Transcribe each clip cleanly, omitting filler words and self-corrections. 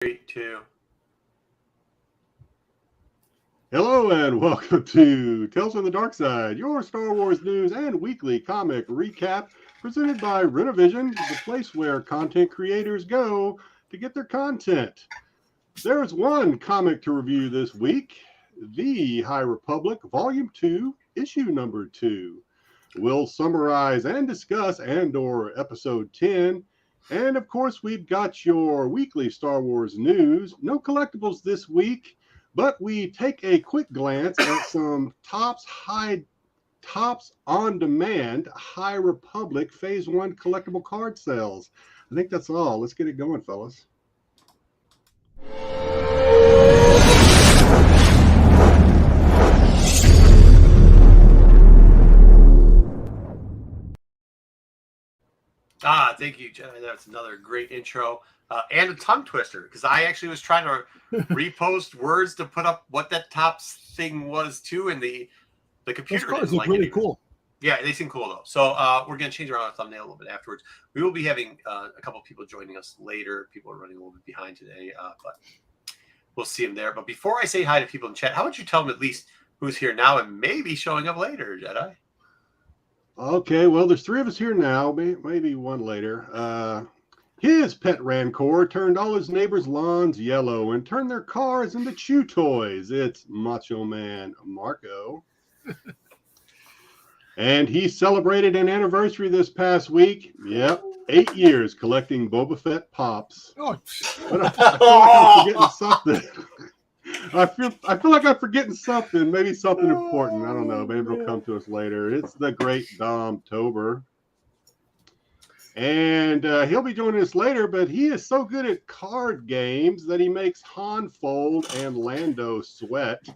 3, 2. Hello and welcome to Tales from the Dark Side, your Star Wars news and weekly comic recap presented by Renovision, the place where content creators go to get their content. There's one comic to review this week, The High Republic, Volume 2, Issue Number 2. We'll summarize and discuss Andor Episode 10. And of course, we've got your weekly Star Wars news. No collectibles this week, but we take a quick glance at some tops on demand High Republic Phase 1 collectible card sales. I think that's all. Let's get it going, fellas. Thank you, Jedi. That's another great intro and a tongue twister because I actually was trying to repost words to put up what that tops thing was too, and the computer. Those cards look really cool. Yeah, they seem cool though. So we're going to change around our thumbnail a little bit afterwards. We will be having a couple of people joining us later. People are running a little bit behind today, but we'll see them there. But before I say hi to people in chat, how about you tell them at least who's here now and maybe showing up later, Jedi? Okay, well, there's three of us here now, maybe one later. His pet Rancor turned all his neighbors' lawns yellow and turned their cars into chew toys. It's Macho Man Marco. And he celebrated an anniversary this past week. Yep, 8 years collecting Boba Fett pops. Oh, But I feel like I'm forgetting something. I feel like I'm forgetting something, maybe something important. I don't know. Maybe it'll come to us later. It's the great Dom Tober. And he'll be joining us later, but he is so good at card games that he makes Han fold and Lando sweat.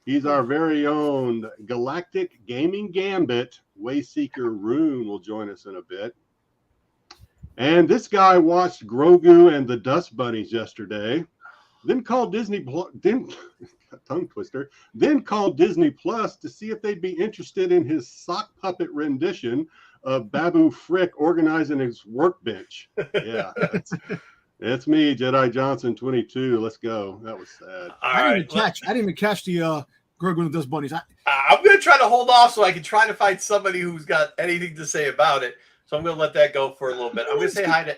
He's our very own Galactic Gaming Gambit. Wayseeker Rune will join us in a bit. And this guy watched Grogu and the Dust Bunnies yesterday. Then called Disney tongue twister. Then called Disney Plus to see if they'd be interested in his sock puppet rendition of Babu Frick organizing his workbench. Yeah, that's me, Jedi Johnson 22. Let's go. That was sad. I didn't even catch the Grogu the Dust Bunnies. I'm going to try to hold off so I can try to find somebody who's got anything to say about it. So I'm going to let that go for a little bit. I'm going to say hi to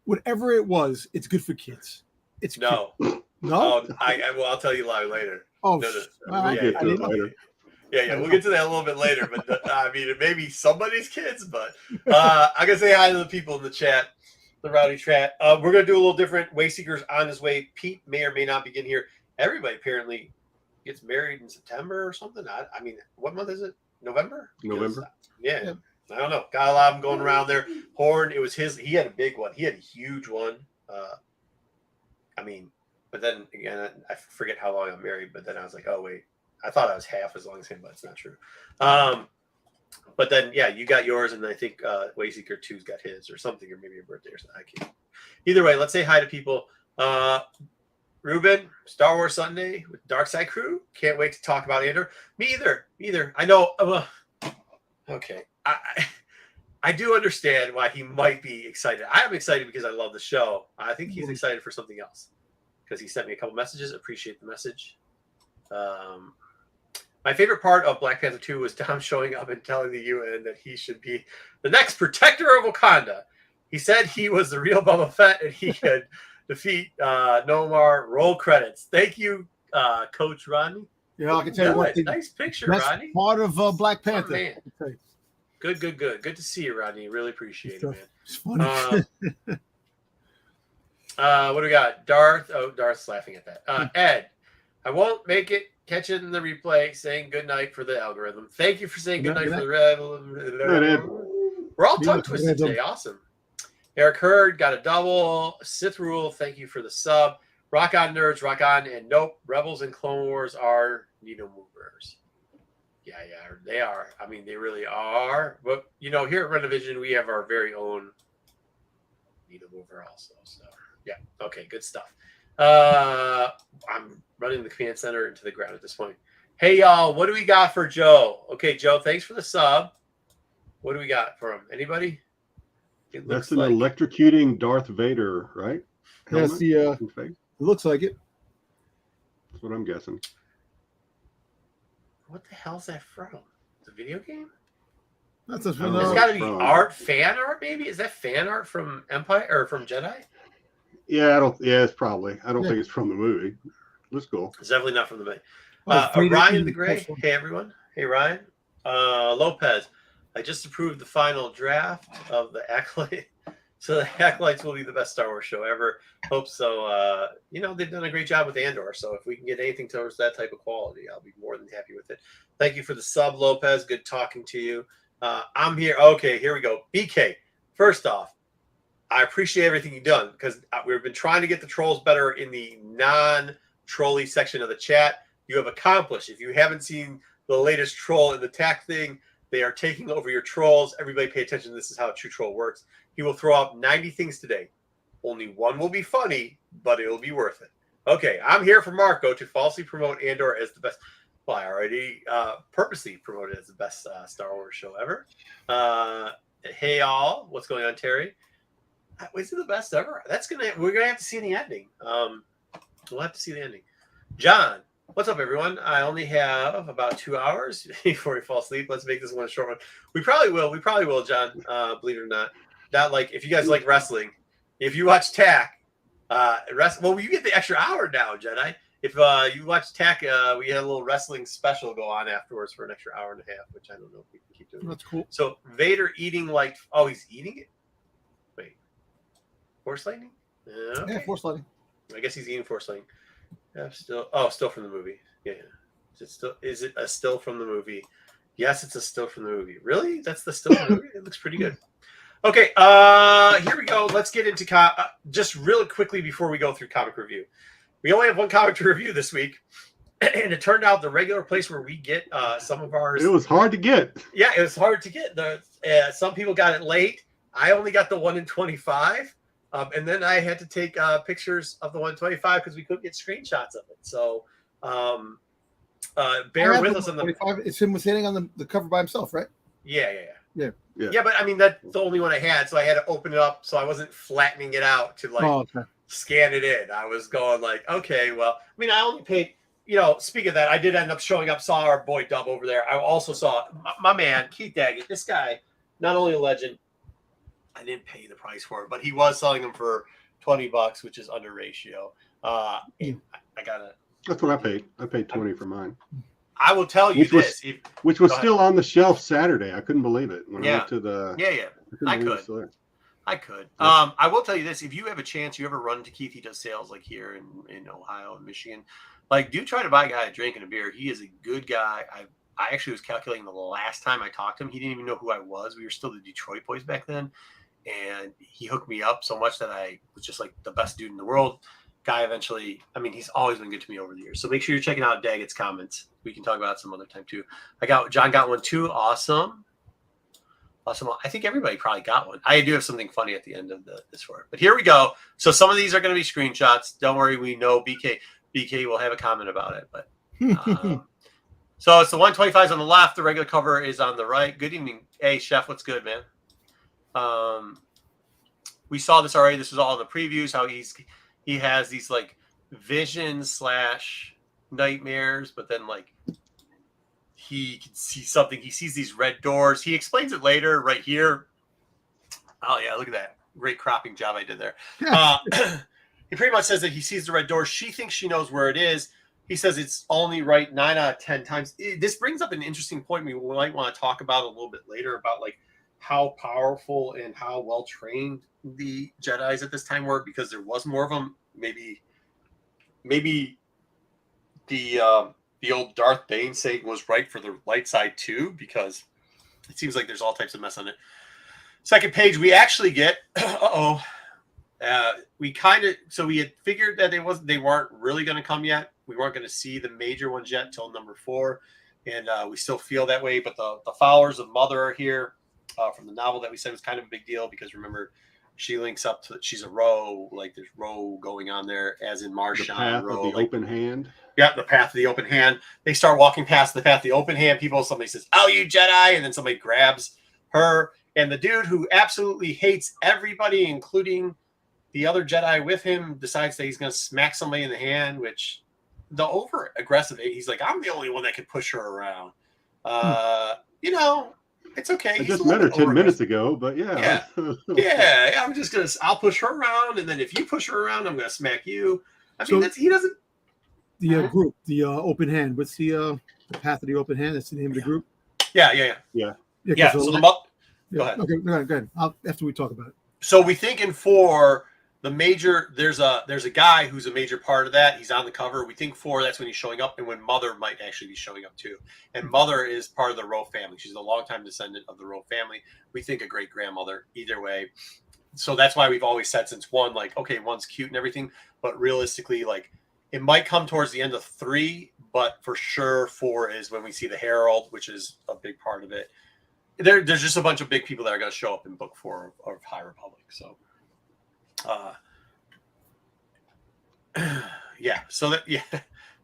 whatever it was. It's good for kids. It's no. Cute. No, I'll tell you later. Oh, no. We'll get to it later. Yeah, we'll get to that a little bit later. But I mean, it may be somebody's kids, but I'm gonna say hi to the people in the chat, the rowdy chat. We're gonna do a little different. Wayseeker's on his way. Pete may or may not begin here. Everybody apparently gets married in September or something. I mean, what month is it? November. Yeah. I don't know. Got a lot of them going around there. Horn, it was his. He had a big one. He had a huge one. But then again, I forget how long I'm married. But then I was like, oh wait, I thought I was half as long as him, but it's not true. But then yeah, you got yours, and I think Wayseeker 2's got his or something, or maybe a birthday or something. I can't. Either way, let's say hi to people. Ruben, Star Wars Sunday with Dark Side Crew. Can't wait to talk about Andor. Me either. I know. Okay. I do understand why he might be excited. I am excited because I love the show. I think he's excited for something else because he sent me a couple messages. Appreciate the message. My favorite part of Black Panther 2 was Dom showing up and telling the UN that he should be the next protector of Wakanda. He said he was the real Boba Fett and he could defeat Nomar. Roll credits. Thank you, Coach Rodney. Yeah, I can tell you what. Nice picture, Rodney. Part of Black Panther. Oh, man. Good. Good to see you, Rodney. Really appreciate it, man. It's funny. What do we got? Darth's laughing at that. Ed, I won't make it. Catch it in the replay. Saying good night for the algorithm. Thank you for saying good night for the We're all tongue twisted today. Awesome. Eric Hurd got a double. Sith Rule, thank you for the sub. Rock on, nerds, rock on. And nope, Rebels and Clone Wars are needle movers. Yeah, they are. I mean, they really are. But, here at Renovision, we have our very own needle mover also. So, yeah. Okay, good stuff. I'm running the command center into the ground at this point. Hey, y'all, what do we got for Joe? Okay, Joe, thanks for the sub. What do we got for him? Anybody? That's an electrocuting Darth Vader, right? That's the It looks like it. That's what I'm guessing. What the hell's that from? The video game? That's just I don't from It's know. got to be from- art, fan art, maybe. Is that fan art from Empire or from Jedi? Yeah, I don't. Yeah, it's probably. I don't Yeah. think it's from the movie. Looks cool. It's definitely not from the movie. Vader Ryan eating the Gray. popcorn. Hey, everyone. Hey, Ryan. Lopez. I just approved the final draft of the Acolyte. So the Acolytes will be the best Star Wars show ever. Hope so. They've done a great job with Andor. So if we can get anything towards that type of quality, I'll be more than happy with it. Thank you for the sub, Lopez. Good talking to you. I'm here. Okay, here we go. BK. First off, I appreciate everything you've done because we've been trying to get the trolls better in the non-trolly section of the chat. You have accomplished. If you haven't seen the latest troll in the tech thing, they are taking over your trolls. Everybody pay attention. This is how a true troll works. He will throw out 90 things today. Only one will be funny, but it'll be worth it. Okay, I'm here for Marco to falsely promote Andor as the best. Well, I already purposely promoted it as the best Star Wars show ever. Hey, all. What's going on, Terry? Is it the best ever? We're gonna have to see the ending. We'll have to see the ending. John, what's up, everyone? I only have about 2 hours before we fall asleep. Let's make this one a short one. We probably will, John. Believe it or not. Not like if you guys like wrestling. If you watch TAC, well, you get the extra hour now, Jedi. If you watch TAC, we had a little wrestling special go on afterwards for an extra hour and a half, which I don't know if we can keep doing. That's cool. So Vader eating like, oh, he's eating it. Wait, Force lightning? Okay. Yeah, Force lightning. I guess he's eating Force lightning. Yeah, still from the movie. Yeah. Is it a still from the movie? Yes, it's a still from the movie. Really? That's the still from the movie? It looks pretty good. Okay, here we go. Let's get into just really quickly before we go through comic review. We only have one comic to review this week, and it turned out the regular place where we get some of ours. It was hard to get. Yeah, it was hard to get. Some people got it late. I only got the 1 in 25, and then I had to take pictures of the 1 in 25 because we couldn't get screenshots of it. So bear with us on the 25. It's him sitting on the cover by himself, right? Yeah. Yeah. Yeah, but I mean that's the only one I had, so I had to open it up, so I wasn't flattening it out to scan it in. I was going like, okay, well, I mean, I only paid. Speaking of that, I did end up showing up, saw our boy Dub over there. I also saw my man Keith Daggett. This guy, not only a legend, I didn't pay the price for it, but he was selling them for $20, which is under ratio. I gotta. That's what I paid. I paid 20 for mine. I will tell you Which was still on the shelf Saturday. I couldn't believe it when I went to the. Yeah. I could. Yeah. I will tell you this: if you have a chance, you ever run to Keith? He does sales like here in Ohio and Michigan. Like, do try to buy a guy a drink and a beer. He is a good guy. I actually was calculating the last time I talked to him, he didn't even know who I was. We were still the Detroit boys back then, and he hooked me up so much that I was just like the best dude in the world. Guy eventually, I mean, he's always been good to me over the years. So make sure you're checking out Daggett's comments. We can talk about it some other time too. John got one too. Awesome. I think everybody probably got one. I do have something funny at the end of this for it. But here we go. So some of these are going to be screenshots. Don't worry. We know BK will have a comment about it. But so it's the 125s on the left. The regular cover is on the right. Good evening. Hey, Chef. What's good, man? We saw this already. This was all in the previews, how he has these like visions / nightmares, but then like he can see something. He sees these red doors. He explains it later right here. Oh yeah, look at that. Great cropping job I did there. He pretty much says that he sees the red doors. She thinks she knows where it is. He says it's only right 9 out of 10 times. This brings up an interesting point we might want to talk about a little bit later about like how powerful and how well trained the Jedis at this time were, because there was more of them. Maybe the old Darth Bane saying was right for the light side too, because it seems like there's all types of mess on it. Second page, we actually get we had figured that they weren't really going to come yet. We weren't going to see the major ones yet till number 4, and we still feel that way. But the followers of Mother are here from the novel that we said was kind of a big deal, because remember, she links up to, she's a row, like there's row going on there, as in Marshawn. The path row, of the open hand. Yeah, the path of the open hand. They start walking past the path of the open hand. Somebody says, "Oh, you Jedi," and then somebody grabs her. And the dude who absolutely hates everybody, including the other Jedi with him decides that he's going to smack somebody in the hand, which the over aggressive, he's like, I'm the only one that can push her around. You know, it's okay. I just met her 10 minutes ago, but yeah. Yeah. I'll push her around. And then if you push her around, I'm going to smack you. I mean, he doesn't. The group, the open hand. What's the path of the open hand? That's the name of the group. Yeah. So go ahead. Okay, go ahead. After we talk about it. So we thinking for the major, there's a guy who's a major part of that. He's on the cover. We think that's when he's showing up, and when Mother might actually be showing up too. And Mother is part of the Rowe family. She's a longtime descendant of the Rowe family. We think a great grandmother. Either way. So that's why we've always said since one, like, okay, one's cute and everything, but realistically, like, it might come towards the end of 3, but for sure 4 is when we see the Herald, which is a big part of it. There's just a bunch of big people that are going to show up in book 4 of High Republic. So,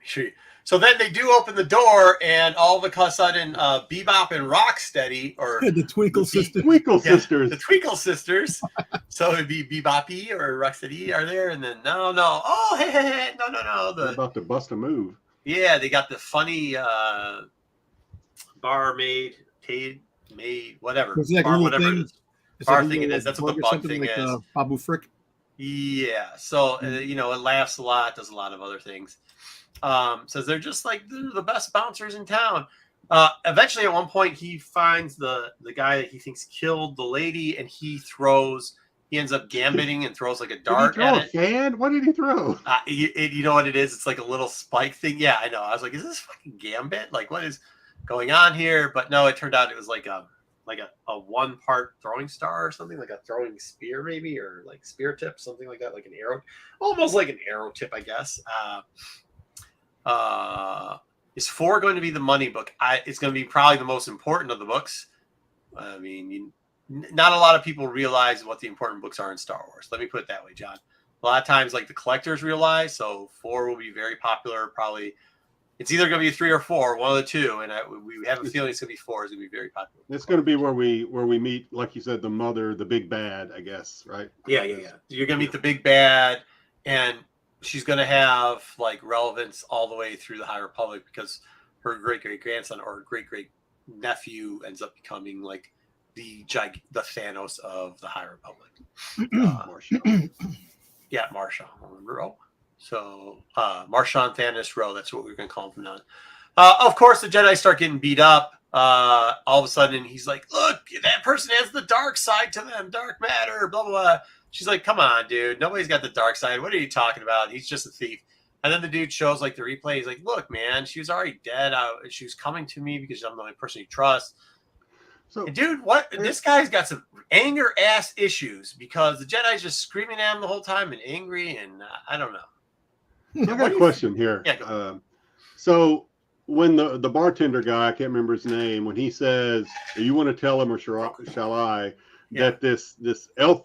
sure. So then they do open the door, and all of a sudden, Bebop and Rocksteady, or the Twinkle Sisters. Sisters. The Twinkle Sisters. So it'd be Beboppy or Rocksteady are there, and then no. Oh, hey, no. They're about to bust a move. Yeah, they got the funny barmaid, maid, whatever. It's like bar, a little whatever thing. it is. Bar thing it is. That's what the bug thing like, is. Babu Frick. Yeah. So it laughs a lot, does a lot of other things. Says they're the best bouncers in town. Eventually, at one point, he finds the guy that he thinks killed the lady, and he ends up gambiting and throws like a dart at it. Fan? What did he throw? You know what it is? It's like a little spike thing. Yeah, I know. I was like, is this fucking gambit? Like, what is going on here? But no, it turned out it was like a 1-part throwing star or something, like a throwing spear maybe, or like spear tip, something like that, like an arrow, almost like an arrow tip, I guess. Is 4 going to be the money book? It's going to be probably the most important of the books. I mean, not a lot of people realize what the important books are in Star Wars. Let me put it that way, John. A lot of times, like the collectors realize, so 4 will be very popular. Probably, it's either going to be 3 or 4, one of the two. And we have a feeling it's going to be 4. Is going to be very popular. It's going to be where we meet, like you said, the mother, the big bad, I guess, right? Yeah. You're going to meet the big bad, and she's going to have like relevance all the way through the High Republic, because her great-great-grandson or great-great-nephew ends up becoming like the Thanos of the High Republic. Marshall Rowe. So Marshawn Thanos Rowe, that's what we're going to call him from now on. Of course, the Jedi start getting beat up. All of a sudden, he's like, look, that person has the dark side to them, dark matter, blah, blah, blah. She's like, come on, dude. Nobody's got the dark side. What are you talking about? He's just a thief. And then the dude shows like the replay. He's like, look, man, she was already dead. She was coming to me because I'm the only person you trust. So, and dude, this guy's got some anger ass issues because the Jedi's just screaming at him the whole time and angry. And I don't know. I got a question here. Yeah, so when the bartender guy, I can't remember his name, when he says, you want to tell him or shall I? That this elf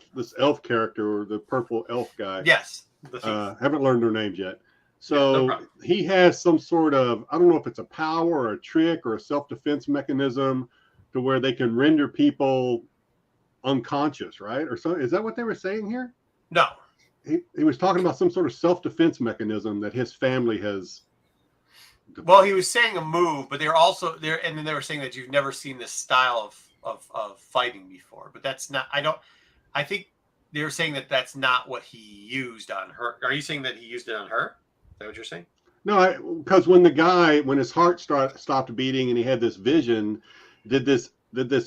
character, or the purple elf guy. Yes. Haven't learned their names yet. So he has some sort of, I don't know if it's a power or a trick or a self-defense mechanism to where they can render people unconscious, right? Or so, is that what they were saying here? No. He was talking about some sort of self-defense mechanism that his family has. Well, he was saying a move, but they were also there, and then they were saying that you've never seen this style of fighting before. But that's not. I think they were saying that that's not what he used on her. Are you saying that he used it on her? Is that what you're saying? No, because when his heart stopped beating and he had this vision, did this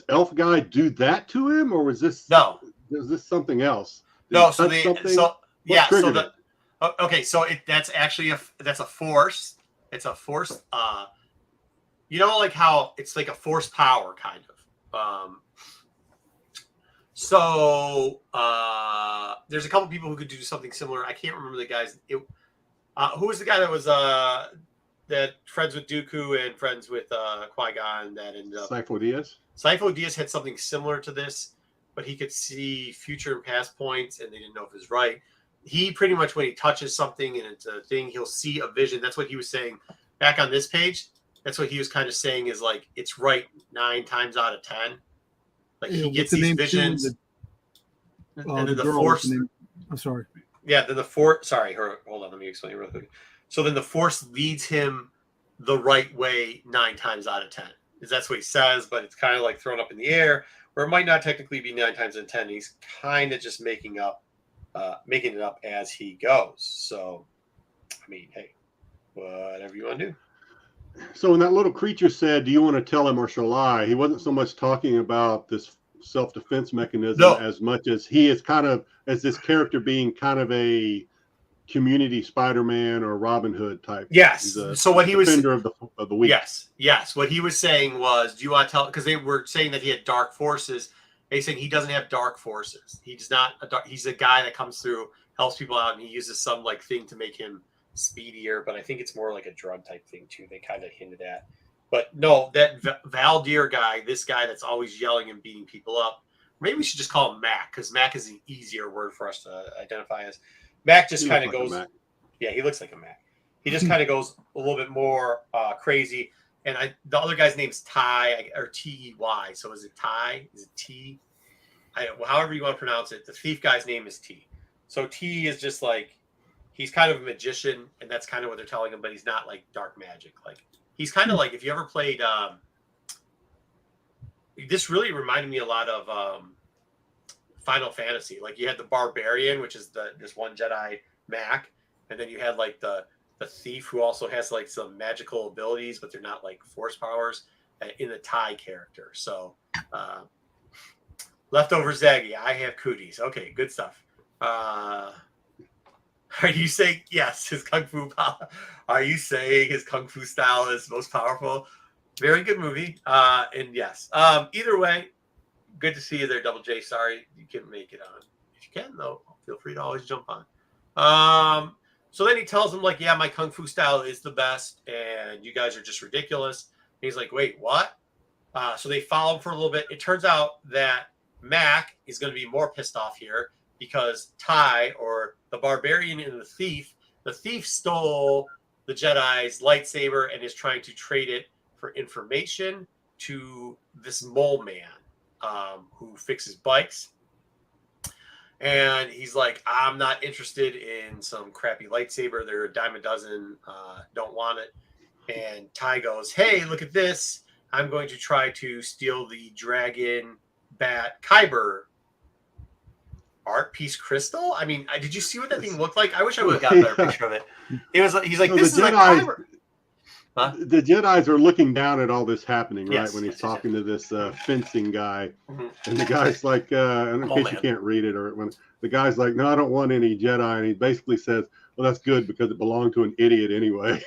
elf guy do that to him, or was this something else? That's actually that's a force. It's a force. Like how it's like a force power kind of. There's a couple people who could do something similar. I can't remember the guys. Who was the guy that was that friends with Dooku and friends with Qui-Gon that ended up? Sifo Dyas. Sifo Dyas had something similar to this, but he could see future and past points, and they didn't know if it was right. He pretty much, when he touches something and it's a thing, he'll see a vision. That's what he was saying back on this page. That's what he was kind of saying is like, it's right 9 times out of 10. Like he gets these visions. And then the force. I'm sorry. Yeah, then the Force. Sorry, hold on. Let me explain real quick. So then the Force leads him the right way 9 times out of 10. That's what he says, but it's kind of like thrown up in the air, where it might not technically be 9 times in 10. He's kind of just making it up as he goes. So, I mean, hey, whatever you want to do. So when that little creature said, "Do you want to tell him or shall I?" He wasn't so much talking about this self-defense mechanism as much as he is kind of as this character being kind of a community Spider-Man or Robin Hood type. Yes. So what he was defender of the weak. Yes. What he was saying was, do you want to tell? Because they were saying that he had dark forces. They saying he doesn't have dark forces. He's not he's a guy that comes through, helps people out, and he uses some like thing to make him speedier. But I think it's more like a drug type thing too. They kind of hinted at. But no, that Valdir guy, this guy that's always yelling and beating people up. Maybe we should just call him Mac, because Mac is an easier word for us to identify as. Mac just kind of goes. Yeah, he looks like a Mac. He just kind of goes a little bit more crazy. And the other guy's name's Ty, or T-E-Y. So is it Ty? Is it T? However you want to pronounce it. The thief guy's name is T. So T is just like, he's kind of a magician, and that's kind of what they're telling him, but he's not like dark magic. Like, he's kind of like, if you ever played, this really reminded me a lot of Final Fantasy. Like, you had the Barbarian, which is this one Jedi Mac, and then you had like the thief, who also has like some magical abilities, but they're not like force powers, in the Ty character. So leftover Zaggy, I have cooties. Okay, good stuff. Are you saying yes, his kung fu power? Are you saying his kung fu style is most powerful? Very good movie. And yes. Either way, good to see you there, Double J. Sorry you couldn't make it on. If you can, though, feel free to always jump on. So then he tells him, like, yeah, my kung fu style is the best, and you guys are just ridiculous. And he's like, wait, what? So they follow him for a little bit. It turns out that Mac is going to be more pissed off here, because Ty, or the Barbarian and the thief stole the Jedi's lightsaber and is trying to trade it for information to this mole man who fixes bikes. And he's like, I'm not interested in some crappy lightsaber. They're a dime a dozen. Don't want it. And Ty goes, hey, look at this. I'm going to try to steal the Dragon Bat Kyber art piece crystal. I mean, did you see what that thing looked like? I wish I would have got a better picture of it. It was. He's like, this is like Kyber. Huh? The Jedis are looking down at all this happening, right? Yes, when he's talking to this fencing guy, and the guy's like, in case you can't read it, or when the guy's like, no, I don't want any Jedi, and he basically says, well, that's good because it belonged to an idiot anyway.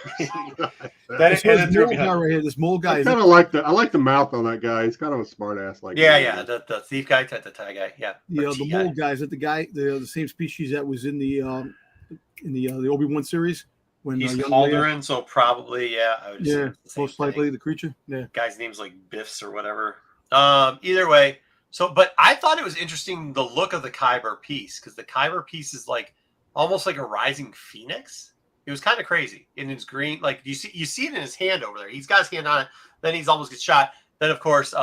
This mole guy. I kind of like I like the mouth on that guy. He's kind of a smart ass, like the thief guy, the Thai guy, the mole guy is that the guy, the same species that was in the Obi-Wan series. When he's Calderon, so probably, I would most likely the creature. Yeah, guy's name's like Biffs or whatever. Either way, but I thought it was interesting the look of the Kyber piece, because the Kyber piece is like almost like a rising phoenix. It was kind of crazy, and it's green. Like you see it in his hand over there. He's got his hand on it. Then he's almost gets shot. Then of course,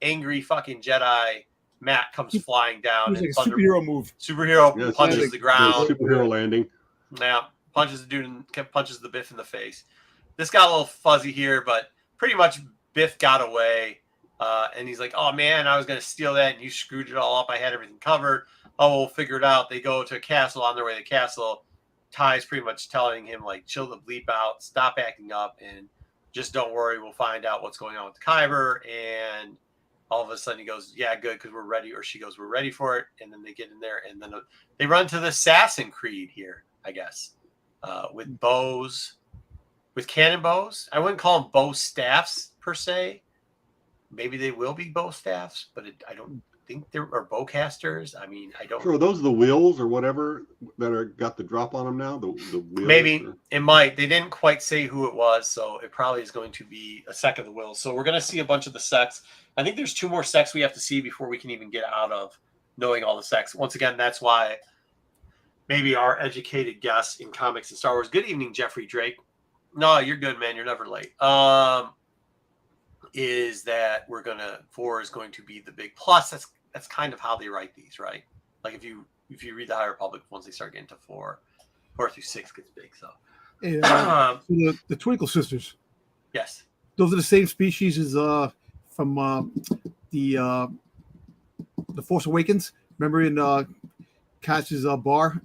angry fucking Jedi Matt comes flying down. It was like a superhero move. Superhero punches the ground. Superhero landing. Yeah. Punches the dude and punches the Biff in the face. This got a little fuzzy here, but pretty much Biff got away. And he's like, oh, man, I was going to steal that, and you screwed it all up. I had everything covered. Oh, we'll figure it out. They go to a castle. On their way to the castle, Ty's pretty much telling him, like, chill the bleep out, stop acting up, and just don't worry. We'll find out what's going on with Kyber. And all of a sudden he goes, yeah, good, because we're ready. Or she goes, we're ready for it. And then they get in there, and then they run to the Assassin Creed here, I guess. With bows, with cannon bows. I wouldn't call them bow staffs per se. Maybe they will be bow staffs, but I don't think they're bowcasters. I mean, I don't. Sure, are those the wheels or whatever that are got the drop on them now? The wheels. Maybe it might. They didn't quite say who it was, so it probably is going to be a sec of the wheels. So we're going to see a bunch of the sects. I think there's 2 more sects we have to see before we can even get out of knowing all the sects. Once again, that's why. Maybe our educated guest in comics and Star Wars. Good evening, Jeffrey Drake. No, you're good, man. You're never late. Is that 4 is going to be the big plus. That's kind of how they write these, right? Like if you if you read the High Republic, once they start getting to 4 through 6 gets big. So, So the Twinkle Sisters. yes. Those are the same species as from the Force Awakens. Remember in Kash's bar,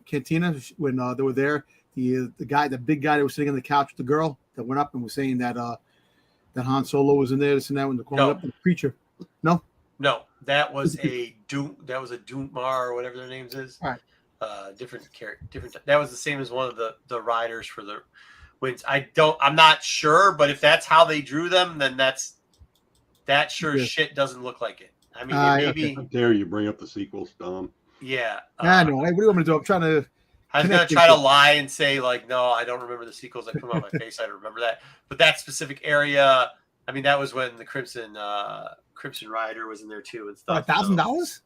cantina, when they were there, the big guy that was sitting on the couch with the girl that went up and was saying that that Han Solo was in there, this and that, when they're calling up the creature. No, that was a Duntmar or whatever their names is. All right. Different character, different. That was the same as one of the riders for the wins. I'm not sure, but if that's how they drew them, then that sure as shit doesn't look like it. I mean, maybe. How dare you bring up the sequels, Dom? Yeah. I know. Hey, what do you want me to do? I'm trying to. I was gonna try to lie and say like, no, I don't remember the sequels that come out of my face. I don't remember that, but that specific area. I mean, that was when the Crimson Rider was in there too and stuff. $1,000?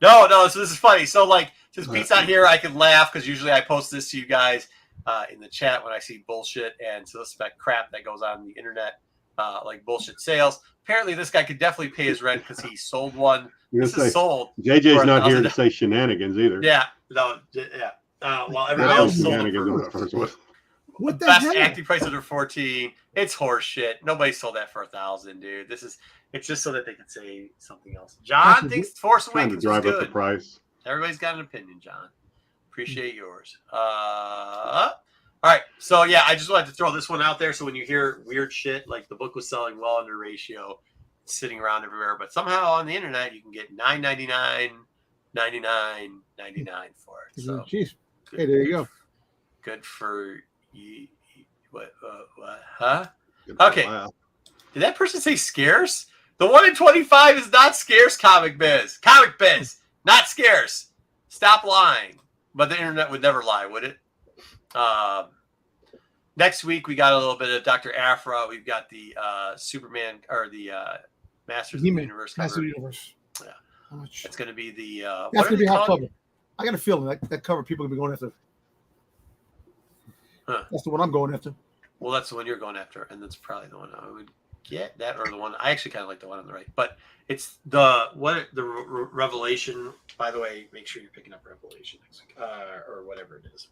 No. So this is funny. So like, since Pete's not here, I can laugh because usually I post this to you guys in the chat when I see bullshit and suspect crap that goes on the internet, like bullshit sales. Apparently, this guy could definitely pay his rent because he sold one. This is sold. JJ's not here to say shenanigans either. Yeah. No. Yeah. Well, everybody else sold shenanigans. What the best hell? acting price under 14. It's horse shit. Nobody sold that for $1,000, dude. It's just so that they can say something else. John thinks Force Awakens is drive good. up the price. Everybody's got an opinion, John. Appreciate yours. All right. So yeah, I just wanted to throw this one out there. So when you hear weird shit, like the book was selling well under ratio, sitting around everywhere, but somehow on the internet you can get $9.99, $99.99 for it. So Jeez. Hey, there you go. Good for you. What? Huh? Okay. Wow. Did that person say scarce? The 1 in 25 is not scarce, Comic Biz. Comic Biz, not scarce. Stop lying. But the internet would never lie, would it? Next week, we got a little bit of Dr. Aphra. We've got the Superman, or the Masters of the Universe cover. Masters of the Universe. Yeah. It's going to be the... That's going to be a hot cover. I got a feeling that cover people are going to be going after. Huh. That's the one I'm going after. Well, that's the one you're going after, and that's probably the one I would get. That or the one I actually kind of like the one on the right, but it's the Revelation. By the way, make sure you're picking up Revelation next week, or whatever it is.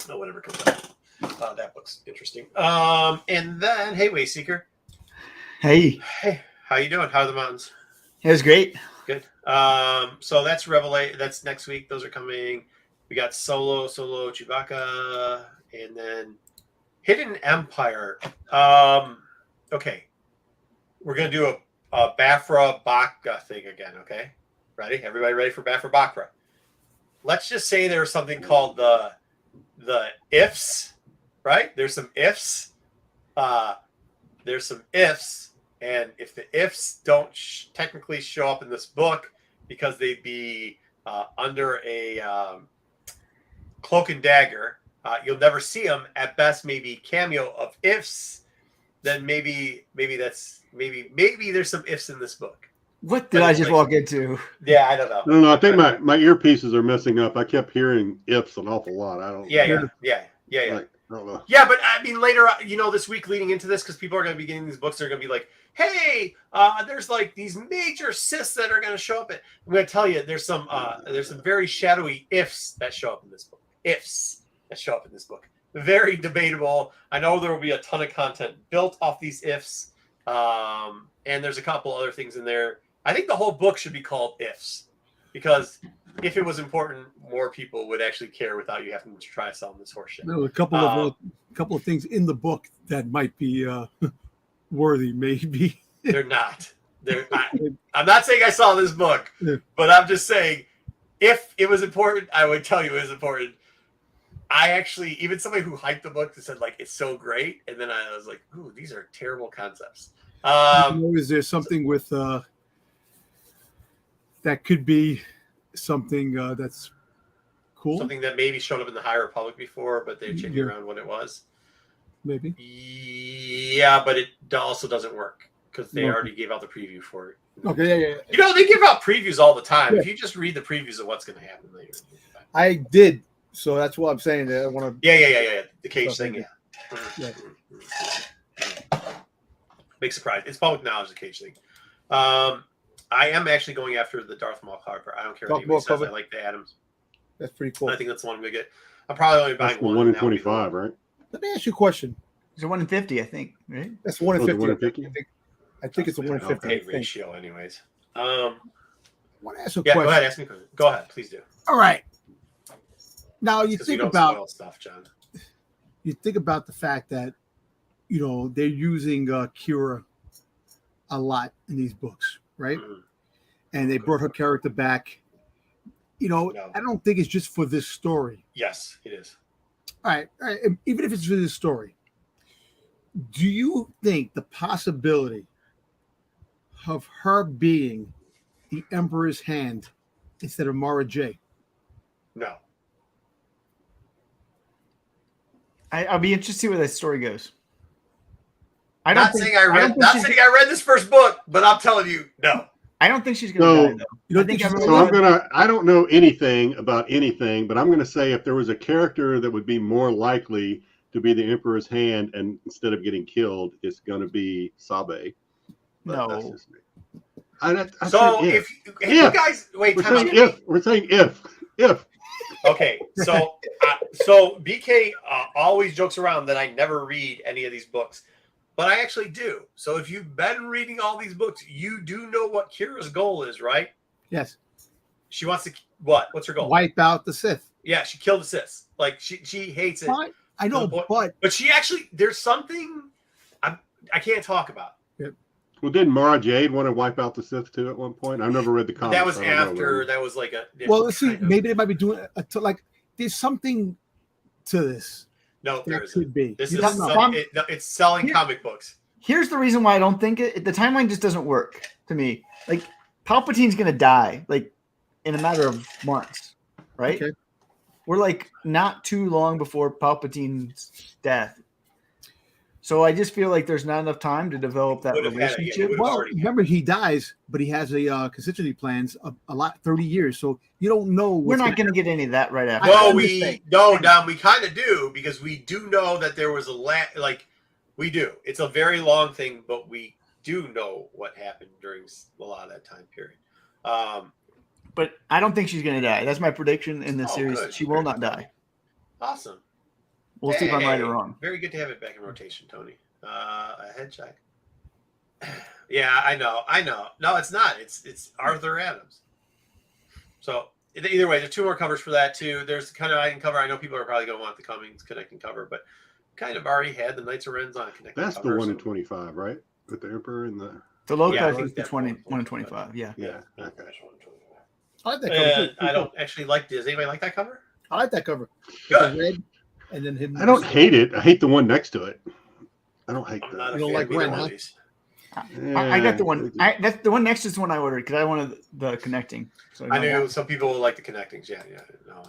Whatever comes out. That looks interesting. And then hey, Wayseeker. Hey, how you doing? How are the mountains? it was great. Good. So that's Revelation. That's next week. Those are coming. We got Solo, Chewbacca, and then Hidden Empire. Okay. We're going to do a Bafra Bakra thing again, okay? Ready? Everybody ready for Bafra Bakra? Let's just say there's something called the ifs, right? There's some ifs. There's some ifs, and if the ifs don't technically show up in this book because they'd be under a cloak and dagger, you'll never see them. At best, maybe cameo of ifs. Then maybe there's some ifs in this book. What did I just walk into? Yeah, I don't know. No, I think my earpieces are messing up. I kept hearing ifs an awful lot. I don't. Yeah. Like, I don't know. Yeah, but I mean, later, this week leading into this, because people are going to be getting these books, they're going to be like, "Hey, there's like these major Siths that are going to show up." I'm going to tell you, there's some very shadowy ifs that show up in this book. Ifs that show up in this book. Very debatable. I know there will be a ton of content built off these ifs, and there's a couple other things in there. I think the whole book should be called ifs, because if it was important, more people would actually care without you having to try to sell them this horse shit. There were a couple of things in the book that might be worthy, maybe. They're not. I'm not saying I saw this book, but I'm just saying if it was important, I would tell you it was important. I actually, even somebody who hyped the book said like it's so great, and then I was like, "Ooh, these are terrible concepts." Is there something with that could be something that's cool? Something that maybe showed up in the High Republic before, but they changed around what it was. Maybe. Yeah, but it also doesn't work because they already gave out the preview for it. Okay, yeah. They give out previews all the time. Yeah. If you just read the previews of what's going to happen later. I did. So that's what I'm saying. That I want to. Yeah. The cage thing. Yeah. Big surprise. It's public knowledge. The cage thing. I am actually going after the Darth Maul cover. I don't care what Darth Maul anybody says. cover. I like the Adams. That's pretty cool. I think that's the one we get. I'm probably only That's buying the one. 1 in and that would be the 25, one. right? Let me ask you a question. It's a 1 in 50, I think, right? That's 1 in Oh, the 50. 1 in 50? I think it's a 1 in 50. Okay, ratio, anyways. I want to ask a Yeah, question. go ahead. Ask me a question. Go ahead, please do. All right. Now you 'Cause think don't about spoil stuff, John. the fact that they're using Kira a lot in these books, right? Mhm. And they brought her character back. No. I don't think it's just for this story. Yes, it is. All right. And even if it's for this story, do you think the possibility of her being the Emperor's hand instead of Mara J? No. I'll be interested to see where that story goes. I Not saying I read this first book, but I'm telling you, no. I don't think she's going to die, though. You don't I think think she's everyone- I don't know anything about anything, but I'm gonna say if there was a character that would be more likely to be the Emperor's hand and instead of getting killed, it's gonna be Sabe. But that's No. just me. I So said if you guys wait, we're time saying out. if we're saying if Okay, so BK always jokes around that I never read any of these books, but I actually do. So if you've been reading all these books, you do know what Kira's goal is, right? Yes. She wants to what? What's her goal? Wipe out the Sith. Yeah, she killed the Sith. Like she hates it. Fine. I know, But she actually there's something I can't talk about. well, didn't Mara Jade want to wipe out the Sith too at one point? I've never read the But comics. that was I don't know after. whether- That was like a. well, see, kind of- maybe they might be doing like there's something to this. No, there That isn't. could be. This You is don't know. it's selling Here- comic books. Here's the reason why I don't think it. The timeline just doesn't work to me. Like Palpatine's gonna die like in a matter of months, right? Okay. We're like not too long before Palpatine's death, so I just feel like there's not enough time to develop that Would have had it, yeah, relationship. would have Well, already remember he dies, but he has a contingency plans a lot 30 years, so you don't know. We're what's not going to get any of that right after. No, I'm just we saying. no, Dom. We kind of do because we do know that there was we do. It's a very long thing, but we do know what happened during a lot of that time period. But I don't think she's going to die. That's my prediction in this Oh, series. good. She will not die. Awesome. We'll see if I'm right or Hey, wrong. Very good to have it back in rotation, Tony. A head check. Yeah, I know. No, it's not. It's Arthur Adams. So either way, there's two more covers for that too. There's kind of connecting cover. I know people are probably going to want the Cummings connecting cover, but kind of already had the Knights of Rens on a connecting That's cover. the 1 in so- 25, right? With the Emperor and the The low Yeah, cut, I I think, like is the that 20, one. 1 in 25. Yeah. yeah. Yeah, Okay. I like that cover. And too. I don't actually like. Does anybody like that cover? I like that cover. Good. The red, and then him. I don't hate it. I hate the one next to it. I don't hate I'm that. not a You don't fan like of either Ren, one huh? of these. I got the one. That's the one next is the one I ordered because I wanted the connecting. So I knew some people would like the connectings. Yeah. No,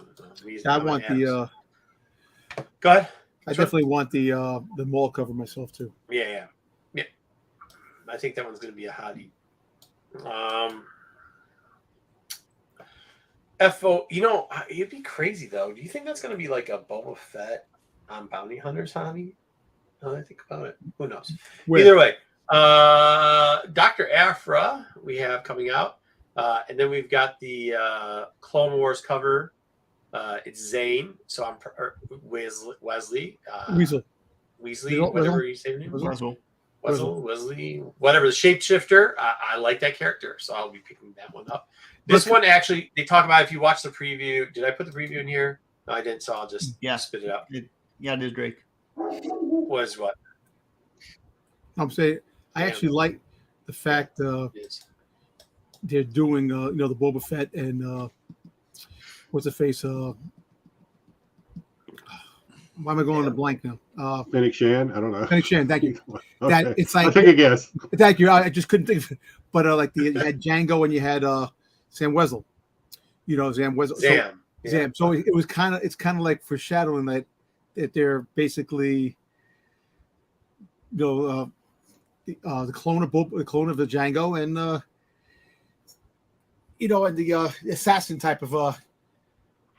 I want the. Go ahead. I Sure. definitely want the mall cover myself too. Yeah. I think that one's going to be a hottie. FO, it'd be crazy though. Do you think that's going to be like a Boba Fett on Bounty Hunters hottie? Now that I think about it, who knows? Where? Either way, Dr. Aphra we have coming out, and then we've got the Clone Wars cover. It's Zane, so I'm Wesley, Weasel. Weasley, whatever you say your name. Weasel. Wesley, whatever, the shapeshifter. I like that character, so I'll be picking that one up. This one actually, they talk about if you watch the preview. Did I put the preview in here? No, I didn't, so I'll just spit it out. Yeah, it is Drake. Was what? I'm saying I actually like the fact they're doing the Boba Fett and what's the face why am I going on the blank now? Fennec Shan? I don't know. Fennec Shan, thank you. Okay. That it's I'll like take a guess. thank you. I just couldn't think of it. But like you had Django and you had Sam Wessel. Sam Wessel. Zam. Zam. So it's kind of like foreshadowing that they're basically the clone of the Django and and the assassin type of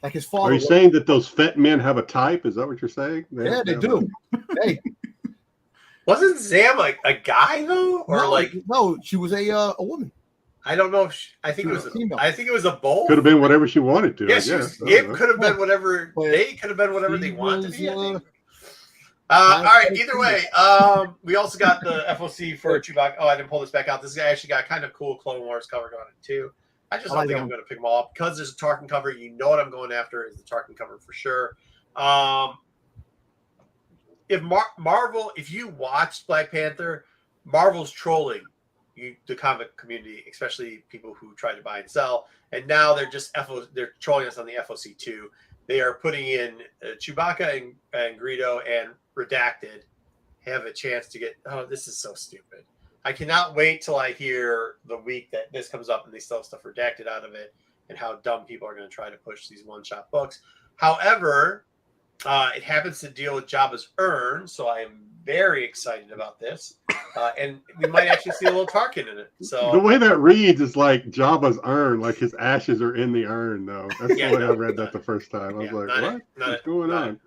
like his father. Are you saying that those Fett men have a type? Is that what you're saying? Yeah, they do. Hey, Wasn't Zam a guy though, or no, she was a woman. I don't know if I think it was. Female. I think it was a both. Could have been whatever she wanted to. Yeah, I she guess. was, it could have been whatever Well, they could have been whatever they she wanted to be. I was, think. All right. Either way, we also got the FOC for Chewbacca. Oh, I didn't pull this back out. This guy actually got kind of cool Clone Wars covered on it too. I just don't think I'm going to pick them all up because there's a Tarkin cover. You know what I'm going after is the Tarkin cover for sure. If Marvel, if you watched Black Panther, Marvel's trolling the comic community, especially people who try to buy and sell, and now they're trolling us on the FOC too. They are putting in Chewbacca and Greedo and Redacted have a chance to get. Oh, this is so stupid. I cannot wait till I hear the week that this comes up and they still have stuff redacted out of it and how dumb people are going to try to push these one-shot books. However, it happens to deal with Jabba's urn, so I am very excited about this. And we might actually see a little Tarkin in it. So the way that reads is like Jabba's urn, like his ashes are in the urn, though. That's the way I read that the first time. I was like, what's going on?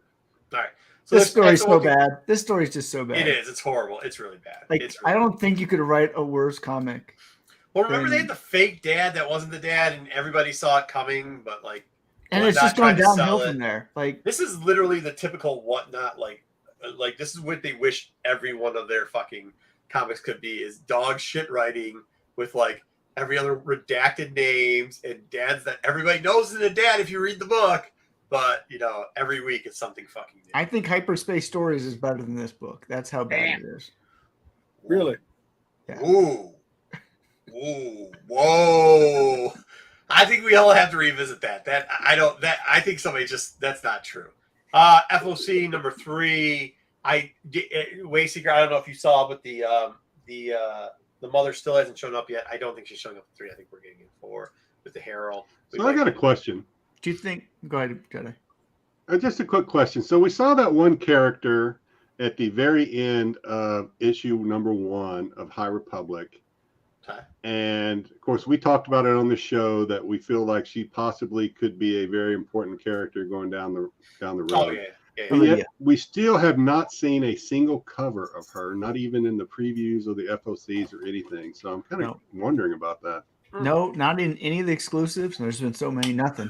All right. So this story's so bad. This story's just so bad. It is. It's horrible. It's really bad. Like, really I don't think you could write a worse comic. Well, remember they had the fake dad that wasn't the dad, and everybody saw it coming, but like, and it's just going downhill from there. Like, this is literally the typical whatnot. Like this is what they wish every one of their fucking comics could be: is dog shit writing with like every other redacted names and dads that everybody knows is a dad if you read the book. But, you know, every week it's something fucking new. I think Hyperspace Stories is better than this book. That's how bad it is. Really? Yeah. Ooh. Whoa. I think we all have to revisit that. I think somebody that's not true. FOC number 3. Wayseeker, I don't know if you saw, but the mother still hasn't shown up yet. I don't think she's showing up in 3. I think we're getting in 4 with the Herald. So I got a question. Do you think? Go ahead, Jedi. Just a quick question. So we saw that one character at the very end of issue number 1 of High Republic. Okay. And of course, we talked about it on the show that we feel like she possibly could be a very important character going down the road. Oh yeah. And yet, we still have not seen a single cover of her, not even in the previews or the FOCs or anything. So I'm kind of wondering about that. No, not in any of the exclusives. There's been so many, nothing.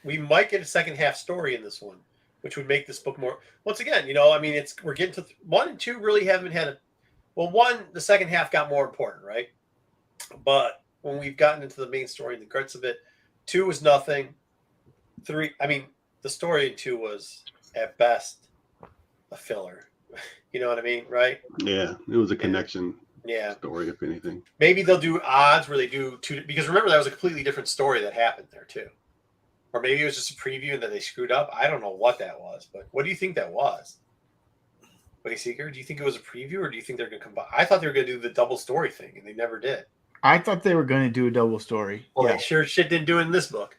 We might get a second half story in this one, which would make this book more. Once again, you know, I mean, we're getting to 1 and 2 really haven't had the second half got more important, right? But when we've gotten into the main story and the guts of it, 2 was nothing. 3, I mean, the story in 2 was at best a filler. You know what I mean, right? Yeah, it was a connection. Yeah. Story, if anything. Maybe they'll do odds where they do 2, because remember that was a completely different story that happened there too. Or maybe it was just a preview and that they screwed up. I don't know what that was, but what do you think that was? Seeker, do you think it was a preview or do you think they're going to combine? I thought they were going to do the double story thing and they never did. I thought they were going to do a double story. Well, they sure shit didn't do it in this book.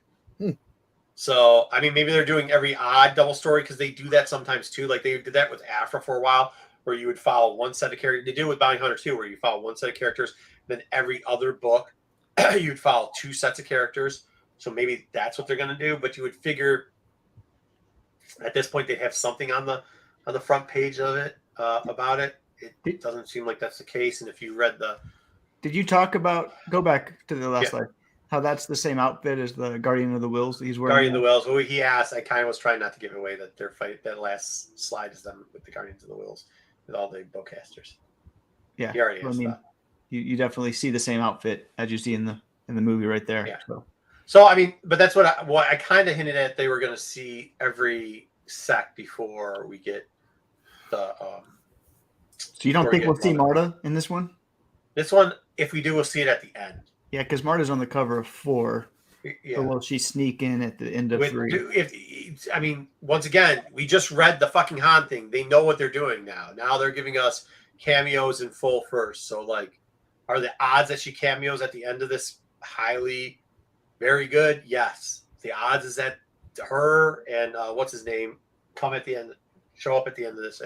So, I mean, maybe they're doing every odd double story because they do that sometimes too. Like they did that with Afra for a while where you would follow one set of characters. They do it with Bounty Hunter too, where you follow one set of characters. Then every other book, you'd follow 2 sets of characters. So maybe that's what they're going to do. But you would figure at this point they'd have something on the front page of it about it. It doesn't seem like that's the case. And if you read did you talk about? Go back to the last slide. How that's the same outfit as the Guardian of the Wills he's wearing. Guardian of the Wills. Well, he asked. I kind of was trying not to give away that their fight. That last slide is them with the Guardians of the Wills with all the bowcasters. Yeah, he already asked that. You definitely see the same outfit as you see in the movie right there. Yeah. So I mean, but that's what I kind of hinted at. They were going to see every sec before we get the. So you don't think we'll see Marta in this one? This one, if we do, we'll see it at the end. Yeah, because Marta's on the cover of 4. Yeah. So will she sneak in at the end of 3? I mean, once again, we just read the fucking Han thing. They know what they're doing now. Now they're giving us cameos in full first. So, like, are the odds that she cameos at the end of this very good? Yes. The odds is that her and what's his name show up at the end of this.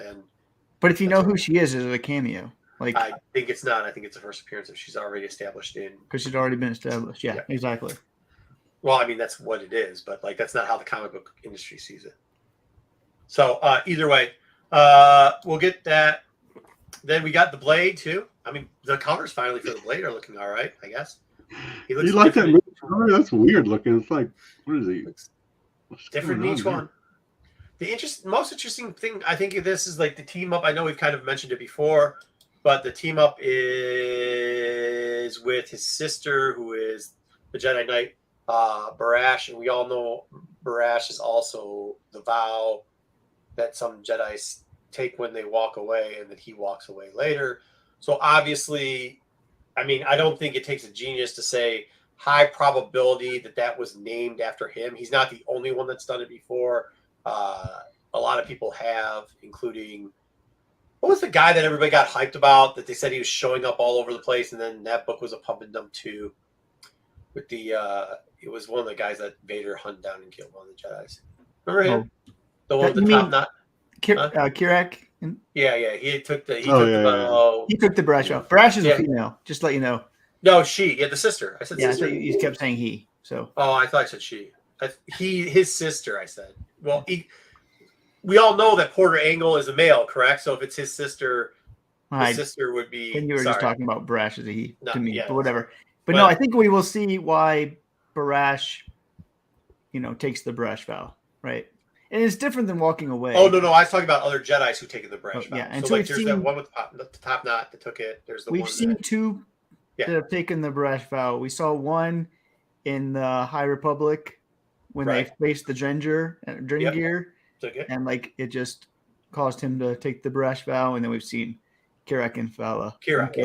But if you know who she is it a cameo? Like, I think it's not. I think it's the first appearance if she's already established in. Because she's already been established. Yeah, exactly. Well, I mean, that's what it is, but like that's not how the comic book industry sees it. So either way, we'll get that. Then we got the Blade too. I mean, the covers finally for the Blade are looking all right, I guess. He looks You like that different. movie? That's weird looking. It's like, what is he? Looks What's different in going on each there? one. The most interesting thing I think of this is like the team up. I know we've kind of mentioned it before, but the team up is with his sister, who is the Jedi Knight, Barash, and we all know Barash is also the vow that some Jedi's take when they walk away, and that he walks away later. So obviously, I mean, I don't think it takes a genius to say high probability that was named after him. He's not the only one that's done it before. A lot of people have, including, what was the guy that everybody got hyped about that they said he was showing up all over the place, and then that book was a pump and dump too. With the it was one of the guys that Vader hunted down and killed one of the Jedi's. Remember him? The one with the top knot. Kirak. Yeah. He took the He took the Barash out. Barash is a female. Just to let you know. No, she. Yeah, the sister. I said sister. So you kept saying he. So. Oh, I thought I said she. His sister. I said. Well, we all know that Porter Angle is a male, correct? So if it's his sister, his sister would be. And you were just talking about Barash as a he to me, yeah, but whatever. But no, I think we will see why Barash, takes the Barash vow, right? And it's different than walking away. Oh no, I was talking about other Jedi's who taken the Barash vow. Yeah, and so like, there's that one with the top knot that took it. There's the we've one seen two that have taken the Barash vow. We saw one in the High Republic when they faced the Drengir and like it just caused him to take the Barash vow, and then we've seen Kirak and Fala. Kirak.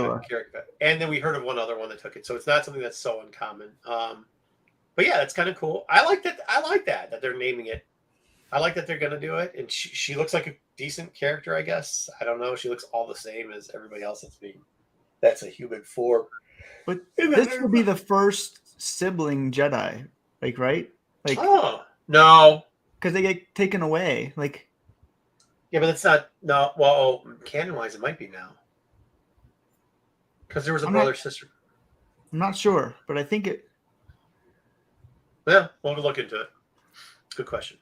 And then we heard of one other one that took it. So it's not something that's so uncommon. But yeah, that's kind of cool. I like that they're naming it. I like that they're going to do it. And she looks like a decent character, I guess. I don't know. She looks all the same as everybody else that's a human form. But this will be the first sibling Jedi, right? Like, oh, no. Because they get taken away. Like, yeah, but it's not. No, well, canon-wise, it might be now. Because there was a brother-sister. I'm not sure, but I think it. Yeah, we'll look into it. Good question.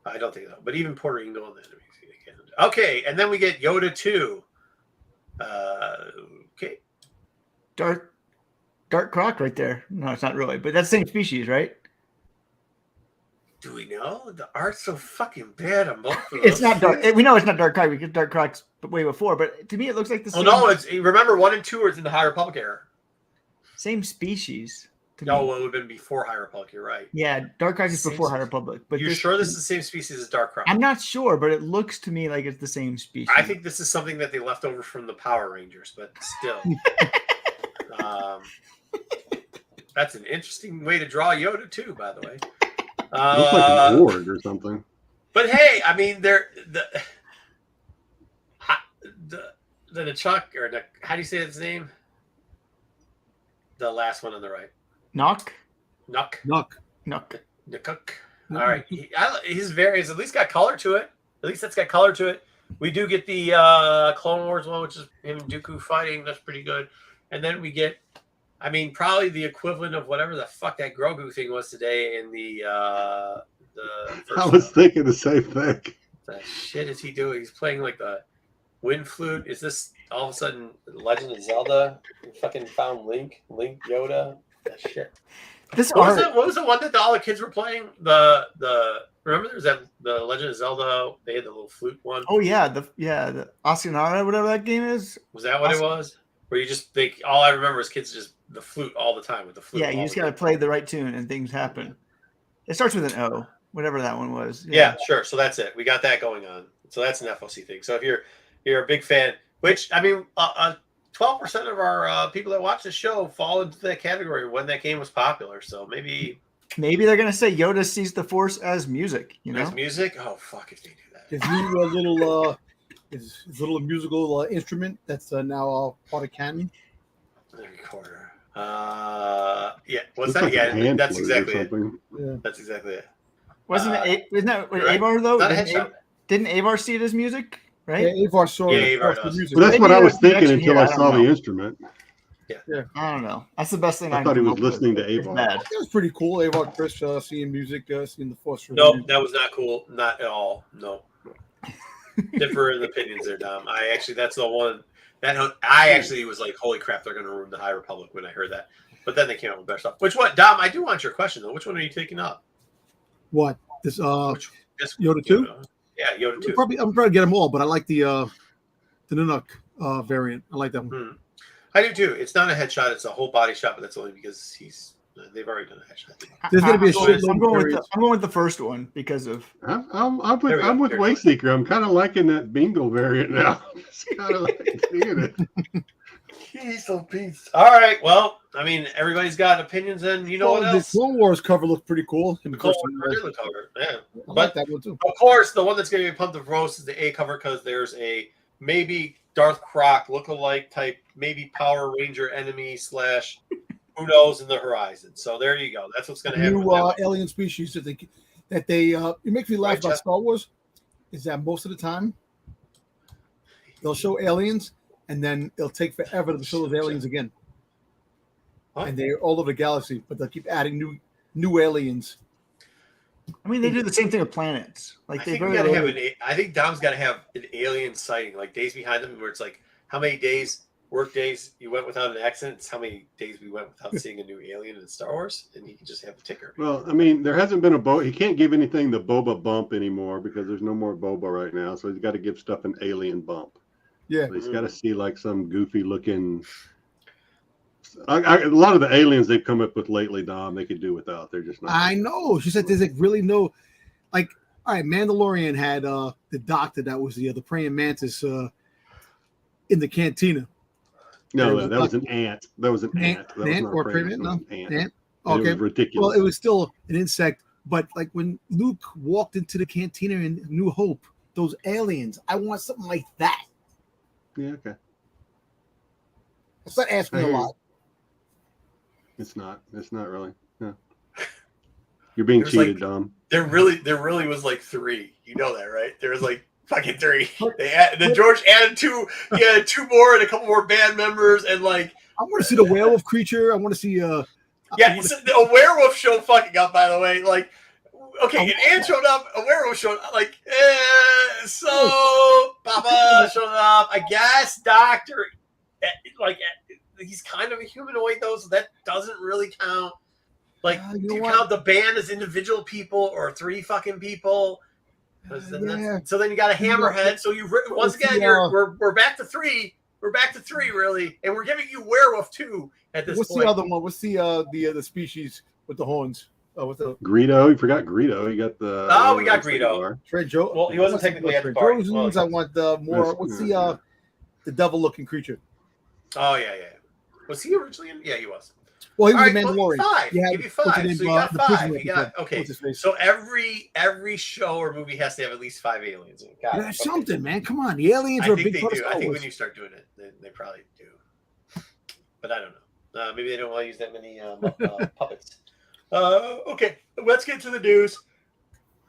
I don't think so. But even Porter Engle and the enemies. Okay, and then we get Yoda 2. Okay. Dark Croc right there. No, it's not really, but that's the same species, right? Do we know? The art's so fucking bad on both of those. It's not Dark. We know it's not Dark Croc because Dark Croc's way before, but to me it looks like the same. Oh, no, remember 1 and 2 is in the High Republic era. Same species. No, well, it would have been before High Republic. You're right. Yeah, Dark Croc is before High Republic. But you're sure this is the same species as Dark Croc? I'm not sure, but it looks to me like it's the same species. I think this is something that they left over from the Power Rangers, but still. That's an interesting way to draw Yoda too, by the way. Looks like a ward or something. But hey, I mean, they're the Chuck, or how do you say his name? The last one on the right. Nuck. All right, he's at least got color to it. At least that's got color to it. We do get the Clone Wars one, which is him and Dooku fighting. That's pretty good. And then we get, I mean, probably the equivalent of whatever the fuck that Grogu thing was today in the I was thinking the same thing. The shit is he doing? He's playing like the wind flute. Is this all of a sudden Legend of Zelda? You fucking found Link Yoda. That shit. What was the one that all the kids were playing? Remember there's the Legend of Zelda. They had the little flute one. Oh yeah, the Ocarina, whatever that game is. Was that what it was? Where you just think all I remember is kids just the flute all the time with the flute. Yeah, you just gotta play the right tune and things happen. It starts with an O, whatever that one was. Yeah, sure. So that's it. We got that going on. So that's an FOC thing. So if you're a big fan, which I mean, 12% of our people that watch the show fall into that category when that game was popular. So maybe they're gonna say Yoda sees the Force as music. As music? Oh fuck! If they do that, is he a little musical instrument that's now part of canon? The recorder. Yeah. What's Looks that? like Yeah, that's exactly it. Yeah. That's exactly it. Wasn't it? Isn't that right. Avar though? Not a headshot. Didn't Avar see it as music? Right? Yeah, Avar saw it. Avar does. Music. Well, that's what I was thinking until I don't saw know. the instrument. Yeah. I don't know. That's the best thing I thought he was listening to Avar. Bad. It was pretty cool. Avar Chris seeing music, seeing the Force. No, that was not cool. Not at all. No. Differ in opinions there, Dom. That's the one that I actually was like, holy crap, they're going to ruin the High Republic when I heard that. But then they came out with better stuff. Which one, Dom? I do want your question though. Which one are you taking up? What this Yoda 2? Yeah, Yoda 2. I'm trying to get them all, but I like the Nunuk variant. I like that one. I do too. It's not a headshot; it's a whole body shot, but that's only because they've already done a headshot. There's going to be a shitload. I'm going with the first one because of. I'm with Wayseeker. I'm kind of liking that Bingo variant now. It's kind of like seeing it. Jeez, all right. Well, I mean, everybody's got opinions, and you know what else? The Clone Wars cover looked pretty cool. The Clone Wars cover, yeah. I like that one too. Of course, the one that's going to be pumped the roast is the A cover because there's a maybe Darth Croc lookalike type, maybe Power Ranger enemy / who knows in the horizon. So there you go. That's what's going to happen. New alien species that they it makes me laugh about Star Wars is that most of the time they'll show aliens and then it'll take forever to show those aliens again. What? And they're all over the galaxy, but they'll keep adding new aliens. I mean, they do the same thing with planets. Like I think Dom's got to have an alien sighting, like Days Behind Them, where it's like how many work days you went without an accident. It's how many days we went without seeing a new alien in Star Wars, and he can just have a ticker. Well, I mean, there hasn't been he can't give anything the Boba bump anymore because there's no more Boba right now, so he's got to give stuff an alien bump. Yeah, so he's got to see like some goofy looking. A lot of the aliens they've come up with lately, Dom, they could do without. They're just not. I know. She said there's like really no, like, all right, Mandalorian had the doctor that was the praying mantis in the cantina. No, that was an ant. That was an ant. That ant was or praying ant? No, ant. Okay, it was ridiculous. Well, it was still an insect, but like when Luke walked into the cantina in New Hope, those aliens, I want something like that. Yeah, okay. It's not asking a lot. It's not really. No. You're being cheated, Dom. There really was like 3. You know that, right? There was like fucking 3. George added 2. He added 2 more and a couple more band members, and like I want to see the werewolf creature. I want to see a werewolf showed fucking up, by the way. Like, okay, an ant showed up, a werewolf showed up. Like, so Papa showed up. I guess Doctor, like, he's kind of a humanoid though, so that doesn't really count. Like, do you count the band as individual people or 3 fucking people? So then you got a hammerhead. So you once again we're back to 3. We're back to 3 really, and we're giving you werewolf 2 at this point. What's the other one? What's the species with the horns? Greedo. You forgot Greedo. You got the. We got Greedo. Joe. Well, he wasn't technically at the party. I want more. What's the devil-looking creature? Oh yeah. Was he originally in? Yeah, he was. Well, he was a Mandalorian. 5. Give you 5. So you got 5. You got okay. So every show or movie has to have at least 5 aliens in it. That's something, man. Come on, the aliens are a big part of Star Wars. I think when you start doing it, they probably do. But I don't know. Maybe they don't want to use that many puppets. Okay, let's get to the news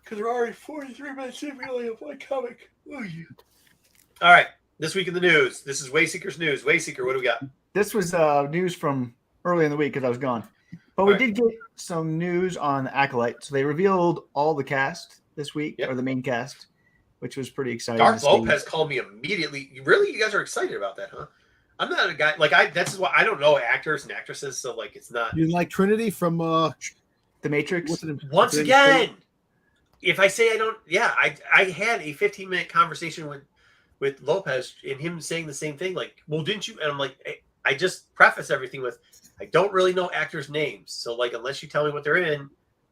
because we're already 43 minutes in. We only have 1 comic. Ooh, yeah. All right, this week in the news. This is Wayseeker's news. Wayseeker, what do we got? This was news from early in the week because I was gone. But we did get some news on Acolyte. So they revealed all the cast this week, or the main cast, which was pretty exciting. Darth Lopez called me immediately. Really? You guys are excited about that, huh? I'm not a guy that's why I don't know actors and actresses, so like it's not. You like Trinity from The Matrix? Once again, if I say I don't, I had a 15-minute conversation with Lopez and him saying the same thing. Like, well, didn't you? And I'm like, I just preface everything with, I don't really know actors' names. So, like, unless you tell me what they're in,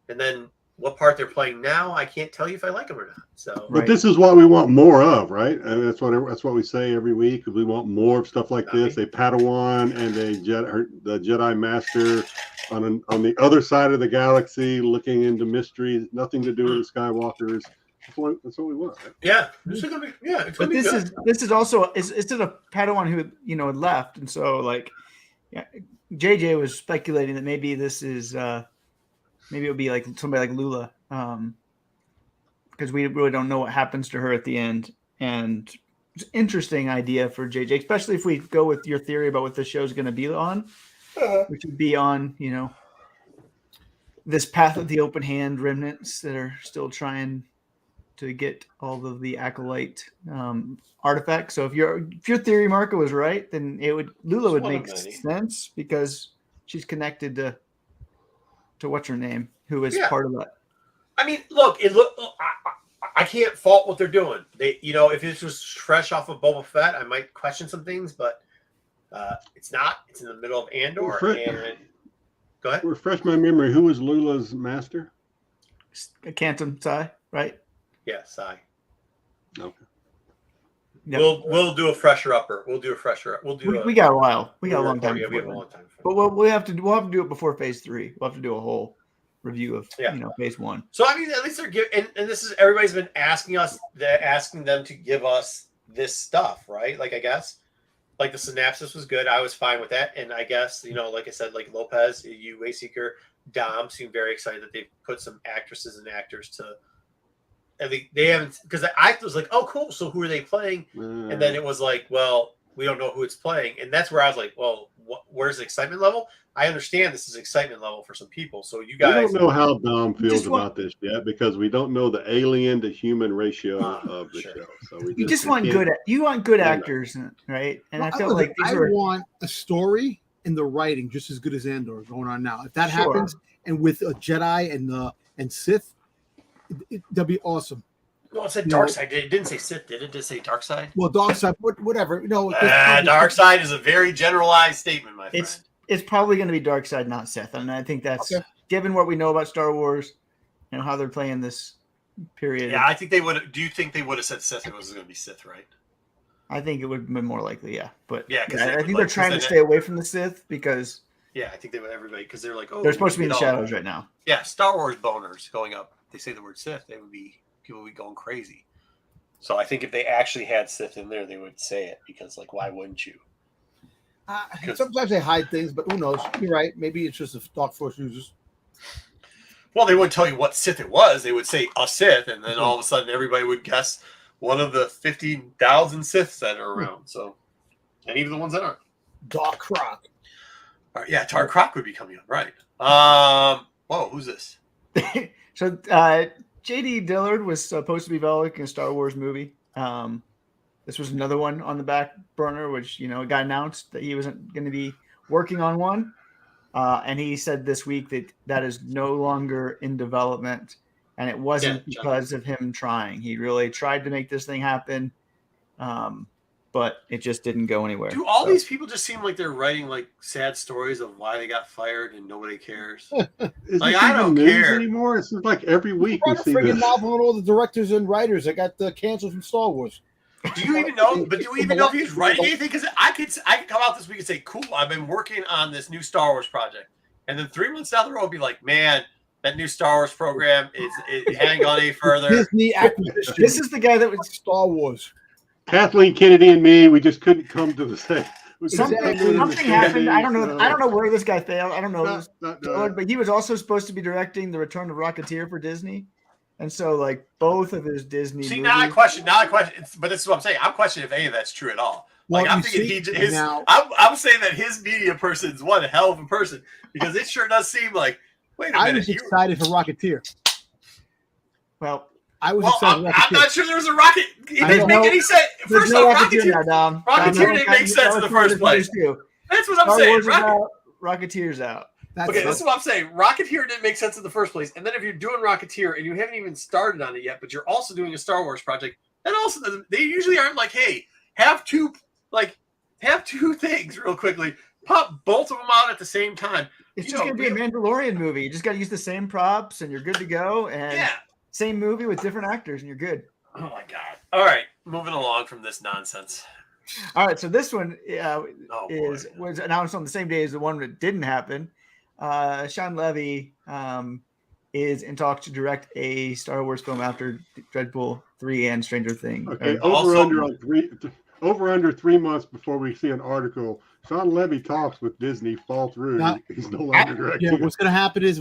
and then what part they're playing now, I can't tell you if I like them or not. So, but this is what we want more of, right? And that's what we say every week. We want more of stuff like this. A Padawan and the Jedi Master on the other side of the galaxy, looking into mysteries, nothing to do with the Skywalkers. That's what we want, right? Yeah, this is gonna be. Yeah, it's gonna be good. This is also it's a Padawan who had left, and so like, JJ was speculating that maybe this is maybe it'll be like somebody like Lula, because we really don't know what happens to her at the end, and it's an interesting idea for JJ, especially if we go with your theory about what the show's going to be on, which would be on this path of the open hand remnants that are still trying to get all of the Acolyte artifacts. So if your theory, Marco, was right, then Lula would make sense because she's connected to what's her name, who is part of that. I mean, look, I can't fault what they're doing. They, if this was fresh off of Boba Fett, I might question some things, but it's not. It's in the middle of Andor. And go ahead. Refresh my memory. Who was Lula's master? Cantum Sai, right? Yeah, Sai. Okay. Yep. We'll do a fresher upper. We'll do. We got a while. We got a long time. Yeah, we have a long time. But we'll have to do it before phase 3. We'll have to do a whole review of phase 1. So I mean, at least they're giving, and this is everybody's been asking them to give us this stuff, right? Like I guess, like the synopsis was good. I was fine with that, and I guess like I said, like Lopez, you Wayseeker, Dom seem very excited that they've put some actresses and actors to. And they haven't, because I was like, oh, cool. So who are they playing? And then it was like, well, we don't know who it's playing. And that's where I was like, well, where's the excitement level? I understand this is excitement level for some people. So you guys. We don't know how Dom feels about this yet because we don't know the alien to human ratio of the show. So you just want good actors, right? And I feel like I want a story and the writing just as good as Andor going on now. If that happens, and with a Jedi and Sith, that'd be awesome. Well, it said dark side. It didn't say Sith, did it? Did it say dark side? Well, dark side, whatever. Dark side is a very generalized statement, my friend. It's probably going to be dark side, not Sith, and I think that's given what we know about Star Wars and how they're playing this period. Yeah, I think they would. Do you think they would have said Sith? It was going to be Sith, right? I think it would have been more likely, yeah. But I think they're trying to stay away from the Sith because. Yeah, I think they would everybody because they're like, oh, they're supposed to be in the shadows right now. Yeah, Star Wars boners going up. They say the word Sith, people would be going crazy. So I think if they actually had Sith in there, they would say it because, like, why wouldn't you? Sometimes they hide things, but who knows? You're right. Maybe it's just a Dark Force users. Well, they wouldn't tell you what Sith it was. They would say a Sith, and then all of a sudden everybody would guess one of the 15,000 Siths that are around. So, and even the ones that aren't. Dark Croc. All right, yeah, Dark Croc would be coming up, right? Whoa, who's this? So J.D. Dillard was supposed to be developing a Star Wars movie. This was another one on the back burner, which, it got announced that he wasn't going to be working on one. And he said this week that is no longer in development. And it wasn't because of him trying. He really tried to make this thing happen. But it just didn't go anywhere. Do all these people just seem like they're writing like sad stories of why they got fired and nobody cares? Like I don't care anymore. It's like every week we see this. Novel on all the directors and writers that got canceled from Star Wars. Do you even know? But do we even know if he's writing anything? Because I could come out this week and say, "Cool, I've been working on this new Star Wars project," and then 3 months down the road, be like, "Man, that new Star Wars program it hadn't gone any further." Disney acquisition. This is the guy that was Star Wars. Kathleen Kennedy and me, we just couldn't come to the same. Something happened. I don't know. I don't know where this guy failed. I don't know. But he was also supposed to be directing The Return of Rocketeer for Disney, and so like both of his Disney. See, movies, now I question. But this is what I'm saying. I'm questioning if any of that's true at all. Like I'm thinking I'm saying that his media person is one hell of a person because it sure does seem like. Wait a minute. I was excited for Rocketeer. Well. I'm not sure there was a rocket. It didn't make any sense. First off, Rocketeer didn't make sense in the first place. That's what I'm saying. Rocketeer's out. Okay, this is what I'm saying. Rocketeer didn't make sense in the first place. And then if you're doing Rocketeer and you haven't even started on it yet, but you're also doing a Star Wars project, that also doesn't. They usually aren't like, hey, have two things real quickly. Pop both of them out at the same time. It's just going to be a Mandalorian movie. You just got to use the same props and you're good to go. And same movie with different actors, and you're good. Oh my god! All right, moving along from this nonsense. All right, so this one was announced on the same day as the one that didn't happen. Sean Levy is in talks to direct a Star Wars film after Deadpool 3 and Stranger Things. Okay, over under 3 months before we see an article. Sean Levy talks with Disney fall through. He's no longer directing. Yeah, what's going to happen is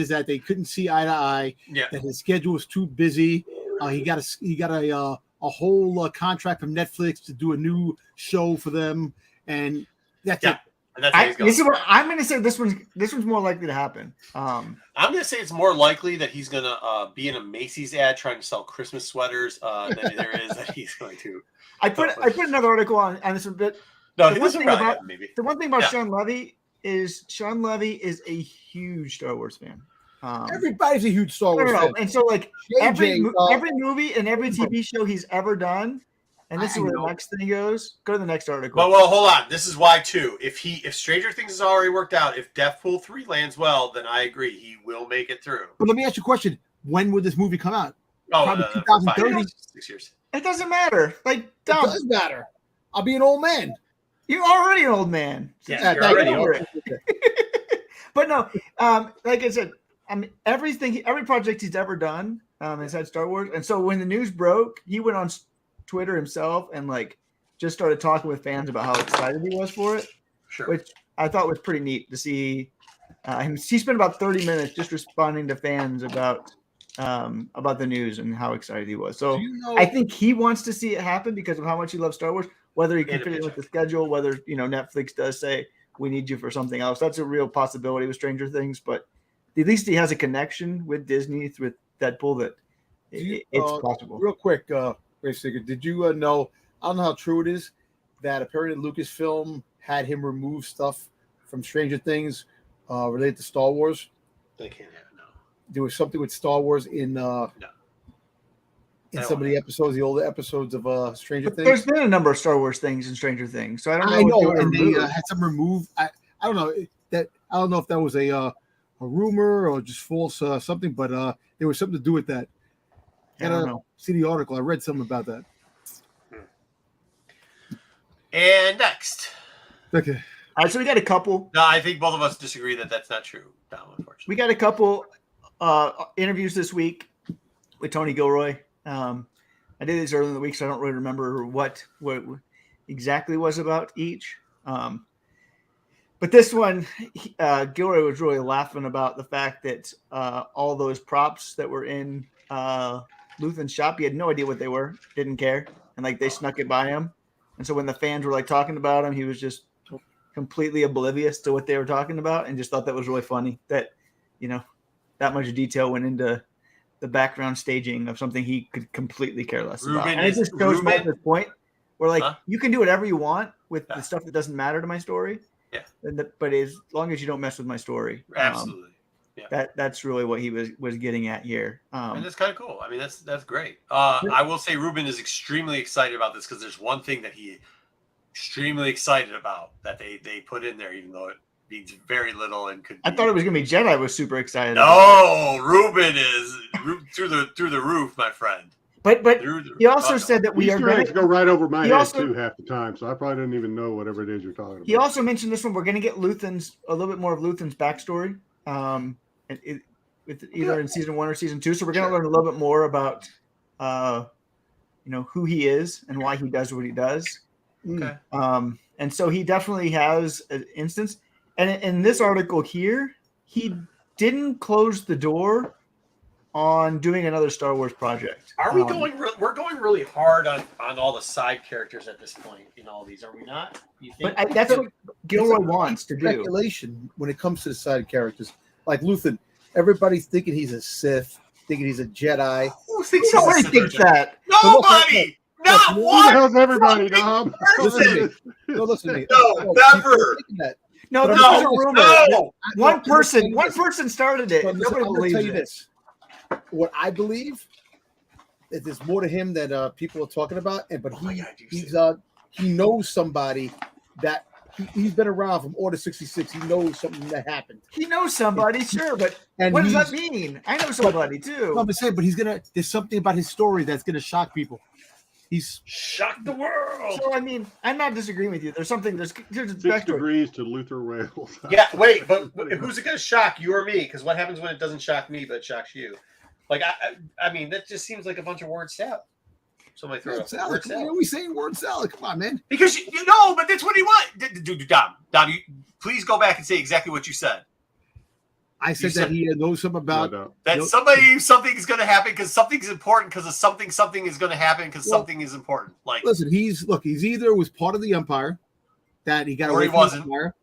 that they couldn't see eye to eye. Yeah. That his schedule was too busy. He got a whole contract from Netflix to do a new show for them, and that's it. And that's this is what I'm going to say. This one's more likely to happen. I'm going to say it's more likely that he's going to be in a Macy's ad trying to sell Christmas sweaters than there is that he's going to. I put another article on this one, but no, the one thing about Sean Levy is Sean Levy is a huge Star Wars fan. Everybody's a huge Star Wars fan. And so like every JJ, movie and every TV show he's ever done, and this is where the next thing goes. Go to the next article. Well, hold on. This is why too. If Stranger Things has already worked out, if Deathpool 3 lands well, then I agree he will make it through. But let me ask you a question: when would this movie come out? Oh, probably 2030. 6 years. It doesn't matter. Like, It does matter. I'll be an old man. You're already an old man. Yeah, you're already old. But no, like I said, I mean, every project he's ever done has had Star Wars. And so when the news broke, he went on Twitter himself and like just started talking with fans about how excited he was for it. Sure. Which I thought was pretty neat to see. He spent about 30 minutes just responding to fans about the news and how excited he was. So I think he wants to see it happen because of how much he loves Star Wars. Whether he can fit it with the schedule, whether Netflix does say we need you for something else, that's a real possibility with Stranger Things. But at least he has a connection with Disney with Deadpool that it's possible. Real quick, did you know? I don't know how true it is that apparently Lucasfilm had him remove stuff from Stranger Things related to Star Wars. They can't have it. No. There was something with Star Wars in some of the episodes, the older episodes of Stranger Things. There's been a number of Star Wars things in Stranger Things, so I don't know. I know, and they had some removed. I don't know that. I don't know if that was a rumor or just false something, but there was something to do with that. I don't know. See the article. I read something about that. And next. Okay. All right, so we got a couple. No, I think both of us disagree that that's not true. No, unfortunately. We got a couple interviews this week with Tony Gilroy. I did these earlier in the week, so I don't really remember what exactly was about each. But this one, Gilroy was really laughing about the fact that all those props that were in Luthen's shop, he had no idea what they were, didn't care, and like they snuck it by him. And so when the fans were like talking about him, he was just completely oblivious to what they were talking about, and just thought that was really funny that that much detail went into the background staging of something he could completely care less about. And it just goes back to the point where like you can do whatever you want with the stuff that doesn't matter to my story. Yeah. But as long as you don't mess with my story. Absolutely. Yeah. That's really what he was getting at here. And that's kind of cool. I mean, that's great. I will say Ruben is extremely excited about this because there's one thing that he extremely excited about that they put in there, even though it means very little and could. I thought it was gonna be Jedi. Was super excited. No, Ruben is through the roof, my friend. But he also said that we Easter are going eggs go right over my head too half the time, so I probably didn't even know whatever it is you're talking about. He also mentioned this one. We're going to get a little bit more of Luthen's backstory, either in season 1 or season 2. So we're going to learn a little bit more about, who he is and why he does what he does. Okay. And so he definitely has an instance. And in this article here, he didn't close the door on doing another Star Wars project. Are we going? We're going really hard on all the side characters at this point in all these, are we not? You think? But that's what Gilroy wants to do. Speculation when it comes to the side characters, like Luthen. Everybody's thinking he's a Sith, thinking he's a Jedi. Who thinks Nobody thinks that? Nobody. Not Who one. the hell's everybody, Dom? Listen to me. No, listen to me. No, never. No, this is a rumor. No. One person started it. Nobody believes you this. What I believe is there's more to him than people are talking about, but he knows somebody that he's been around from Order 66. He knows something that happened. He knows somebody, sure, but what does that mean? I know somebody too. No, I'm saying, but there's something about his story that's gonna shock people. He's shocked the world. So I mean, I'm not disagreeing with you. There's something. There's 6 degrees to Luther Wales. Yeah, wait, but who's it gonna shock, you or me? Because what happens when it doesn't shock me but it shocks you? Like I mean, that just seems like a bunch of word salad. Somebody throw word salad. Why are we saying word salad? Come on, man. Because you know, but that's what he wants. Dom, you please go back and say exactly what you said. I said that he knows something about that something is going to happen because something's important because of something is going to happen because something is important. Like, listen, he's either was part of the Empire that he got or away he from wasn't. The Empire.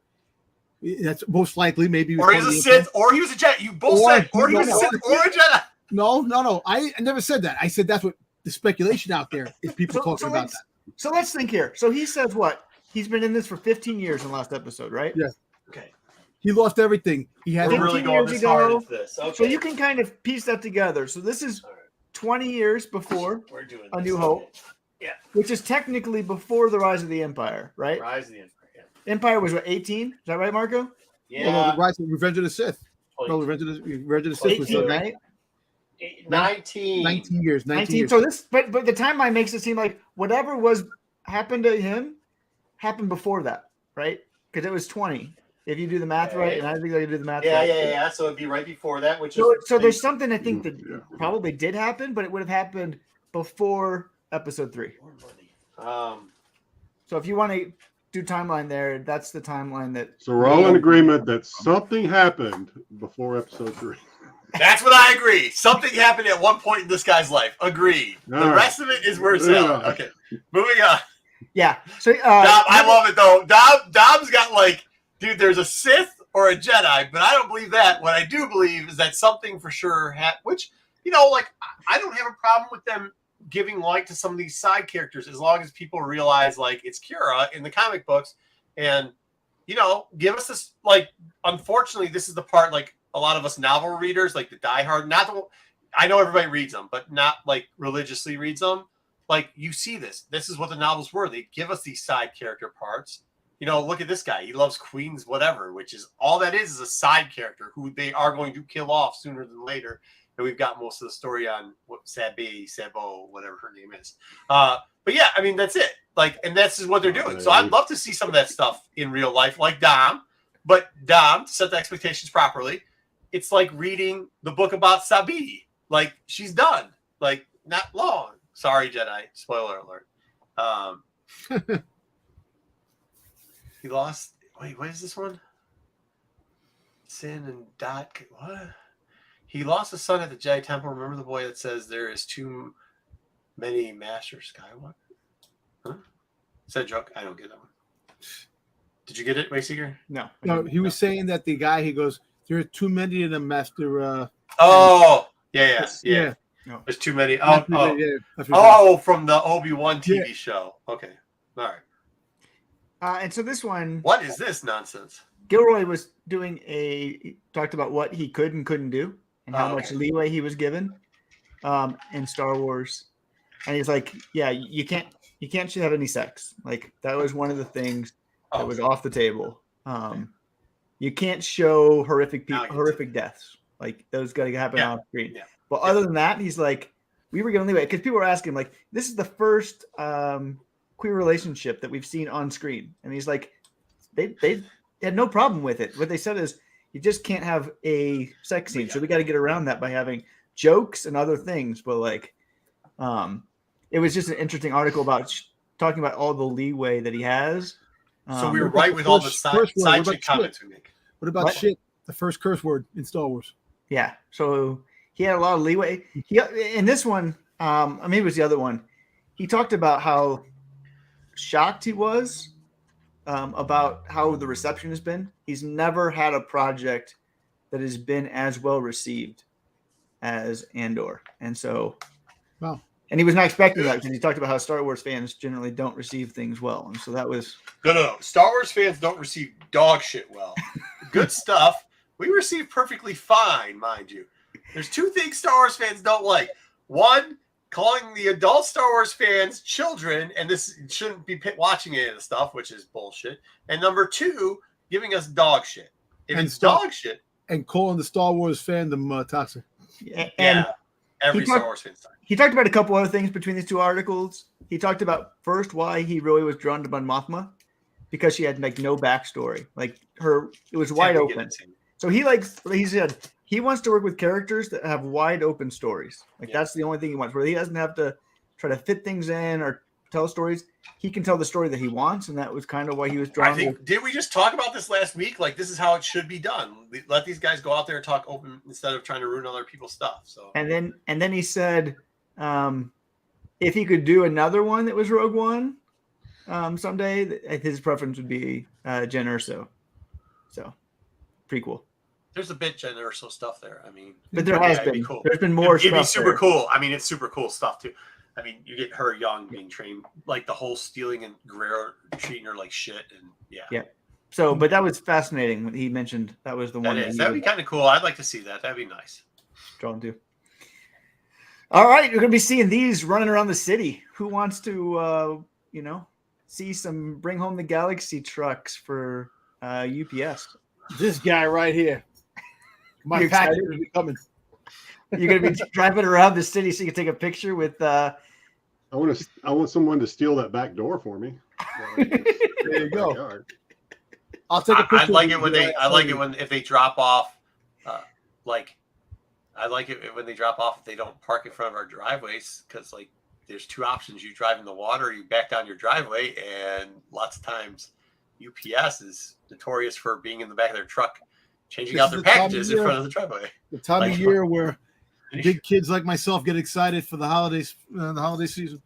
That's most likely. Maybe or he's a Sith, or he was a Jedi. You both said, or he was a Sith, or a Jedi. No. I never said that. I said that's what the speculation out there is. People talking about that. So let's think here. So he says what? He's been in this for 15 years in the last episode, right? Yeah. Okay. He lost everything. He had We're really going this hard into this. Okay. So you can kind of piece that together. So this is 20 years before We're doing A New Hope. Yeah. Which is technically before the Rise of the Empire, right? Rise of the Empire, yeah. Empire was what, 18? Is that right, Marco? Yeah. Rise of Revenge of the Sith. No, Revenge of the Sith was 18, right? 19. 19 years. 19 years. So this, but the timeline makes it seem like whatever happened to him happened before that, right? Because it was 20. If you do the math right, and I think I do the math right. Yeah. So it'd be right before that, which so there's something I think that probably did happen, but it would have happened before episode 3. So if you want to do timeline there, that's the timeline that. So we're all in agreement that something happened before episode 3. That's what I agree. Something happened at one point in this guy's life. Agreed. The rest of it is where it's at. Okay, moving on. Yeah. So Dom, I love it though. Dom's got like, dude, there's a Sith or a Jedi, but I don't believe that. What I do believe is that something for sure happened, which, like, I don't have a problem with them giving light to some of these side characters as long as people realize, like, it's Kira in the comic books. And, give us this, like, unfortunately, this is the part, like, a lot of us novel readers, like the diehard, I know everybody reads them, but not, like, religiously reads them. Like, you see this. This is what the novels were. They give us these side character parts. Look at this guy. He loves Queens, whatever, which is all that is a side character who they are going to kill off sooner than later. And we've got most of the story on Sabo, whatever her name is. But yeah, I mean, that's it. Like, and this is what they're doing. So I'd love to see some of that stuff in real life, like Dom. But Dom, to set the expectations properly, it's like reading the book about Sabi. Like, she's done. Like, not long. Sorry, Jedi. Spoiler alert. He lost. Wait, what is this one? Sin and Dot. What? He lost a son at the Jedi Temple. Remember the boy that says there is too many Master Skywalker? Huh? Is that a joke? I don't get that one. Did you get it, Wayseeker? No. No, he was saying that the guy, he goes, there are too many of them, Master. Yeah. No. There's too many. Yeah, From the Obi-Wan TV show. Okay. All right. And so this one. What is this nonsense? Gilroy was talked about what he could and couldn't do and how much leeway he was given in Star Wars. And he's like, yeah, you can't have any sex. Like, that was one of the things that was off the table. You can't show horrific deaths. Like, those got to happen on screen. Yeah. But other than that, he's like, we were given leeway because people were asking, like, this is the first queer relationship that we've seen on screen, and he's like, they had no problem with it. What they said is, you just can't have a sex scene, so we got to get around that by having jokes and other things. But like, it was just an interesting article about talking about all the leeway that he has. So we were right with all the side chick comments we make. What about shit? The first curse word in Star Wars. Yeah. So he had a lot of leeway. In this one, maybe it was the other one. He talked about how shocked he was about how the reception has been. He's never had a project that has been as well received as Andor. And so, wow. And he was not expecting that because he talked about how Star Wars fans generally don't receive things well. And so that was... No. Star Wars fans don't receive dog shit well. Good stuff. We receive perfectly fine, mind you. There's two things Star Wars fans don't like. One, calling the adult Star Wars fans children, and this shouldn't be watching any of the stuff, which is bullshit. And number two, giving us dog shit. If it's dog shit... And calling the Star Wars fandom toxic. Every Star Wars fan's toxic. He talked about a couple other things between these two articles. He talked about first why he really was drawn to Mon Mothma, because she had like no backstory. Like it was wide open. So he said he wants to work with characters that have wide open stories. Like that's the only thing he wants, where he doesn't have to try to fit things in or tell stories. He can tell the story that he wants, and that was kind of why he was drawn. Did we just talk about this last week? Like, this is how it should be done. Let these guys go out there and talk open instead of trying to ruin other people's stuff. So and then he said, if he could do another one that was Rogue One someday, his preference would be Jen Erso. So prequel. There's a bit Jen Erso stuff there. I mean, but there has been. Cool. There's been more. It'd be super cool. I mean, it's super cool stuff too. I mean, you get her young being trained, like the whole stealing and Guerrero treating her like shit, and yeah. So, but that was fascinating when he mentioned that was the one. That'd be kind of cool. I'd like to see that. That'd be nice. Drawn to. All right, you're gonna be seeing these running around the city. Who wants to, see some bring home the galaxy trucks for UPS? This guy right here. My package will be coming. You're gonna be driving around the city so you can take a picture with. I want someone to steal that back door for me. There you go. I'll take a picture. I like it when if they drop off, I like it when they drop off if they don't park in front of our driveways, because like there's two options: you drive in the water, or you back down your driveway, and lots of times UPS is notorious for being in the back of their truck, changing out their packages in front of the driveway. The time of year where big kids like myself get excited for the holidays, the holiday season.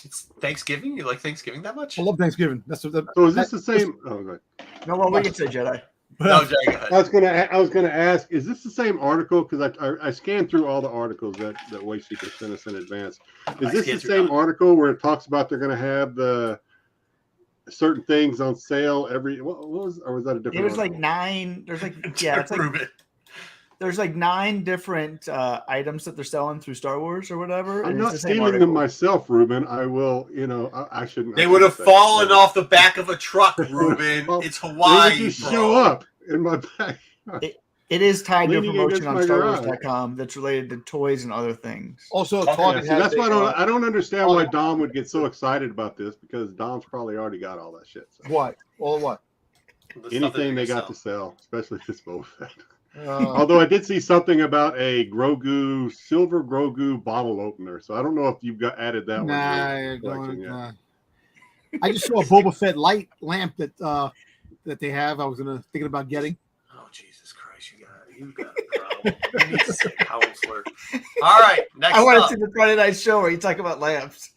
It's Thanksgiving. You like Thanksgiving that much? I love Thanksgiving. So is this the same? Oh, good. No, well, we can say Jedi. No, Jay, go ahead. I was gonna ask, is this the same article? Because I scanned through all the articles that Wayseeker sent us in advance. Is this the same article where it talks about they're gonna have the certain things on sale every? What was, or was that a different? It was article? like 9. There's like it's like there's like 9 different items that they're selling through Star Wars or whatever. I'm not stealing them myself, Ruben. I will. I shouldn't. They would have fallen off the back of a truck, Ruben. It's Hawaii. They would just show up in my back. It is tied to a promotion on StarWars.com that's related to toys and other things. Also, that's why I don't understand why Dom would get so excited about this, because Dom's probably already got all that shit. So. What? All what? Anything they got to sell, especially this Boba Fett. Although I did see something about a silver Grogu bottle opener, so I don't know if you've added that one. Nah. I just saw a Boba Fett light lamp that they have. I was thinking about getting. Oh Jesus Christ! You got a problem. You need to see a counselor. All right, next. I want to see the Friday night show where you talk about lamps.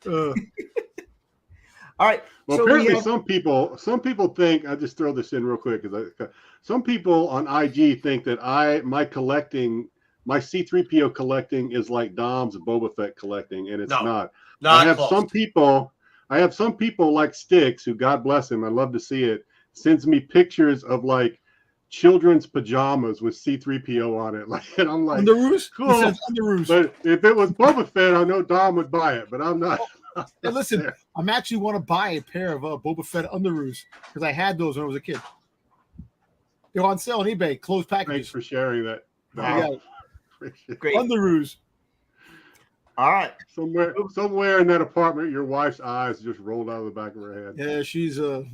All right. Well, apparently some people think, I'll just throw this in real quick, because some people on IG think that my C-3PO collecting is like Dom's Boba Fett collecting, and it's not. I have some people like Sticks, who, God bless him, I love to see it, sends me pictures of like children's pajamas with C-3PO on it, and I'm like, Underoos? Cool. But if it was Boba Fett, I know Dom would buy it, but I'm not. Hey, listen, I'm actually want to buy a pair of Boba Fett Underoos, because I had those when I was a kid. They're on sale on eBay, closed packages. Thanks for sharing that. Great. Underoos. All right. Somewhere in that apartment, your wife's eyes just rolled out of the back of her head. Yeah, she's All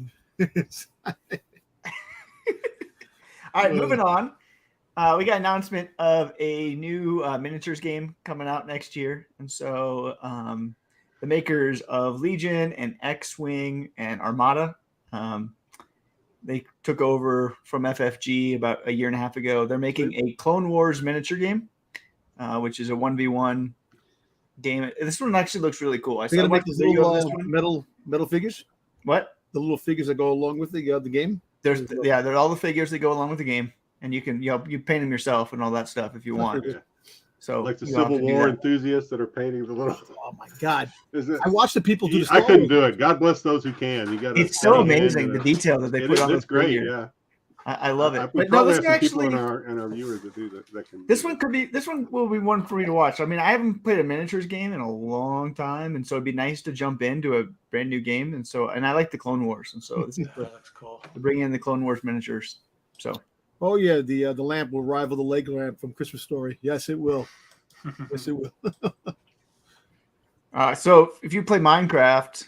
right, moving on. We got an announcement of a new miniatures game coming out next year, and so the makers of Legion and X-Wing and Armada, they took over from FFG about a year and a half ago. They're making a Clone Wars miniature game, which is a 1v1 game. This one actually looks really cool. They're gonna make those little metal figures. What? The little figures that go along with the game. There's all the figures that go along with the game, and you can you paint them yourself and all that stuff if you want. So like the Civil War enthusiasts that are painting the little. Oh my God! I watched the people do this. I couldn't do it. God bless those who can. It's so amazing the detail that they put on. It's great. Yeah, I love it. But no, this one actually. In our viewers that do that can. This one will be one for me to watch. I mean, I haven't played a miniatures game in a long time, and so it'd be nice to jump into a brand new game. And I like the Clone Wars, and so this is that's cool. To bring in the Clone Wars miniatures. So. Oh yeah, the lamp will rival the leg lamp from Christmas Story. Yes, it will. Yes, it will. So if you play Minecraft,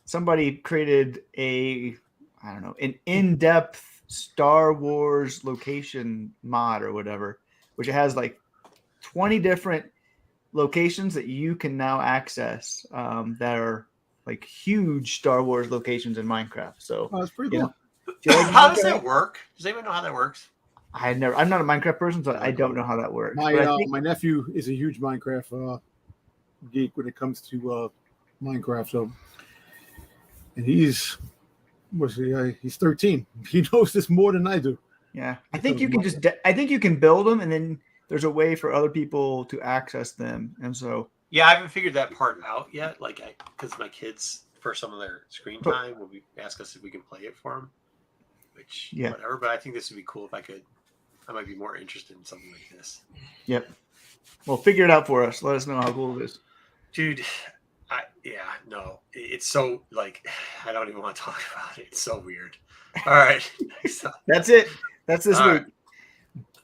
somebody created an in-depth Star Wars location mod or whatever, which has like 20 different locations that you can now access that are like huge Star Wars locations in Minecraft. So that's pretty cool. How does that work? Does anyone know how that works? I'm not a Minecraft person, so I don't know how that works. My nephew is a huge Minecraft geek when it comes to Minecraft. So, and he's 13. He knows this more than I do. Yeah, I think you can I think you can build them, and then there's a way for other people to access them, and so. Yeah, I haven't figured that part out yet. Because my kids for some of their screen time when we ask us if we can play it for them. Which whatever, but I think this would be cool if I could. I might be more interested in something like this. Yep. Well, figure it out for us. Let us know how cool it is, dude. It's so like I don't even want to talk about it. It's so weird. All right, that's it. That's this all week. Right.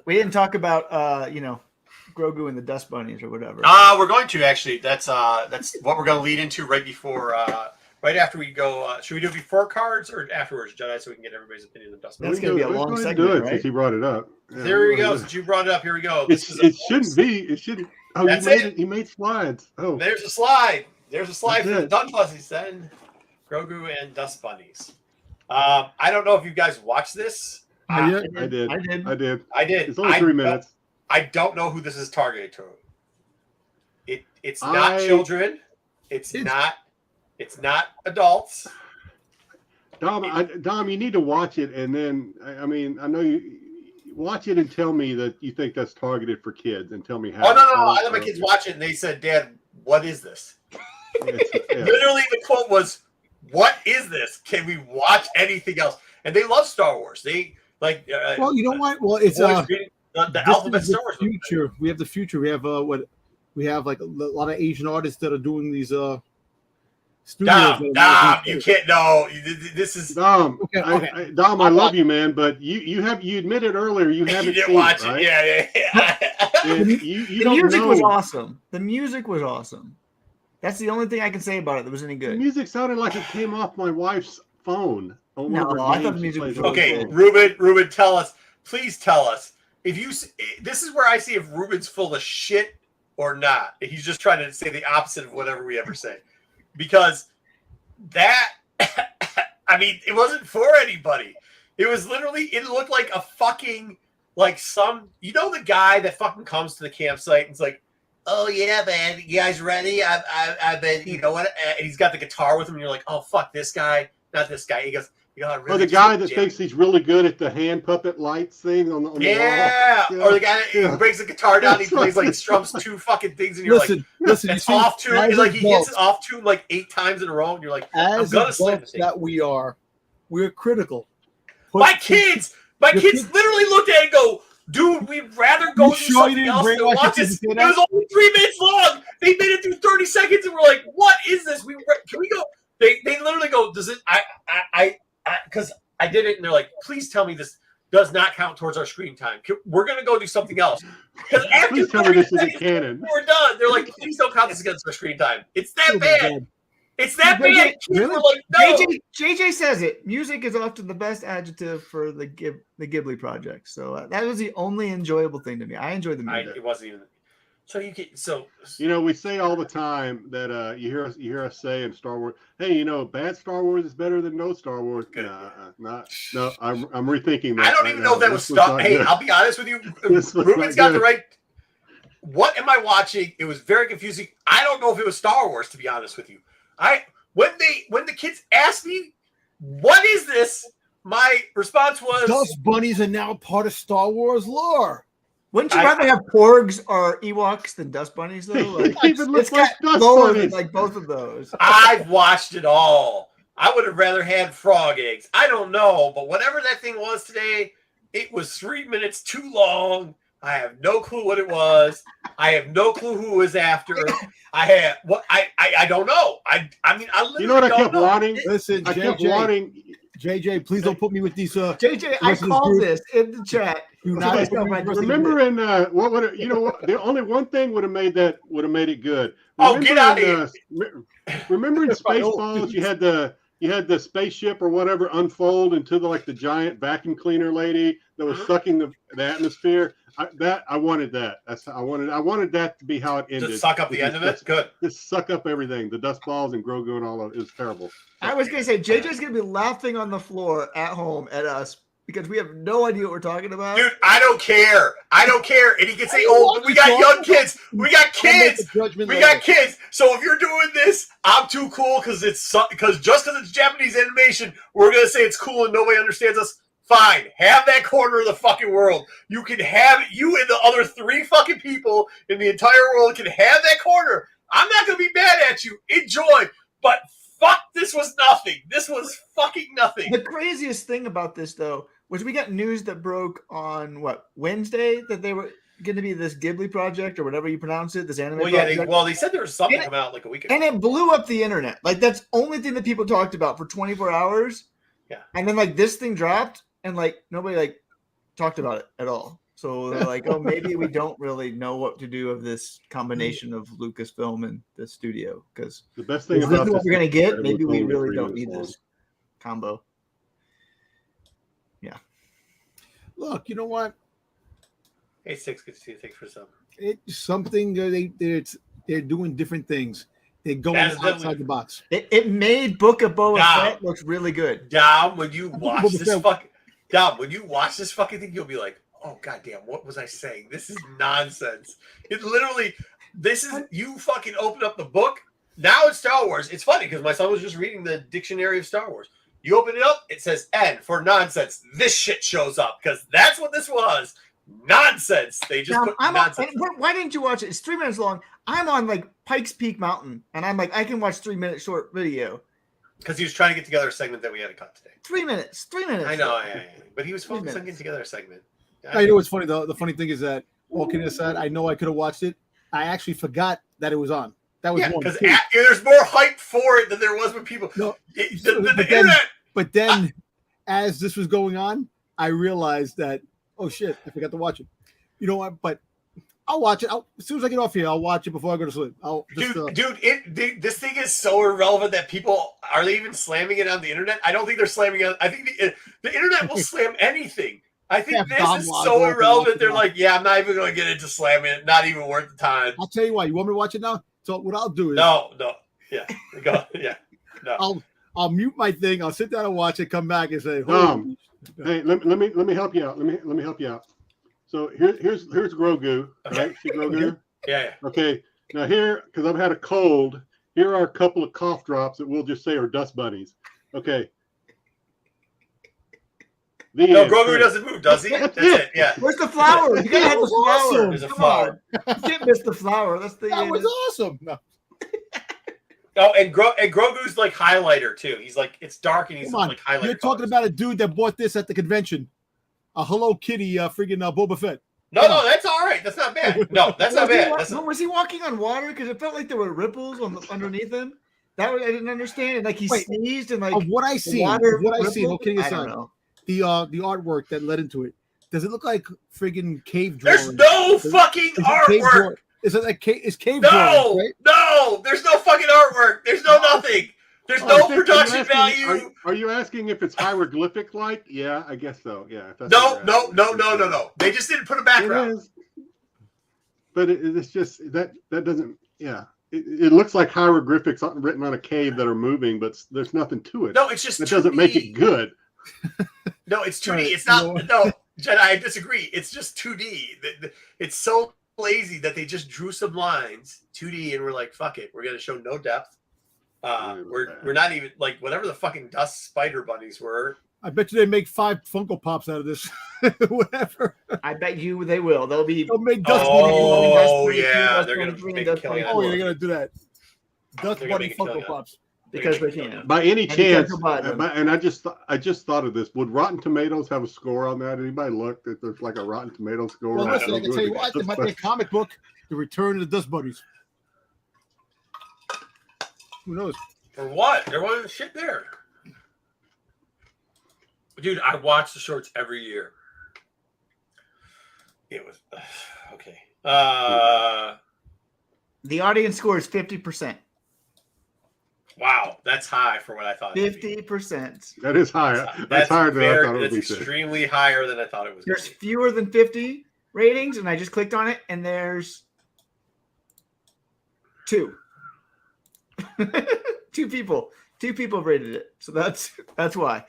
We didn't talk about Grogu and the Dust Bunnies or whatever. We're going to actually. That's what we're going to lead into right before. Right after we go, should we do it before cards or afterwards, Jedi, so we can get everybody's opinion on Dust Bunnies? That's going to be a long segment, right? Since he brought it up. Yeah, there we go. Since you brought it up, here we go. It shouldn't be. It shouldn't. Oh, That's it. He made slides. Oh, there's a slide. There's a slide That's for the Dust Bunnies then. Grogu and Dust Bunnies. I don't know if you guys watched this. I did. It's only 3 minutes. I don't know who this is targeted to. It's not children. It's not adults. Dom, you need to watch it, and then I know you watch it and tell me that you think that's targeted for kids, and tell me how. Oh no! I let my kids watch it, and they said, "Dad, what is this?" Literally, the quote was, "What is this? Can we watch anything else?" And they love Star Wars. They like. Well, you know what? Well, it's the alphabet Star Wars future. We have the future. We have we have like a lot of Asian artists that are doing these Dom, you can't know. This is Dom. Okay. Dom, I love you, man, but you admitted earlier you haven't didn't seen watch it, right? Yeah. The music was awesome. The music was awesome. That's the only thing I can say about it that was any good. The music sounded like it came off my wife's phone. No, I thought the music was okay. Ruben, please tell us if you. This is where I see if Ruben's full of shit or not. He's just trying to say the opposite of whatever we ever say. Because that, I mean, it wasn't for anybody. It was literally, it looked like a fucking, like some, the guy that fucking comes to the campsite and it's like, oh yeah, man, you guys ready? I've been, you know what? And he's got the guitar with him and you're like, oh, fuck this guy, not this guy. He goes, really the guy that thinks he's really good at the hand puppet lights thing on the wall. Yeah, or the guy that breaks the guitar down, he plays like strums 2 fucking things, and you're listen, it's off tune. It's like he hits it off tune like 8 times in a row, and you're like, I'm gonna slam the thing. That we're critical. My kids literally looked at it and go, dude, we'd rather go do something else than watch this. It was only 3 minutes long. They made it through 30 seconds, and we're like, what is this? Can we go? They literally go, does it? Because I did it, and they're like, please tell me this does not count towards our screen time. We're going to go do something else. Because after please tell me this isn't canon. We're done. They're like, please don't count this against our screen time. It's that bad. It's that bad. Really? We're like, no. JJ says it. Music is often the best adjective for the Ghibli project. So that was the only enjoyable thing to me. I enjoyed the music. It wasn't even. So we say all the time that you hear us say in Star Wars, hey, bad Star Wars is better than no Star Wars. No, I'm rethinking that. I don't even know if that was Star. Hey, I'll be honest with you. Ruben's got the right. What am I watching? It was very confusing. I don't know if it was Star Wars, to be honest with you. When the kids asked me, what is this? My response was, Dust Bunnies are now part of Star Wars lore. Wouldn't you rather have porgs or Ewoks than Dust Bunnies, though? Like, even looks like Dust lower Bunnies. than like both of those. I've watched it all. I would have rather had frog eggs. I don't know, but whatever that thing was today, it was 3 minutes too long. I have no clue what it was. I have no clue who it was after. I don't know. I mean, I literally what I kept wanting? Listen, I kept wanting. JJ, please don't put me with these. JJ, I called this in the chat. Remember in what would it, the only one thing would have made it good. Get out of here! Remember in Spaceballs, you had the spaceship or whatever unfold into the giant vacuum cleaner lady that was sucking the atmosphere. I wanted that. I wanted that to be how it ended. Just suck up the end of it. Good. Just suck up everything. The dust balls and Grogu and all of it. It was terrible. I was gonna say JJ's gonna be laughing on the floor at home at us because we have no idea what we're talking about. Dude, I don't care. And he can say, "Oh, we got young kids. We got kids. We got kids." So if you're doing this, I'm too cool because just because it's Japanese animation, we're gonna say it's cool and nobody understands us. Fine, have that corner of the fucking world. You can have it. You and the other 3 fucking people in the entire world can have that corner. I'm not gonna be mad at you. Enjoy, but fuck, this was nothing. This was fucking nothing. The craziest thing about this, though, was we got news that broke on Wednesday that they were going to be this Ghibli project or whatever you pronounce it, this anime project. They said there was something come out like a week ago. And it blew up the internet. Like, that's the only thing that people talked about for 24 hours. Yeah. And then, like, this thing dropped and, like, nobody, like, talked about it at all. So they're like, oh, maybe we don't really know what to do of this combination of Lucasfilm and the studio. Because the best thing about this is what we're going to get. Maybe we really don't need this combo. Yeah. Look, you know what? Hey, Six, good to see you. Thanks for some. It's something they're doing different things. They're going outside the box. It made Book of Boba Fett look really good. Dom, when you watch this fucking thing, you'll be like, oh goddamn, what was I saying? This is nonsense. It literally, you fucking open up the book. Now it's Star Wars. It's funny because my son was just reading the dictionary of Star Wars. You open it up, it says N for nonsense. This shit shows up because that's what this was. Nonsense. They just put nonsense. Why didn't you watch it? It's 3 minutes long. I'm on like Pikes Peak Mountain, and I'm like, I can watch 3 minute short video. Because he was trying to get together a segment that we had to cut today. 3 minutes. 3 minutes. I know, but he was focused on getting together a segment. You know what's funny though? The funny thing is that all kidding aside, I know I could have watched it. I actually forgot that it was on. That was one. Because there's more hype for it than there was when people. No, the internet. But then, as this was going on, I realized that oh shit, I forgot to watch it. You know what? But I'll watch it. As soon as I get off here, I'll watch it before I go to sleep. This thing is so irrelevant that people are they even slamming it on the internet? I don't think they're slamming it. I think the internet will slam anything. I think this is so irrelevant. They're like, yeah, I'm not even going to get into slamming it. Not even worth the time. I'll tell you why. You want me to watch it now? So what I'll do is no, I'll mute my thing. I'll sit down and watch it. Come back and say, hey, let me help you out. Let me help you out. So here's Grogu, right? See Grogu? Okay. Yeah. Okay. Now here, because I've had a cold, here are a couple of cough drops that we'll just say are dust bunnies. Okay. Grogu doesn't move, does he? That's it. Yeah. Where's the flower? You gotta have the flower. Awesome. There's a flower. You can't miss the flower. That was awesome. No. Oh, and Grogu's like highlighter too. He's like it's dark and he's like highlighter. You're talking about a dude that bought this at the convention. A Hello Kitty friggin' Boba Fett. No, that's all right. That's not bad. No, that's not bad. Was he walking on water? Because it felt like there were ripples underneath him. That I didn't understand. And like he sneezed and like what I see. No kidding aside. The artwork that led into it. Does it look like friggin' cave drawing? There's no fucking artwork. Is cave drawing? Right? No, there's no fucking artwork. There's no nothing. There's no production value. Are you asking if it's hieroglyphic like? Yeah, I guess so. Yeah. No. They just didn't put a background. It is. But it's just that doesn't. Yeah. It looks like hieroglyphics written on a cave that are moving, but there's nothing to it. No, it's just. It doesn't make it good. No, it's 2D. Right, it's not. No, Jedi, I disagree. It's just 2D. It's so lazy that they just drew some lines 2D and we're like, fuck it, we're gonna show no depth. We're not even like whatever the fucking dust spider bunnies were. I bet you they make 5 Funko Pops out of this. Whatever. I bet you they will. They'll make dust bunnies. They're gonna make a killing. Oh, they're gonna do that. Dust bunny Funko Pops. Because they can. By any chance, and I just thought of this. Would Rotten Tomatoes have a score on that? Anybody looked if there's like a Rotten Tomatoes score? Well, listen, I can tell you what. There might be a comic book, The Return of the Dust Bunnies. Who knows? For what? There wasn't shit there. Dude, I watch the shorts every year. It was okay. The audience score is 50%. Wow, that's high for what I thought. 50%. That is high. That's higher than I thought it would be. That's extremely higher than I thought it was. There's fewer than 50 ratings, and I just clicked on it, and there's 2. 2 people. 2 people rated it, so that's why.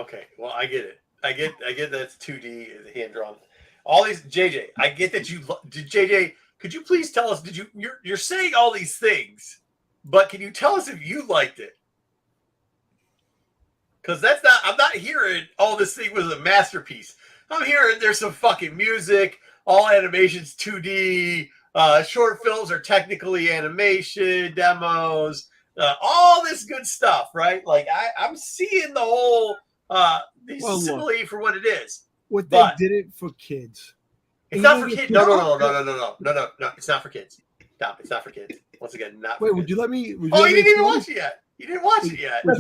Okay, well, I get it. I get that's 2D hand drawn. All these JJ, I get that you JJ. Could you please tell us? You're saying all these things? But can you tell us if you liked it? Because I'm not hearing, oh, this thing was a masterpiece. I'm hearing there's some fucking music, all animations 2D, short films are technically animation, demos, all this good stuff, right? Like I'm seeing the whole simile for what it is. What they did it for kids. It's not for kids. No. It's not for kids. Stop. It's not for kids. Once again, not. Wait, would you let me? You didn't even watch it yet. You didn't watch it yet. Would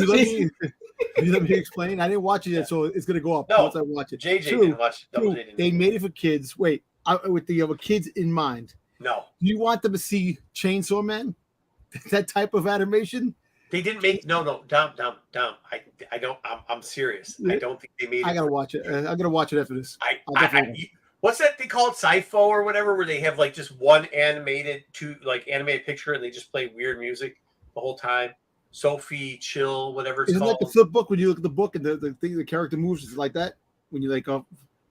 you let me explain? I didn't watch it yet, so it's gonna go up once I watch it. JJ didn't watch it. They made it for kids. Wait, with the kids in mind. No. Do you want them to see Chainsaw Man? That type of animation? They didn't make Dom. I don't. I'm serious. I don't think they made it. I gotta watch it. I'm gonna watch it after this. What's that they call it? Sci-Fi or whatever, where they have like just one animated picture and they just play weird music the whole time. Sophie, chill, whatever it's called. Isn't that the flip book when you look at the book and the thing the character moves is like that? When you like to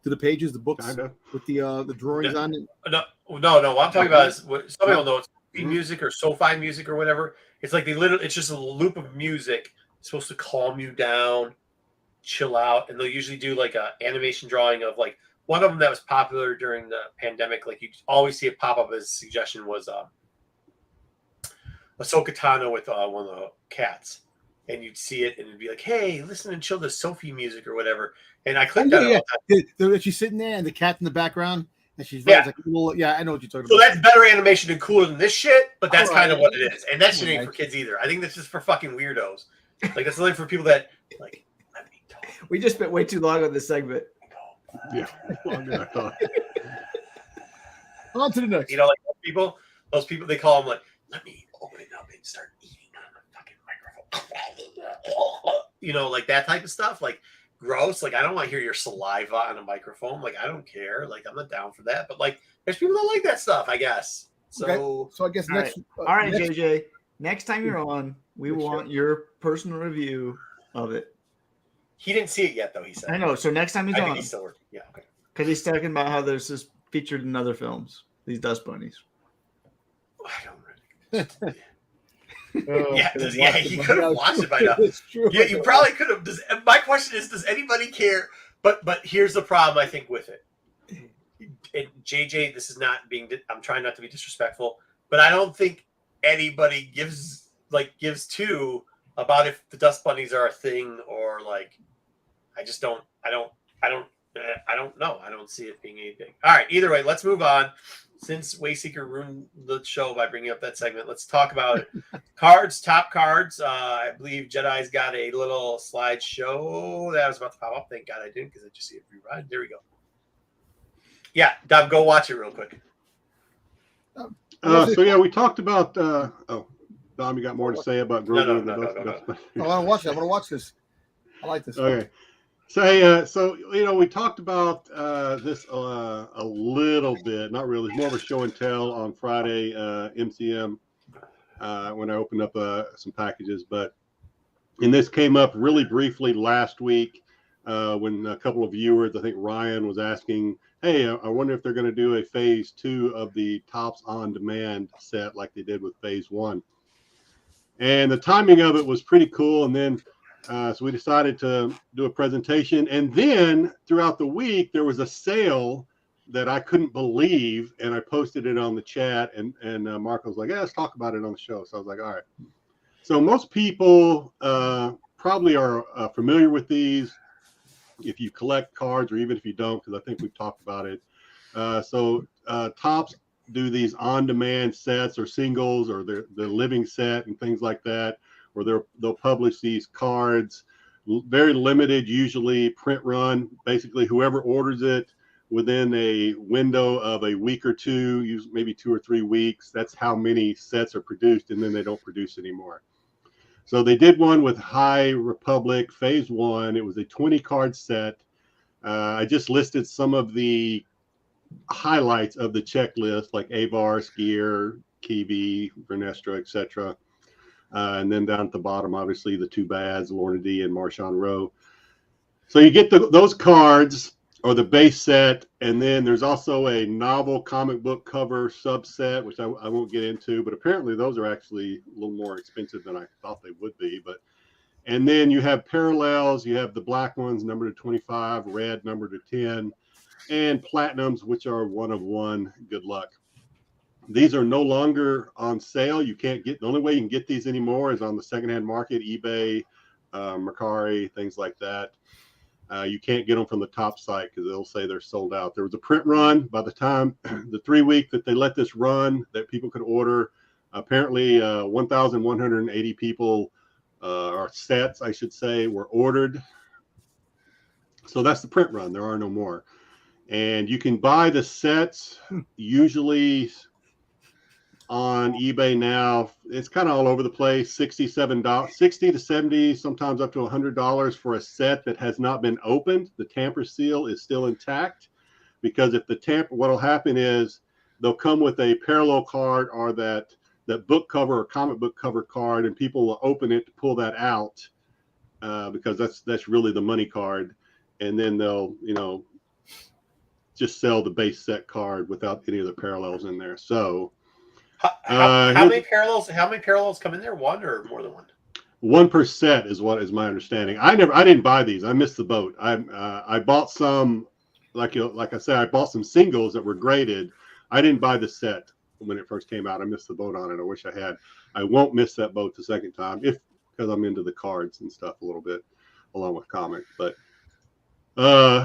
the pages, the books with the drawings on it? No. What I'm talking about is what some people know it's music or Sophie music or whatever. It's like it's just a loop of music. It's supposed to calm you down, chill out, and they'll usually do like a animation drawing of like one of them that was popular during the pandemic. Like you always see it pop up as a suggestion was Ahsoka Tano with one of the cats, and you'd see it and it'd be like, "Hey, listen and chill to Sophie music or whatever." And I clicked on it. She's sitting there and the cat's in the background. And she's like a little, I know what you're talking about. So that's better animation and cooler than this shit, but that's kind of what it is. And that shit ain't for kids either. I think that's just for fucking weirdos. Like that's only for people that like. Let me talk. We just spent way too long on this segment. Yeah, longer than I thought. On to the next. You know, like those people they call them like, let me open it up and start eating on the fucking microphone. You know, like that type of stuff. Like. Gross. Like I don't want to hear your saliva on a microphone. Like I don't care. Like I'm not down for that. But like there's people that like that stuff, I guess. So I guess next. All right, JJ. Next time you're on, we want your personal review of it. He didn't see it yet, though. He said. I know. So next time he's on, think he's still working. Yeah. Okay. Because he's talking about how there's this featured in other films. These dust bunnies. I don't really. He could have watched it by now. Yeah, you probably could have. My question is, does anybody care? But here's the problem I think with it. And JJ, this is not being. I'm trying not to be disrespectful, but I don't think anybody gives two about if the dust bunnies are a thing or like. I just don't. I don't know. I don't see it being anything. All right. Either way, let's move on. Since Wayseeker ruined the show by bringing up that segment, let's talk about it. Top cards. I believe Jedi's got a little slideshow that I was about to pop up. Thank God I didn't because I just see it rerun. There we go. Yeah, Dom, go watch it real quick. We talked about. Dom, you got more to say about Grogu? No. I want to watch it. I want to watch this. I like this. Okay. So we talked about this a little bit, not really, more of a show and tell on Friday, MCM, when I opened up some packages. And this came up really briefly last week when a couple of viewers, I think Ryan was asking, hey, I wonder if they're going to do a phase 2 of the Tops on Demand set like they did with phase 1. And the timing of it was pretty cool. And then so we decided to do a presentation. And then throughout the week, there was a sale that I couldn't believe. And I posted it on the chat. And Marco was like, let's talk about it on the show. So I was like, all right. So most people probably are familiar with these if you collect cards or even if you don't, because I think we've talked about it. So Topps do these on-demand sets or singles or the living set and things like that, where they'll publish these cards, very limited, usually print run. Basically, whoever orders it within a window of a week or two, maybe 2 or 3 weeks, that's how many sets are produced, and then they don't produce anymore. So they did one with High Republic Phase 1. It was a 20-card set. I just listed some of the highlights of the checklist, like Avar, Skier, Kiwi, Vernestra, etc. And then down at the bottom, obviously, the 2 bads, Lorna D and Marshawn Rowe. So you get those cards or the base set, and then there's also a novel comic book cover subset, which I won't get into, but apparently those are actually a little more expensive than I thought they would be. And then you have parallels. You have the black ones numbered to 25, red numbered to 10, and platinums, which are 1 of 1. Good luck. These are no longer on sale. You can't get, the only way you can get these anymore is on the secondhand market, eBay, Mercari, things like that. You can't get them from the top site because they'll say they're sold out. There was a print run. By the time the 3 week that they let this run, that people could order, apparently 1,180 people, or sets, I should say, were ordered. So that's the print run. There are no more. And you can buy the sets usually on eBay now. It's kind of all over the place. $67, 60 to 70, sometimes up to $100 for a set that has not been opened. The tamper seal is still intact, because if the tamper, what'll happen is they'll come with a parallel card or that book cover or comic book cover card, and people will open it to pull that out, because that's really the money card, and then they'll just sell the base set card without any of the parallels in there. So how many parallels come in there? One or more than one? 1 per set is what is my understanding. I didn't buy these. I missed the boat. I bought some, like I said, I bought some singles that were graded. I didn't buy the set when it first came out. I missed the boat on it. I wish I had. I won't miss that boat the second time, because I'm into the cards and stuff a little bit, along with comics. But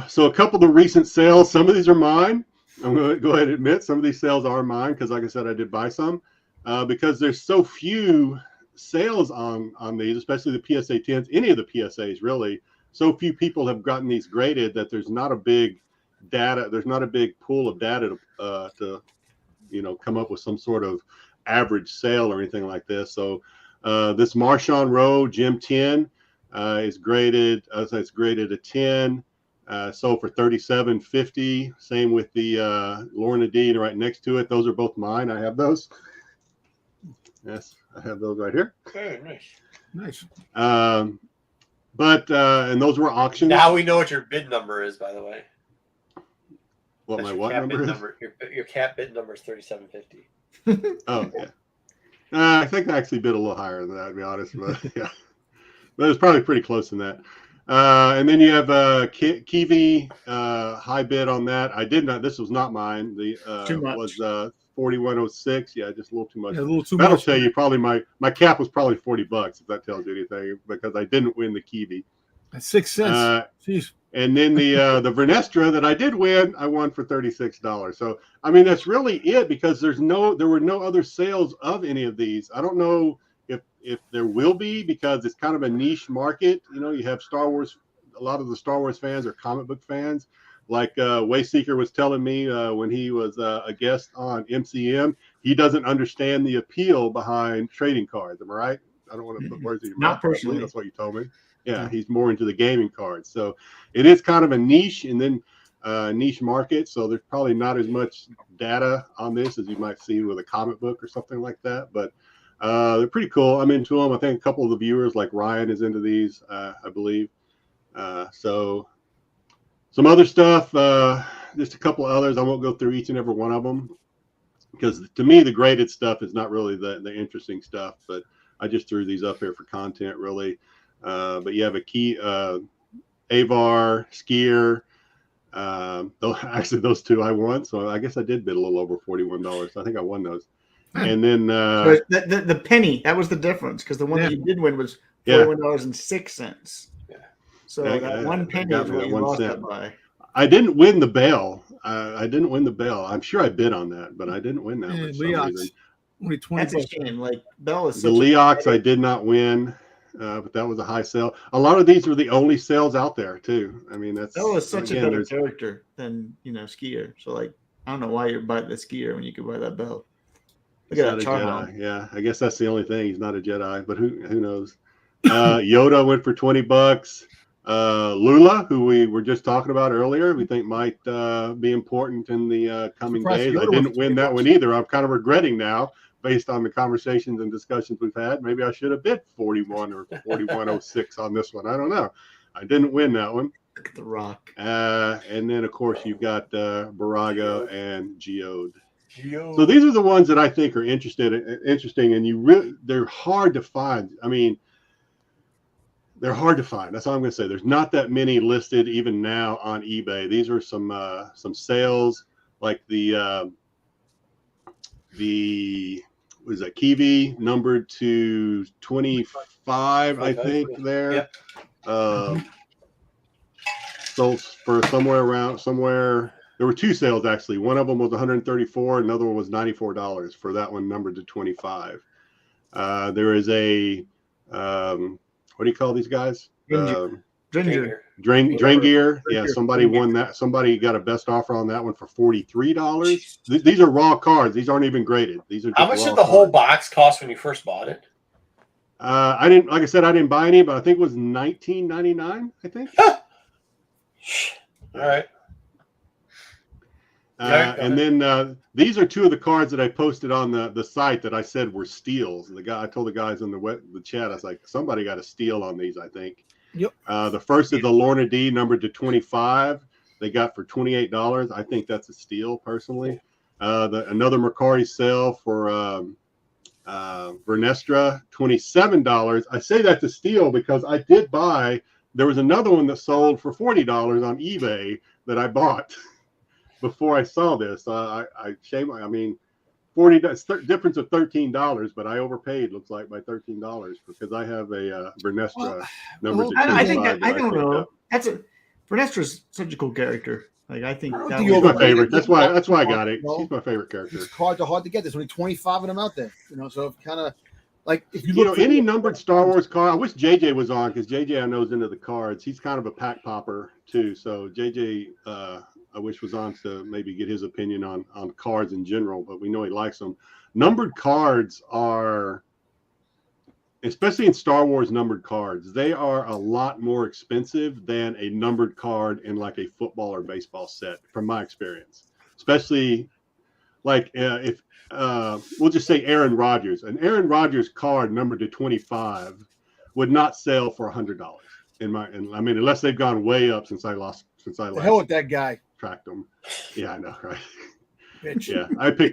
so a couple of the recent sales, some of these are mine. I'm going to go ahead and admit some of these sales are mine, because like I said, I did buy some, because there's so few sales on these, especially the PSA 10s, any of the PSAs really. So few people have gotten these graded that there's not a big pool of data to come up with some sort of average sale or anything like this. So this Marshawn Rowe Gem 10 is graded, it's graded a 10. Sold for $37.50. Same with the Lorna Dean right next to it. Those are both mine. I have those. Yes, I have those right here. Okay, nice. But and those were auctions. Now we know what your bid number is, by the way. What That's my your what cat number bid is? Number, your cat bid number is $37.50. Oh yeah. I think I actually bid a little higher than that, to be honest. But yeah, but it's probably pretty close in that. And then you have Kiwi, high bid on that. I did not. This was not mine. The was 4106. Yeah, just a little too much. Yeah, a little too That'll much. tell you probably my cap was probably $40, if that tells you anything, because I didn't win the Kiwi. That's 6 cents. Jeez. And then the Vernestra that I did win, I won for $36. So I mean, that's really it, because there were no other sales of any of these. I don't know if there will be, because it's kind of a niche market. You have Star Wars. A lot of the Star Wars fans are comic book fans. Like Wayseeker was telling me when he was a guest on MCM, he doesn't understand the appeal behind trading cards. Am I right? I don't want to put words in your mouth. Not personally. That's what you told me. Yeah, he's more into the gaming cards. So it is kind of a niche, and then niche market. So there's probably not as much data on this as you might see with a comic book or something like that. But they're pretty cool. I'm into them. I think a couple of the viewers, like Ryan, is into these, I believe. So some other stuff, just a couple of others. I won't go through each and every one of them, because to me, the graded stuff is not really the interesting stuff. But I just threw these up here for content, really. But you have a key, Avar, Skier. Actually, those two I won. So I guess I did bid a little over $41. So I think I won those. And then the penny, that was the difference, because the one that you did win was $41.06. Yeah. So that one penny is what you lost that by. I didn't win the bell. I didn't win the bell. I'm sure I bid on that, but I didn't win that one. Leox, only 20 That's a shame. Like Bell is the Leox, I did not win, but that was a high sale. A lot of these were the only sales out there too. I mean, Bell is such a better character than Skier. So like, I don't know why you buy the Skier when you could buy that Bell. Look at that Jedi. Yeah, I guess that's the only thing. He's not a Jedi, but who knows? Yoda went for $20. Lula, who we were just talking about earlier, we think might be important in the coming days. I didn't win that one either. I'm kind of regretting now, based on the conversations and discussions we've had. Maybe I should have bid 41 or 41.06 on this one. I don't know. I didn't win that one. Look at the Rock. And then, of course, you've got Barago and Geode. So these are the ones that I think are interesting, and they're hard to find. I mean, they're hard to find. That's all I'm going to say. There's not that many listed even now on eBay. These are some sales, like the was a Kiwi numbered to 25, I think there. Yep. Sold for somewhere. There were two sales actually. One of them was 134, another one was $94 for that one numbered to 25. There is a what do you call these guys? Dringer. Drangier. Yeah, somebody won that. Somebody got a best offer on that one for $43. These are raw cards. These aren't even graded. These are just how much raw did the cards. whole box cost when you first bought it? I didn't, like I said, I didn't buy any, but I think it was $19.99. I think. All right. And then these are two of the cards that I posted on the site that I said were steals. I told the guys in the chat, I was like, somebody got a steal on these, I think. Yep. The first is the Lorna D numbered to 25. They got for $28. I think that's a steal personally. Another Mercari sale for Vernestra, $27. I say that's a steal because I did buy. There was another one that sold for $40 on eBay that I bought before I saw this. I mean, $40 difference of $13, but I overpaid. Looks like by $13 because I have a Vernestra number. I don't know. Vernestra's such a cool character. Like I think he's my favorite. That's why I got it. He's my favorite character. These cards are hard to get. There's only 25 of them out there. So kind of like if you look any numbered Star Wars card. I wish JJ was on because JJ I know is into the cards. He's kind of a pack popper too. So JJ I wish was on to maybe get his opinion on cards in general, but we know he likes them. Numbered cards are, especially in Star Wars numbered cards, they are a lot more expensive than a numbered card in like a football or baseball set, from my experience. Especially like if we'll just say Aaron Rodgers. An Aaron Rodgers card numbered to 25 would not sell for $100 I mean, unless they've gone way up since I last the hell with that guy. Tracked them. Yeah, I know, right? Bitch. Yeah,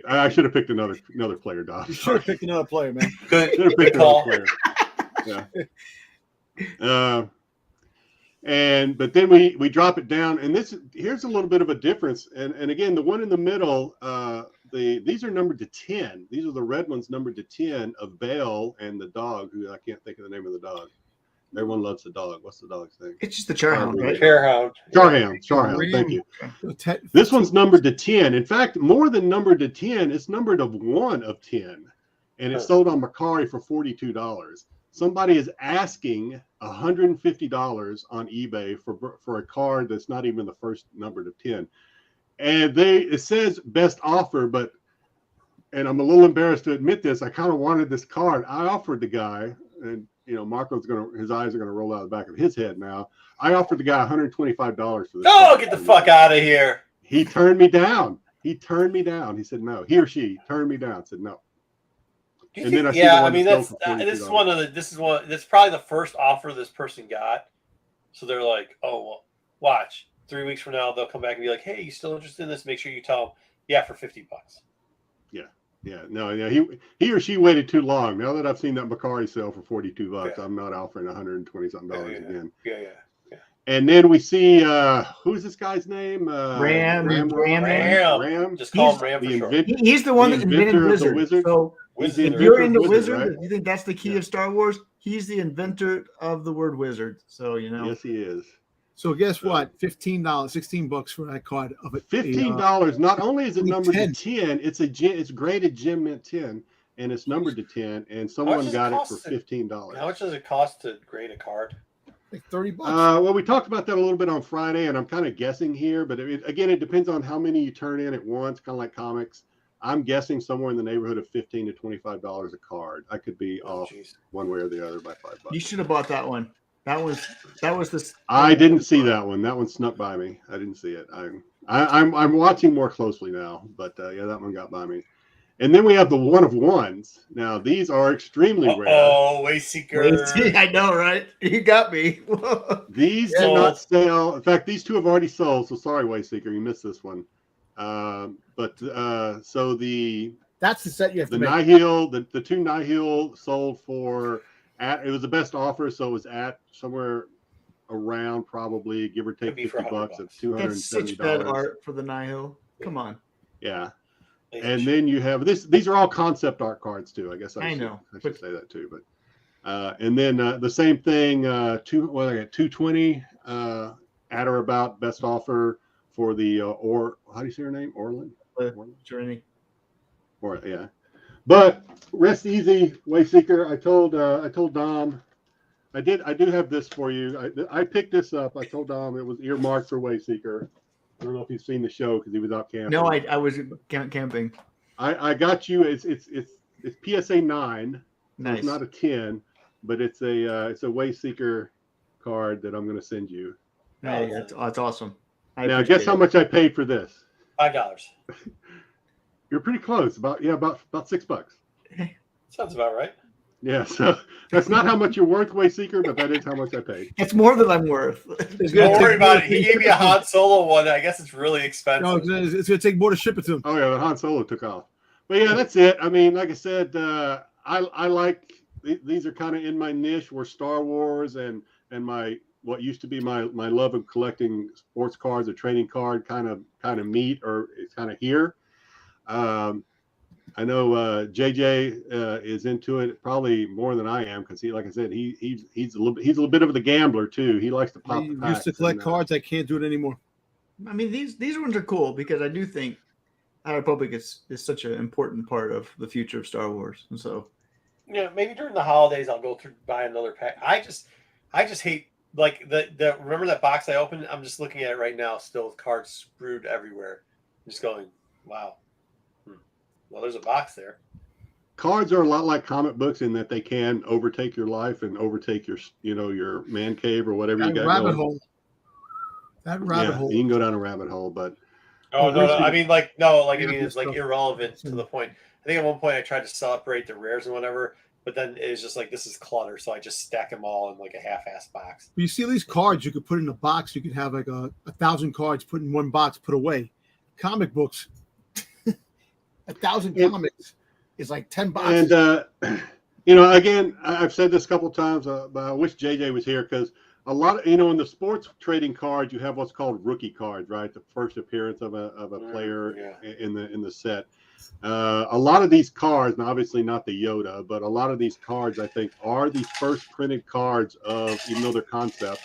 I should have picked another player, Dom. You should have picked another player, man. Good. Should have picked another player. Yeah. But then we drop it down, and here's a little bit of a difference. And again, the one in the middle, these are numbered to 10. These are the red ones numbered to 10 of Bale and the dog, who I can't think of the name of the dog. Everyone loves the dog. What's the dog's name? It's just the Charhound, right? Charhound. Thank you. This one's numbered to 10. In fact, more than numbered to 10, it's numbered of 1 of 10. And it's sold on Mercari for $42. Somebody is asking $150 on eBay for a card that's not even the first numbered of 10. And it says best offer, and I'm a little embarrassed to admit this, I kind of wanted this card. I offered the guy, and Marco's his eyes are gonna roll out the back of his head now. I offered the guy $125 for this. Oh, get the fuck out of here! He turned me down. He said no. He or she turned me down. Said no. That's probably the first offer this person got. So they're like, oh, well, watch. 3 weeks from now, they'll come back and be like, hey, you still interested in this? Make sure you tell them, yeah, for $50. He or she waited too long. Now that I've seen that Mercari sale for $42, I'm not offering $120 something again. Yeah. And then we see who's this guy's name? Ram. Just call him Ram for short. He's the one that invented Wizard. So if you're into Wizard, right? you think that's the key of Star Wars? He's the inventor of the word wizard. So Yes, he is. So guess what? $15, $16 for that card of it. $15. Not only is it numbered to 10, it's graded Gem Mint 10, and it's numbered to 10, and someone got it for $15. How much does it cost to grade a card? Like $30. Well, we talked about that a little bit on Friday, and I'm kind of guessing here, but it depends on how many you turn in at once, kind of like comics. I'm guessing somewhere in the neighborhood of $15 to $25 a card. I could be off one way or the other by $5. You should have bought that one. That was this. I didn't see that one. That one snuck by me. I didn't see it. I'm watching more closely now, but that one got by me. And then we have the one of ones. Now these are extremely rare. Oh, Wayseeker! I know, right? You got me. These do not sell. In fact, these two have already sold. So sorry, Wayseeker, you missed this one. So that's the set you have to make. Nihil, the two Nihil sold for. It was the best offer, so it was at somewhere around probably give or take $50 at $270. That's such bad art for the Nihil. Come on. Yeah, And then you have this. These are all concept art cards too. I guess I should say that too. But and then the same thing. I got 220 at or about best offer for the or how do you say her name? Orlin. Journey. Or yeah. But rest easy, Wayseeker. I told Dom. I do have this for you. I picked this up. I told Dom it was earmarked for Wayseeker. I don't know if he's seen the show because he was out camping. No, I was camping. I got you. It's PSA 9. Nice. It's not a 10, but it's a Wayseeker card that I'm going to send you. Hey, that's awesome. Now guess how much I paid for this? $5. You're pretty close. About $6. Sounds about right. Yeah, so that's not how much you're worth, Wayseeker, but that is how much I paid. It's more than I'm worth. Don't worry about it. He gave me a Han Solo one. I guess it's really expensive. No, it's going to take more to ship it to him. Oh, yeah, the Han Solo took off. But, yeah, that's it. I mean, like I said, I like – these are kind of in my niche where Star Wars and my – what used to be my love of collecting sports cards or trading card kind of meet, or it's kind of here. I know JJ is into it probably more than I am because like I said, he's a little bit of the gambler too. He likes to pop. I used to collect cards. I can't do it anymore. I mean, these ones are cool because I do think High Republic is such an important part of the future of Star Wars, and so yeah, maybe during the holidays I'll go through buy another pack. I just hate like the remember that box I opened? I'm just looking at it right now, still with cards screwed everywhere. I'm just going, wow. Well, there's a box there. Cards are a lot like comic books in that they can overtake your life and overtake your man cave or whatever you got. Rabbit hole. That rabbit hole. You can go down a rabbit hole, but no. I mean, it's like irrelevant to the point. I think at one point I tried to celebrate the rares and whatever, but then it was just like this is clutter, so I just stack them all in like a half-assed box. You see these cards you could put in a box. You could have like 1,000 cards put in one box, put away. Comic books. 1,000 comics is like 10 boxes. And again, I've said this a couple of times, but I wish JJ was here because a lot of in the sports trading cards, you have what's called rookie cards, right? The first appearance of a player in the set. A lot of these cards, and obviously not the Yoda, but a lot of these cards I think are the first printed cards of, even though they're concept.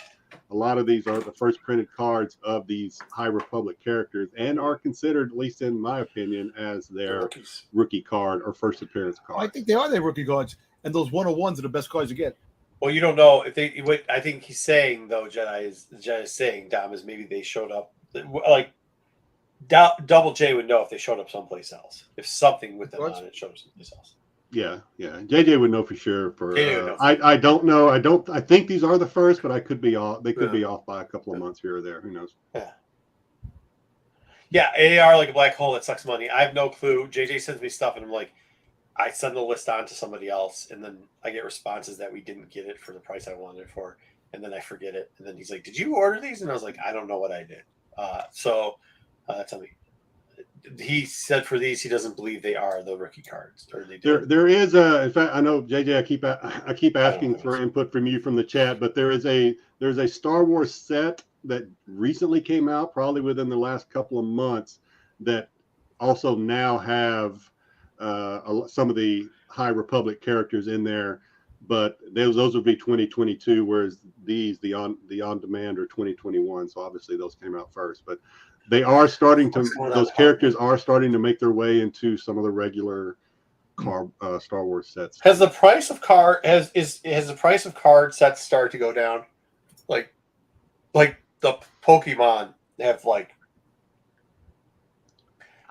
A lot of these are the first printed cards of these High Republic characters and are considered, at least in my opinion, as their rookie card or first appearance card. I think they are their rookie cards, and those 101s are the best cards you get. Well, you don't know if they. What I think he's saying though, Jedi is saying, Dom, is maybe they showed up like Double J would know if they showed up someplace else. If something with them on it showed up someplace else. Yeah. JJ would know for sure. I don't know. I think these are the first, but I could be off. They could be off by a couple of months here or there. Who knows? Yeah, they are like a black hole that sucks money. I have no clue. JJ sends me stuff, and I'm like, I send the list on to somebody else, and then I get responses that we didn't get it for the price I wanted it for, and then I forget it, and then he's like, "Did you order these?" And I was like, "I don't know what I did." So that's on me. He said for these, he doesn't believe they are the rookie cards. Or they do. There is in fact, I know JJ. I keep asking for input from you from the chat, but there's a Star Wars set that recently came out, probably within the last couple of months, that also now have some of the High Republic characters in there, but those would be 2022, whereas the on demand are 2021. So obviously those came out first, but. They are starting to; those characters are starting to make their way into some of the regular Star Wars sets. Has the price of has the price of card sets started to go down? Like the Pokemon have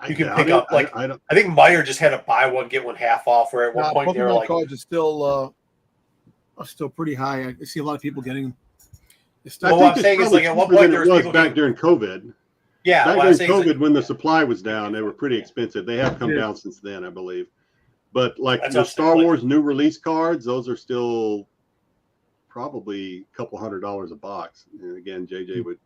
you can pick up I think Meyer just had a buy one get one half off. Where at one point Pokemon they were like cards are still pretty high. I see a lot of people getting them. What I'm saying is like at one point there was people back during COVID. Yeah, back during COVID, when the supply was down, they were pretty expensive. They have come down since then, I believe. But like the Star Wars new release cards, those are still probably a couple $100 a box. And again, JJ would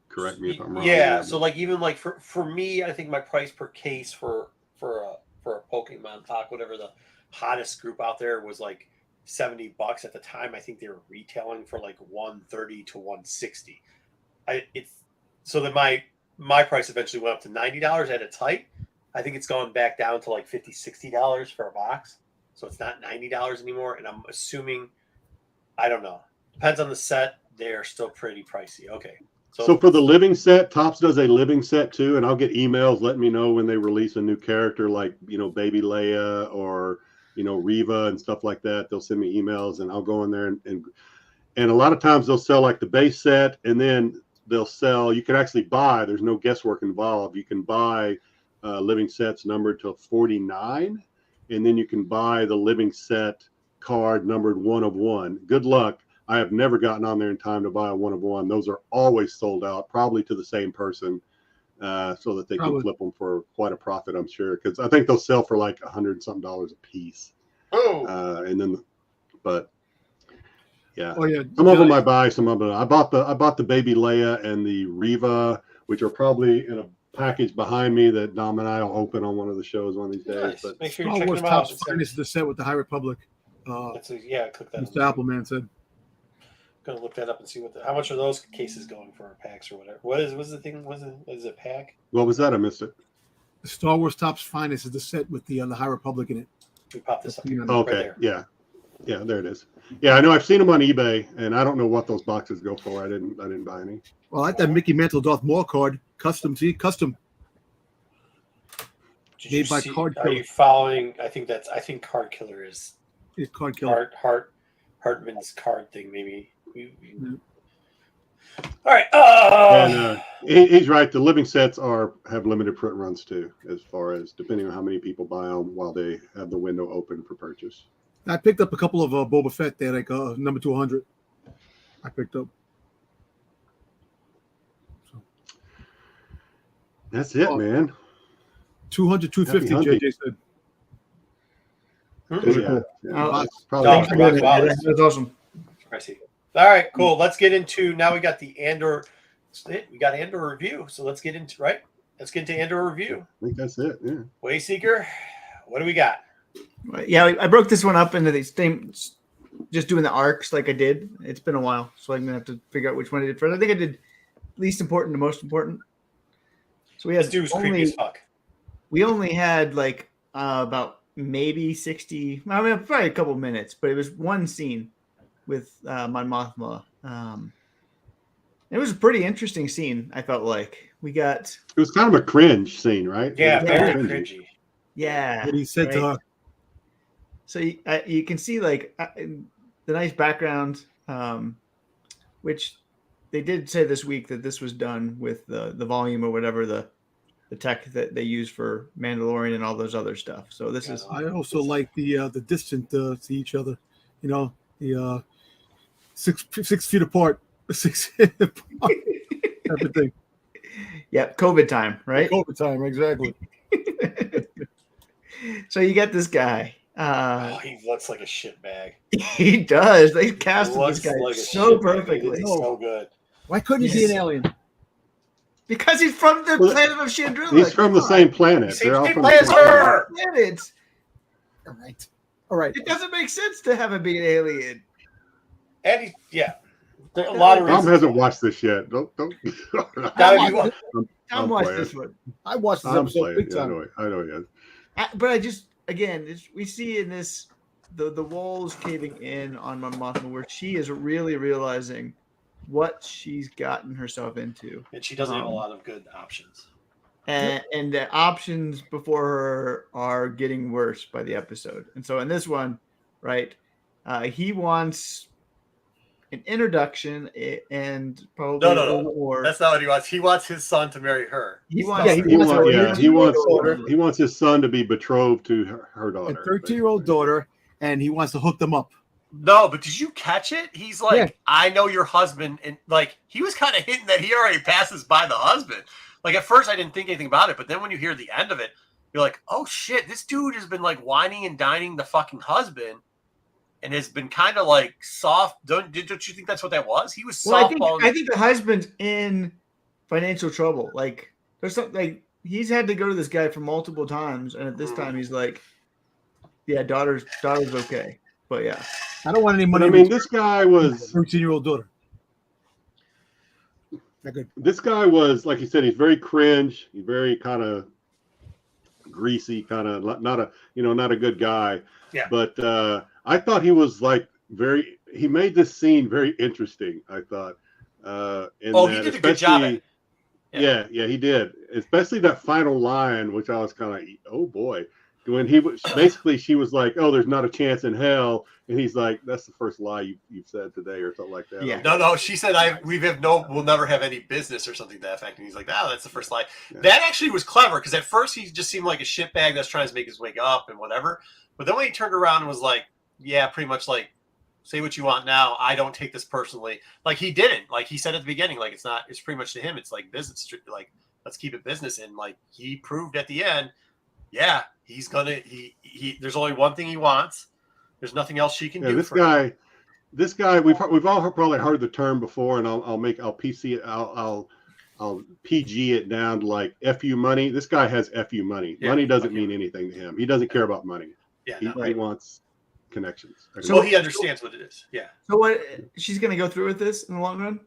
correct me if I'm wrong. Yeah, so like even like for me, I think my price per case for a Pokemon Talk, whatever the hottest group out there, was like $70 at the time. I think they were retailing for like $130 to $160. So that my price eventually went up to $90 at its height, I think it's gone back down to like $50, $60 for a box. So it's not $90 anymore. And I'm assuming, I don't know. Depends on the set. They are still pretty pricey. Okay. So for the living set, Topps does a living set too, and I'll get emails letting me know when they release a new character, like Baby Leia or Reva and stuff like that. They'll send me emails, and I'll go in there and a lot of times they'll sell like the base set, and then they'll sell. You can actually buy. There's no guesswork involved. You can buy living sets numbered to 49, and then you can buy the living set card numbered 1 of 1. Good luck. I have never gotten on there in time to buy a 1 of 1. Those are always sold out, probably to the same person, so that they can flip them for quite a profit, I'm sure. Because I think they'll sell for like $100-something a piece. Oh. And then, but yeah. Oh yeah. Some of them I buy, some of them I bought the Baby Leia and the Reva, which are probably in a package behind me that Dom and I will open on one of the shows one of these days. Nice. But Make sure you Star check Wars them out. Topps Finest is the set with the High Republic. Click that. Mr. Appleman said. Gonna look that up and see how much are those cases going for packs or whatever. What's the thing? Is it pack? What was that? I missed it. The Star Wars Topps Finest is the set with the High Republic in it. We popped this up. Okay, right yeah, there it is. Yeah, I know. I've seen them on eBay, and I don't know what those boxes go for. I didn't buy any. Well, I like that Mickey Mantle Darth Maul card, custom. Custom. Made by Card Killer. Are you following? I think Card Killer is. It's Card Killer. Hartman's card thing, maybe. Mm-hmm. All right. And he's right. The living sets have limited print runs too, as far as depending on how many people buy them while they have the window open for purchase. I picked up a couple of Boba Fett there, like number 200. I picked up. So. That's it, man. 200, 250, JJ said. That's awesome. I see. All right, cool. Let's get into now. We got the Andor. We got Andor review. So let's get into Andor review. I think that's it. Yeah. Wayseeker, what do we got? Yeah, I broke this one up into these things, just doing the arcs like I did. It's been a while, so I'm gonna have to figure out which one I did first. I think I did least important to most important. So we had this dude was creepy as fuck. We only had like about maybe 60. I mean, probably a couple minutes, but it was one scene with Mon Mothma. It was a pretty interesting scene. I felt like it was kind of a cringe scene, right? Yeah, very cringy. Yeah, what he said to her. So you can see like the nice background, which they did say this week that this was done with the volume or whatever the tech that they use for Mandalorian and all those other stuff. So this is. I also like the distant to each other. The 6 feet apart, 6 feet apart, everything. Yeah, COVID time, right? COVID time, exactly. So you get this guy. He looks like a shit bag. He does. They casted this guy like so perfectly. So good. Why couldn't he be an alien? Because he's from the planet of Chandrila. He's from the same planet. They're all from the same planet. All right. It doesn't make sense to have him be an alien. And there are a lot of reasons. Tom hasn't watched this yet. Don't. Tom watched this one. I watched this episode big time. I know he has. But I just, again, we see in this the walls caving in on Mon Mothma, where she is really realizing what she's gotten herself into, and she doesn't have a lot of good options. And the options before her are getting worse by the episode. And so in this one, right, he wants an introduction and probably no. That's not what he wants. He wants his son to marry her. He wants his son to be betrothed to her daughter, a 13-year-old daughter, and he wants to hook them up. No, but did you catch it? He's like, I know your husband, and like he was kind of hinting that he already passes by the husband. Like at first I didn't think anything about it, but then when you hear the end of it, you're like, oh shit, this dude has been like whining and dining the fucking husband. And has been kind of like soft. Don't you think that's what that was? He was soft. I think the husband's in financial trouble. Like there's something like he's had to go to this guy for multiple times, and at this time he's like, "Yeah, daughter's okay." But yeah, I don't want any money. I mean, this guy was 13-year-old daughter. This guy was, like you said, he's very cringe. He's very kind of greasy kind of, not a good guy. Yeah. But I thought he was like he made this scene very interesting. I thought. He did a good job at it. Yeah, he did. Especially that final line, which I was kind of like, oh boy. When he was basically, she was like, "Oh, there's not a chance in hell," and he's like, "That's the first lie you've said today," or something like that. Yeah. No. She said, we'll never have any business or something to that effect. And he's like, "Oh, that's the first lie." Yeah. That actually was clever because at first he just seemed like a shitbag that's trying to make his way up and whatever. But then when he turned around and was like, "Yeah, pretty much like, say what you want now. I don't take this personally." Like he didn't. Like he said at the beginning, like it's pretty much to him. It's like business. Like let's keep it business. And like he proved at the end, yeah, he's gonna. There's only one thing he wants. There's nothing else she can do. This for him. we've all probably heard the term before, and I'll PC it. I'll PG it down to like FU money. This guy has FU money. Yeah, money doesn't mean anything to him. He doesn't care about money. Yeah, he wants connections. So he understands what it is. Yeah. So what? She's gonna go through with this in the long run?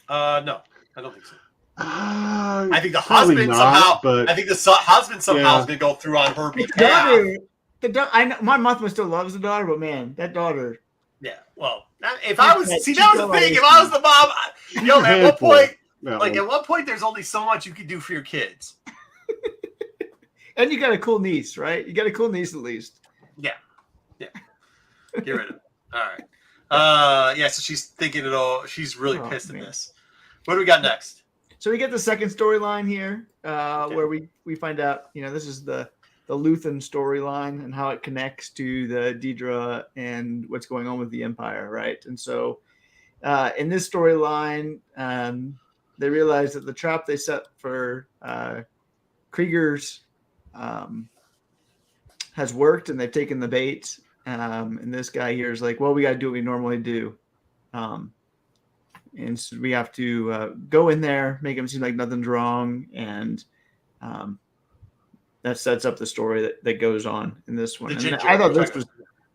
No, I don't think so. I think the husband somehow. But I think the husband somehow is going to go through on her behalf. I know my mom still loves the daughter, but man, that daughter. Yeah. Well, if I was that was the thing. If I was the mom, at one point, there's only so much you can do for your kids. And you got a cool niece, right? You got a cool niece at least. Yeah. Get rid of it. All right. So she's thinking it all. She's really pissed at this. What do we got next? So we get the second storyline here, where we find out, this is the Luthen storyline and how it connects to the Deidre and what's going on with the Empire, right? And so in this storyline, they realize that the trap they set for Krieger's has worked, and they've taken the bait. And this guy here is like, well, we got to do what we normally do. And so we have to go in there, make him seem like nothing's wrong. And that sets up the story that goes on in this one. And I thought this was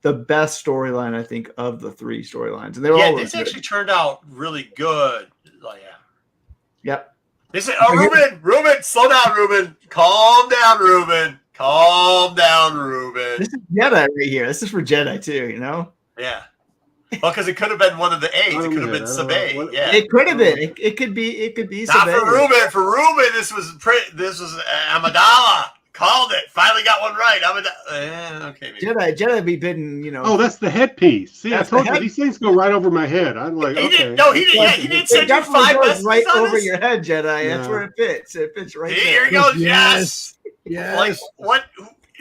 the best storyline, I think, of the three storylines. And they were all this actually turned out really good. Like, Yep. This is Ruben, slow down, Ruben. Calm down, Ruben. This is Jedi right here. This is for Jedi too, Yeah. Well, because it could have been one of the A's. It could have been Sabay. Yeah. It could have been. It could be Not Sabay. for Ruben. For Ruben, this was Amidala. Called it. Finally got one right. Okay. Maybe. Jedi be bidden, Oh, that's the headpiece. See, I told you these things go right over my head. I'm like, he okay. Didn't. No, he didn't. Yeah, he didn't send you 5 messages right on over this? your head, Jedi. That's where it fits. It fits right there. Here he goes. Yes. Yes. Like what?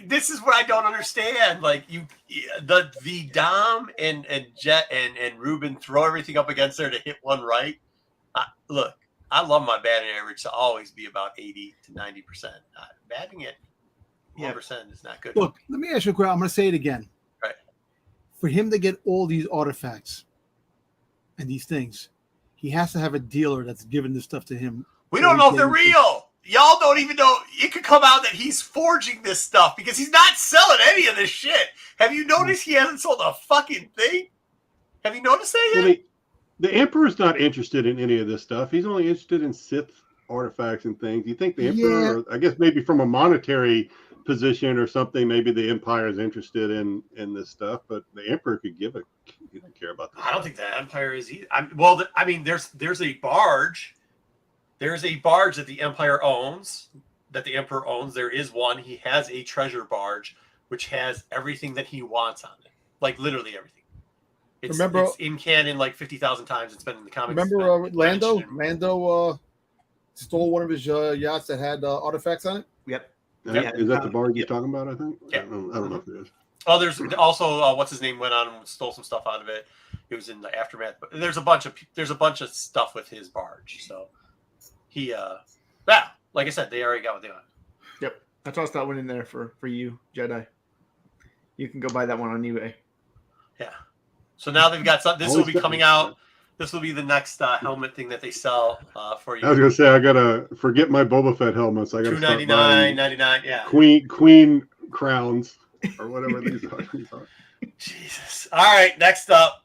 This is what I don't understand. Like the Dom and Jet and Ruben throw everything up against there to hit one right. Look, I love my batting average to always be about 80 to 90%. Batting it 1% is not good. Look, let me ask you a question. I'm going to say it again. Right. For him to get all these artifacts and these things, he has to have a dealer that's giving this stuff to him. We don't know if they're real. Y'all don't even know. It could come out that he's forging this stuff because he's not selling any of this shit. Have you noticed he hasn't sold a fucking thing? Have you noticed that yet? Well, the Emperor's not interested in any of this stuff. He's only interested in Sith artifacts and things. You think the Emperor, I guess maybe from a monetary position or something, maybe the Empire is interested in this stuff, but the Emperor could he don't care about that. I don't think the Empire is either. There's a barge. There's a barge that the Empire owns, that the Emperor owns. There is one. He has a treasure barge, which has everything that he wants on it. Like, literally everything. It's in canon like 50,000 times. It's been in the comics. Remember Lando? Lando stole one of his yachts that had artifacts on it? Yep. Is that the barge you're talking about, I think? Yeah. I don't know if it is. Oh, there's also what's his name went on and stole some stuff out of it. It was in the aftermath. But there's a bunch of stuff with his barge. So he like I said, they already got what they want. Yep. I tossed that one in there for you, Jedi. You can go buy that one on eBay. Yeah. So now they've got something. This will be coming out. This will be the next helmet thing that they sell for you. I was gonna say I gotta forget my Boba Fett helmets. I gotta $299.99. Yeah. Queen crowns or whatever these are. Jesus. All right. Next up.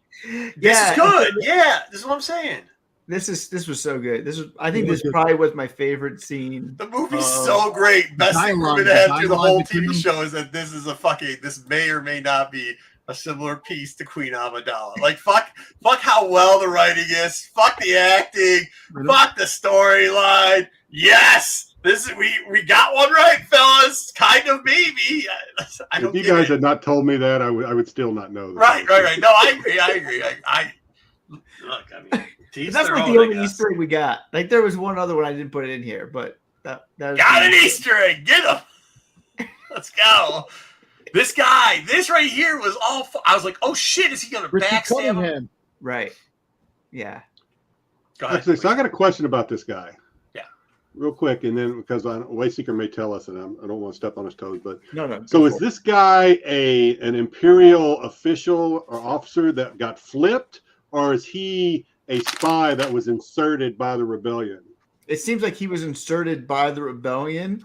This is good. Yeah. This is what I'm saying. This was so good. I think this probably was my favorite scene. The movie's so great. Best thing we're gonna have through the whole TV show is that this may or may not be a similar piece to Queen Amidala. Like fuck how well the writing is. Fuck the acting. Fuck the storyline. Yes, we got one right, fellas. Kind of, maybe. If you guys had not told me that, I would still not know. Right. No, I agree. Look, I mean. That's like the only Easter egg we got. Like there was one other one I didn't put it in here, but that was got an Easter egg. Get him. Let's go. This right here was all. I was like, oh shit, is he gonna backstab him? Right. Yeah. Go ahead. Actually, so I got a question about this guy. Yeah. Real quick, and then because Wayseeker may tell us, and I don't want to step on his toes, but no. So is this guy an Imperial official or officer that got flipped, or is he a spy that was inserted by the rebellion? It seems like he was inserted by the rebellion,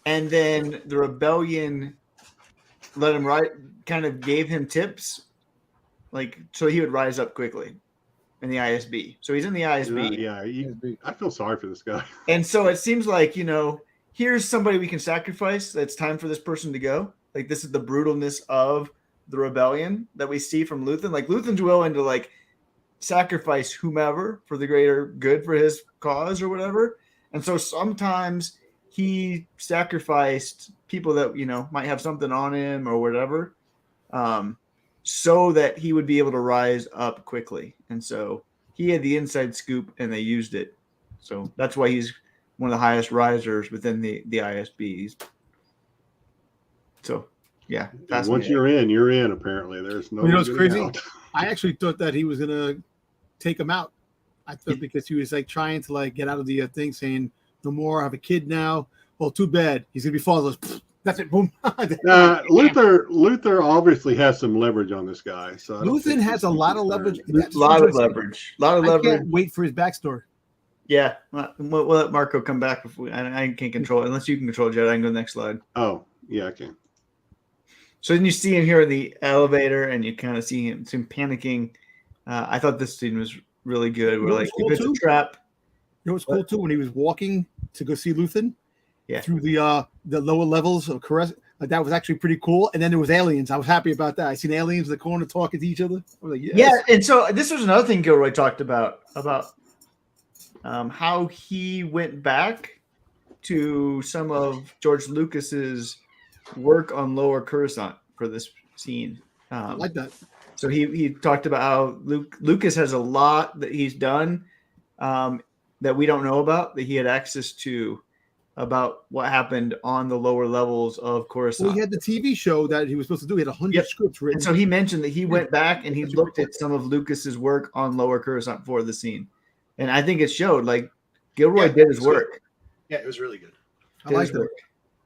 and then the rebellion let him kind of gave him tips, like so he would rise up quickly in the ISB. So he's in the ISB. Yeah, I feel sorry for this guy. And so it seems like, here's somebody we can sacrifice. It's time for this person to go. Like this is the brutalness of the rebellion that we see from Luthen. Like Luthen's willing to sacrifice whomever for the greater good for his cause or whatever. And so sometimes he sacrificed people that, might have something on him or whatever, so that he would be able to rise up quickly. And so he had the inside scoop and they used it. So that's why he's one of the highest risers within the ISBs. So, yeah. Once you're in, apparently. There's no. You know what's crazy? Out. I actually thought that he was going to take him out. I thought because he was trying to get out of the thing, saying no more. I have a kid now. Well, too bad. He's gonna be fatherless. That's it. Boom. Luther obviously has some leverage on this guy. So Luthen has a lot of leverage. A lot of leverage. I can't wait for his backstory. Yeah, we'll let Marco come back. I can't control it unless you can control Jedi. I can go to the next slide. Oh yeah, I can. So then you see him here in the elevator, and you kind of see him panicking. I thought this scene was really good. We're if it's a trap. You know what's cool too? When he was walking to go see Luthen, through the lower levels of Coruscant, that was actually pretty cool. And then there was aliens. I was happy about that. I seen aliens in the corner talking to each other. I was like, yes. Yeah, and so this was another thing Gilroy talked about how he went back to some of George Lucas's work on Lower Coruscant for this scene. I like that. So he talked about how Lucas has a lot that he's done that we don't know about, that he had access to, about what happened on the lower levels of Coruscant. Well, he had the TV show that he was supposed to do. He had 100 scripts written. And so he mentioned that he went back and he looked at some of Lucas's work on Lower Coruscant for the scene. And I think it showed, Gilroy did his work. Yeah, it was really good. I like that.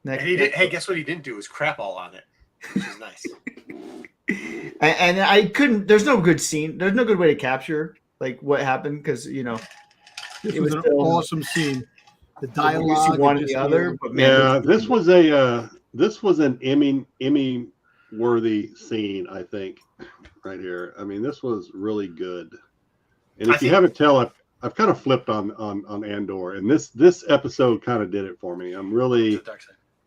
And guess what he didn't do? Was crap all on it, which is nice. And I couldn't. There's no good scene. There's no good way to capture what happened because it was an awesome scene. The dialogue, one or the other. But man, this was an Emmy worthy scene. I think right here. I mean, this was really good. And if you haven't tell, I've kind of flipped on Andor, and this episode kind of did it for me. I'm really.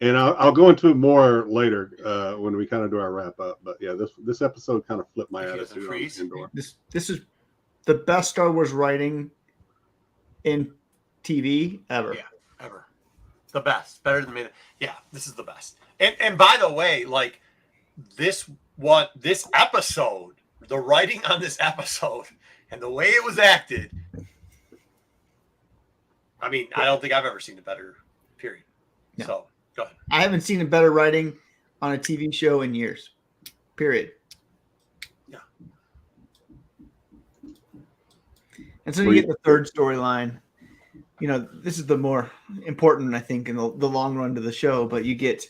And I'll go into it more later when we kind of do our wrap up. But yeah, this episode kind of flipped my attitude on Andor. This is the best Star Wars writing in TV ever. Yeah, ever. The best. Better than me. Yeah, this is the best. And by the way, this episode, the writing on this episode and the way it was acted, I mean, I don't think I've ever seen a better period. No. So go ahead. I haven't seen a better writing on a TV show in years. Period. Yeah. And so you get the third storyline. This is the more important, I think, in the long run to the show. But you get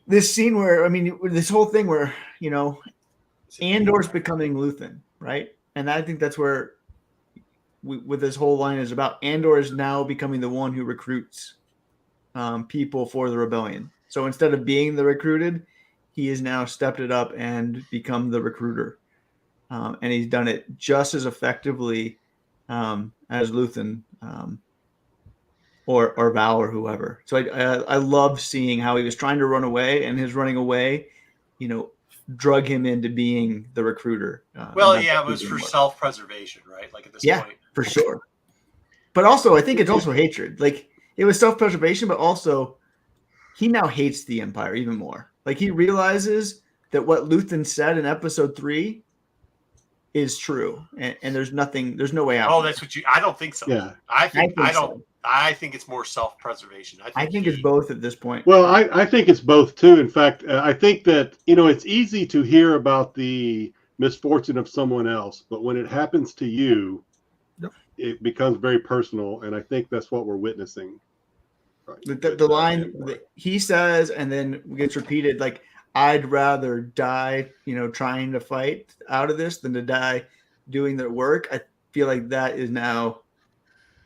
this scene where, this whole thing where, Andor's becoming Luthen, right? And I think that's where with this whole line is about. Andor is now becoming the one who recruits people for the rebellion. So instead of being the recruited, he has now stepped it up and become the recruiter. and he's done it just as effectively as Luthen or Val or whoever. So I love seeing how he was trying to run away, and his running away, drug him into being the recruiter. Well, yeah, it was for self-preservation, right? Like at this point. For sure. But also, I think it's also hatred. Like it was self-preservation, but also he now hates the Empire even more. Like he realizes that what Luthen said in Episode 3 is true, and there's no way out. Oh, that's what I don't think so. Yeah, I think it's more self-preservation. I think it's both at this point. Well, I think it's both too. In fact, I think that it's easy to hear about the misfortune of someone else, but when it happens to you, it becomes very personal, and I think that's what we're witnessing. Right. The line that he says, and then gets repeated, like, I'd rather die, trying to fight out of this than to die doing their work. I feel like that is now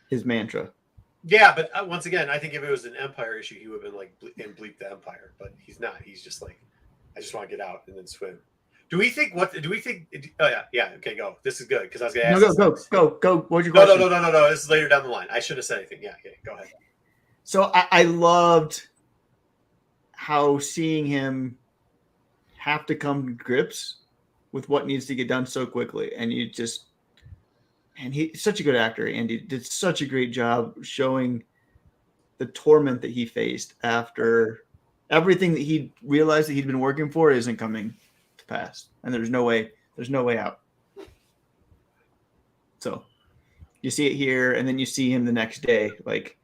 his mantra. Yeah, but once again, I think if it was an Empire issue, he would have been like, and bleep the Empire, but he's not. He's just like, I just want to get out and then swim. Do we think? Oh yeah. Okay, go. This is good because I was going to ask. Go. What's your question? No. This is later down the line. I should have said anything. Yeah. Okay, go ahead. So I loved how seeing him have to come to grips with what needs to get done so quickly, and he's such a good actor, and he did such a great job showing the torment that he faced after everything that he realized that he'd been working for isn't coming to pass, and there's no way out. So you see it here, and then you see him the next day, like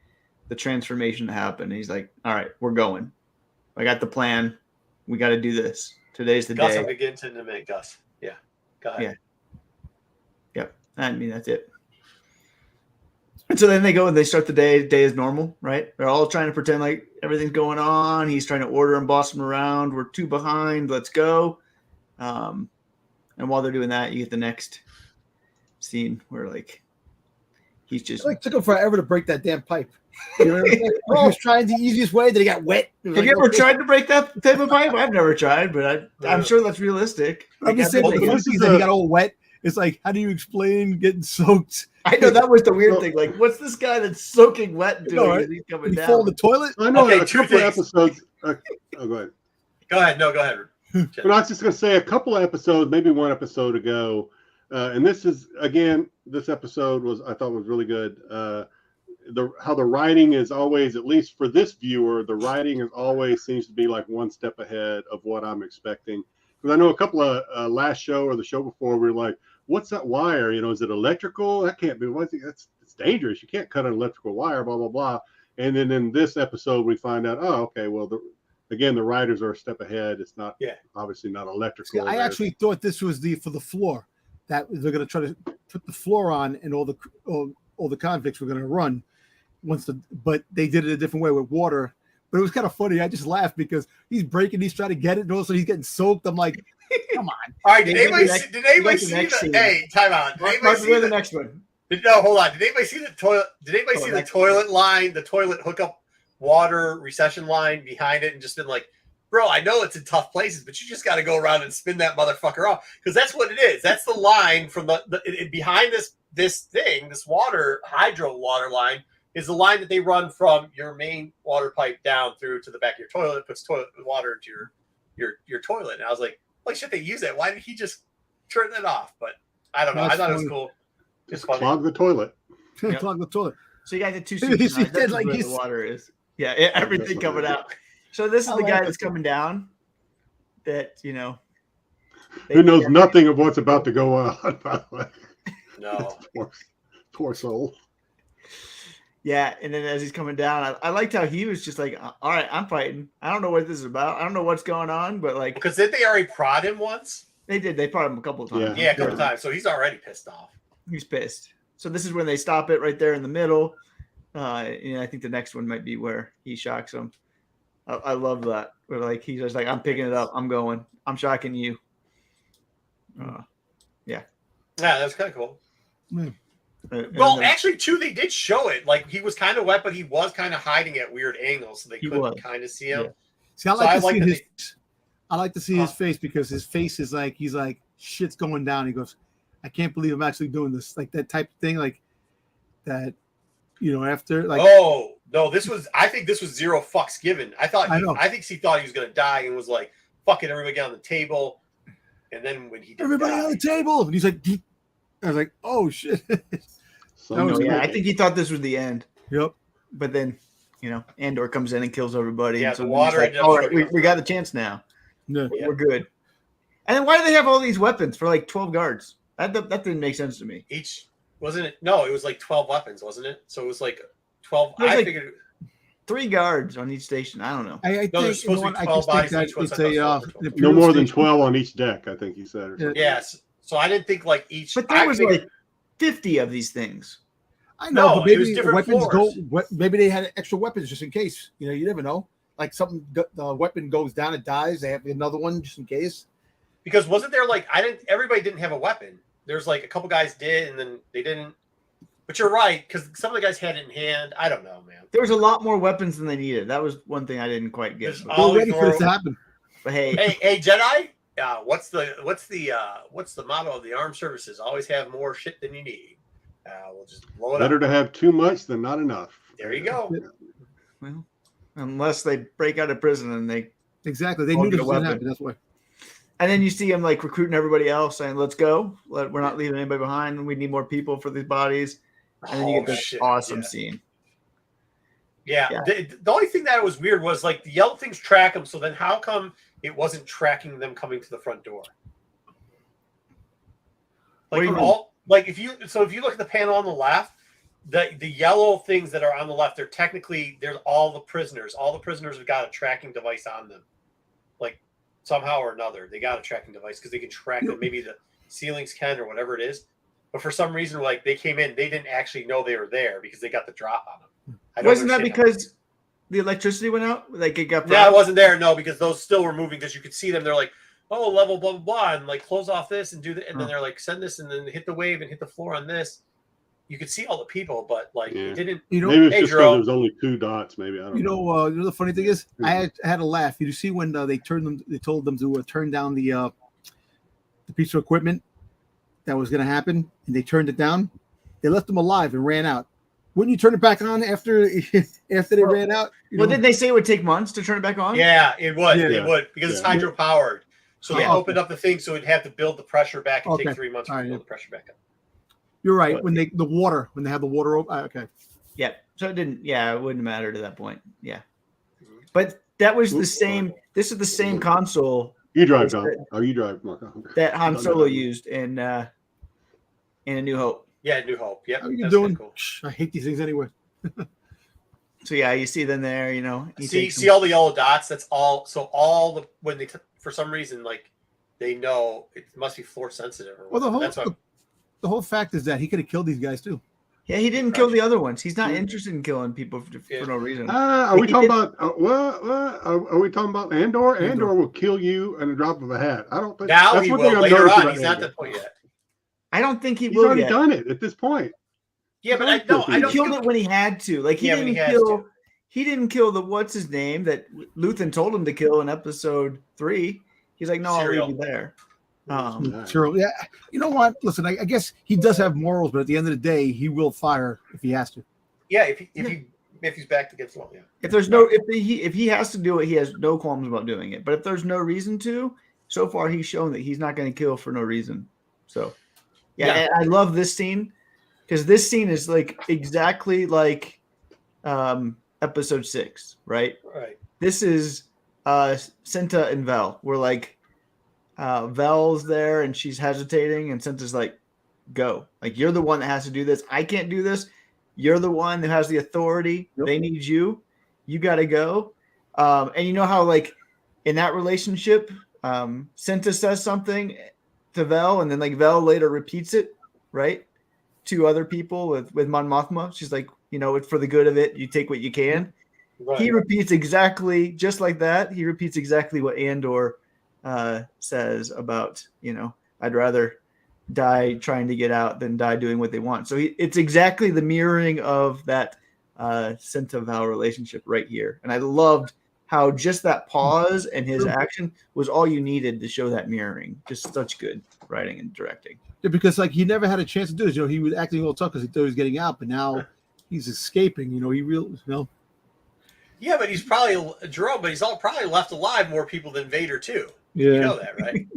the transformation happened. He's like, all right, we're going. I got the plan. We got to do this. Today's the Gus, day. I'm beginning to make Gus. Yeah. Go ahead. Yeah. I mean, that's it. And so then they go and they start the day. Day is normal, right? They're all trying to pretend like everything's going on. He's trying to order and boss them around. We're 2 behind. Let's go. And while they're doing that, you get the next scene where like he's just it took him forever to break that damn pipe. You know what I'm saying? He was trying the easiest way, then he got wet. Have you ever tried to break that type of pipe? I've never tried, but I'm sure that's realistic. I'm just saying, he got all wet. It's like, how do you explain getting soaked? I know that was the weird thing. Like, what's this guy that's soaking wet doing? Right? He's coming down. Fall in the toilet? I know. Okay, a couple of episodes. Go ahead. Go ahead. No, go ahead. But I was just going to say a couple of episodes, maybe one episode ago, and this episode I thought was really good. How the writing is always, at least for this viewer, the writing is always seems to be like one step ahead of what I'm expecting. Because I know a couple of last show or the show before, we were like, what's that wire? Is it electrical? That can't be. It's dangerous. You can't cut an electrical wire, blah, blah, blah. And then in this episode, we find out, oh, okay, well, the writers are a step ahead. It's not, obviously not electrical. See, I actually thought this was for the floor, that they're going to try to put the floor on and all the convicts were going to run. But they did it a different way with water. But it was kind of funny. I just laughed because he's trying to get it, and also he's getting soaked. I'm like, come on. All right, did anybody see the hey, time out. Did anybody see the next one? No, hold on. Did anybody see the toilet? Did anybody see the toilet line, the toilet hookup water recession line behind it, and just been like, bro, I know it's in tough places, but you just got to go around and spin that motherfucker off, because that's what it is. That's the line from the behind this thing, this hydro water line. Is the line that they run from your main water pipe down through to the back of your toilet, puts toilet water into your toilet. And I was like, holy shit, they use that. Why did he just turn that off? But I don't know. I thought it was cool. Just clog the toilet. Yep. Clog the toilet. So you got the 2 seats. That's like where the water is. Yeah, everything coming out. So this is the guy that's coming down that, who knows nothing of what's about to go on, by the way. No. Poor soul. Yeah, and then as he's coming down, I liked how he was just like, all right, I'm fighting. I don't know what this is about. I don't know what's going on, but like... Because did they already prod him once? They did. They prod him a couple of times. Yeah, a couple of times. So he's already pissed off. He's pissed. So this is when they stop it right there in the middle. I think the next one might be where he shocks him. I love that. Where like he's just like, I'm picking it up. I'm going. I'm shocking you. Yeah. Yeah, that's kind of cool. Mm. Well, actually, too, they did show it. Like, he was kind of wet, but he was kind of hiding at weird angles, so they couldn't kind of see him. Yeah. See, I like to see his face because his face is like, he's like, shit's going down. He goes, I can't believe I'm actually doing this. Like that type of thing, like that, after like. Oh, no, I think this was zero fucks given. I think he thought he was going to die and was like, fuck it, everybody get on the table. And then when he did everybody on the table, and he's like, I was like, oh shit. I think he thought this was the end. Yep. But then, Andor comes in and kills everybody. Yeah, and so the water. like, all right, we got the chance now. Yeah. We're good. And then why do they have all these weapons for like 12 guards? That didn't make sense to me. Each wasn't it? No, it was like 12 weapons, wasn't it? So it was like 12. I like figured 3 guards on each station. I don't know. I think there's supposed to be 12 bodies each one. It's no more than 12 on each deck, I think he said. Yes. So I didn't think like each. But there was like 50 of these things. I know, but maybe different weapons floors. maybe they had extra weapons just in case. You never know. Like the weapon goes down, it dies. They have another one just in case. Because wasn't there like everybody didn't have a weapon. There's like a couple guys did, and then they didn't. But you're right, because some of the guys had it in hand. I don't know, man. There was a lot more weapons than they needed. That was one thing I didn't quite get. We're ready for this to happen. But hey, Jedi. What's the motto of the armed services? Always have more shit than you need. We'll just blow it Better up. to have too much than not enough. There you go. Well, unless they break out of prison and they exactly they knew this was going to happen. That's why. And then you see him like recruiting everybody else, saying, "Let's go. We're not leaving anybody behind. We need more people for these bodies." And then you get this awesome scene. Yeah. The only thing that was weird was like the yellow things track them. So then how come it wasn't tracking them coming to the front door? Like if you look at the panel on the left, the yellow things that are on the left, there's all the prisoners. All the prisoners have got a tracking device on them. Like somehow or another, they got a tracking device because they can track them. Maybe the ceilings can or whatever it is. But for some reason, like they came in, they didn't actually know they were there because they got the drop on them. Wasn't that because the electricity went out? Like it got. No, it wasn't there. No, because those still were moving because you could see them. They're like, oh, level blah blah blah, and like close off this and do that, and then they're like, send this and then hit the wave and hit the floor on this. You could see all the people, but like it didn't. Maybe it's just because there's only 2 dots. Maybe I don't know. The funny thing is, I had a laugh. Did you see when they told them to turn down the piece of equipment that was going to happen, and they turned it down? They left them alive and ran out. Wouldn't you turn it back on after they ran out? Didn't they say it would take months to turn it back on? Yeah, it would. Yeah. It would because it's hydro powered. So they opened up the thing, so it'd have to build the pressure back and take 3 months to build the pressure back up. You're right. When they had the water open. Okay. Yeah. So it didn't. Yeah, it wouldn't matter to that point. Yeah. But that was the same. This is the same console. You drive, Tom. You drive, Marco. That Han Solo used in A New Hope. Yeah, New Hope. Yeah. How are you doing? Cool. I hate these things anyway. So yeah, you see them there. See all the yellow dots. That's all. So when they for some reason like they know it must be floor sensitive. Or the whole fact is that he could have killed these guys too. Yeah, he didn't kill the other ones. He's not interested in killing people for no reason. Are we talking about Are we talking about Andor? Andor will kill you in a drop of a hat. I don't think now that's he will. Later on, he's not at that point yet. I don't think he's already done it at this point. Yeah, but I don't. He killed it when he had to. Like he didn't kill. He didn't kill the what's his name that Luthen told him to kill in episode 3. He's like, no, I'll leave you there. Sure. Yeah. You know what? Listen, I guess he does have morals, but at the end of the day, he will fire if he has to. Yeah, if he's backed against one, yeah. If he has to do it, he has no qualms about doing it. But if there's no reason to, so far he's shown that he's not going to kill for no reason. So, yeah. I love this scene because this scene is like exactly like episode 6, right? Right. This is Cinta and Vel. We're like. Vel's there and she's hesitating and Cinta's like, go. Like, you're the one that has to do this. I can't do this. You're the one that has the authority. Yep. They need you. You got to go. And you know how, like, in that relationship, Cinta says something to Vel and then, like, Vel later repeats it, right? To other people with Mon Mothma. She's like, it's for the good of it. You take what you can. Right. He repeats exactly, just like that. He repeats exactly what Andor says about, I'd rather die trying to get out than die doing what they want. So it's exactly the mirroring of that Cinta Val relationship right here. And I loved how just that pause and his action was all you needed to show that mirroring. Just such good writing and directing. Yeah, because like he never had a chance to do this. You know, he was acting all tough because he thought he was getting out, but now he's escaping. You know, Yeah, but he's probably Jerome, but he's probably left alive more people than Vader too. Yeah. You know that, right?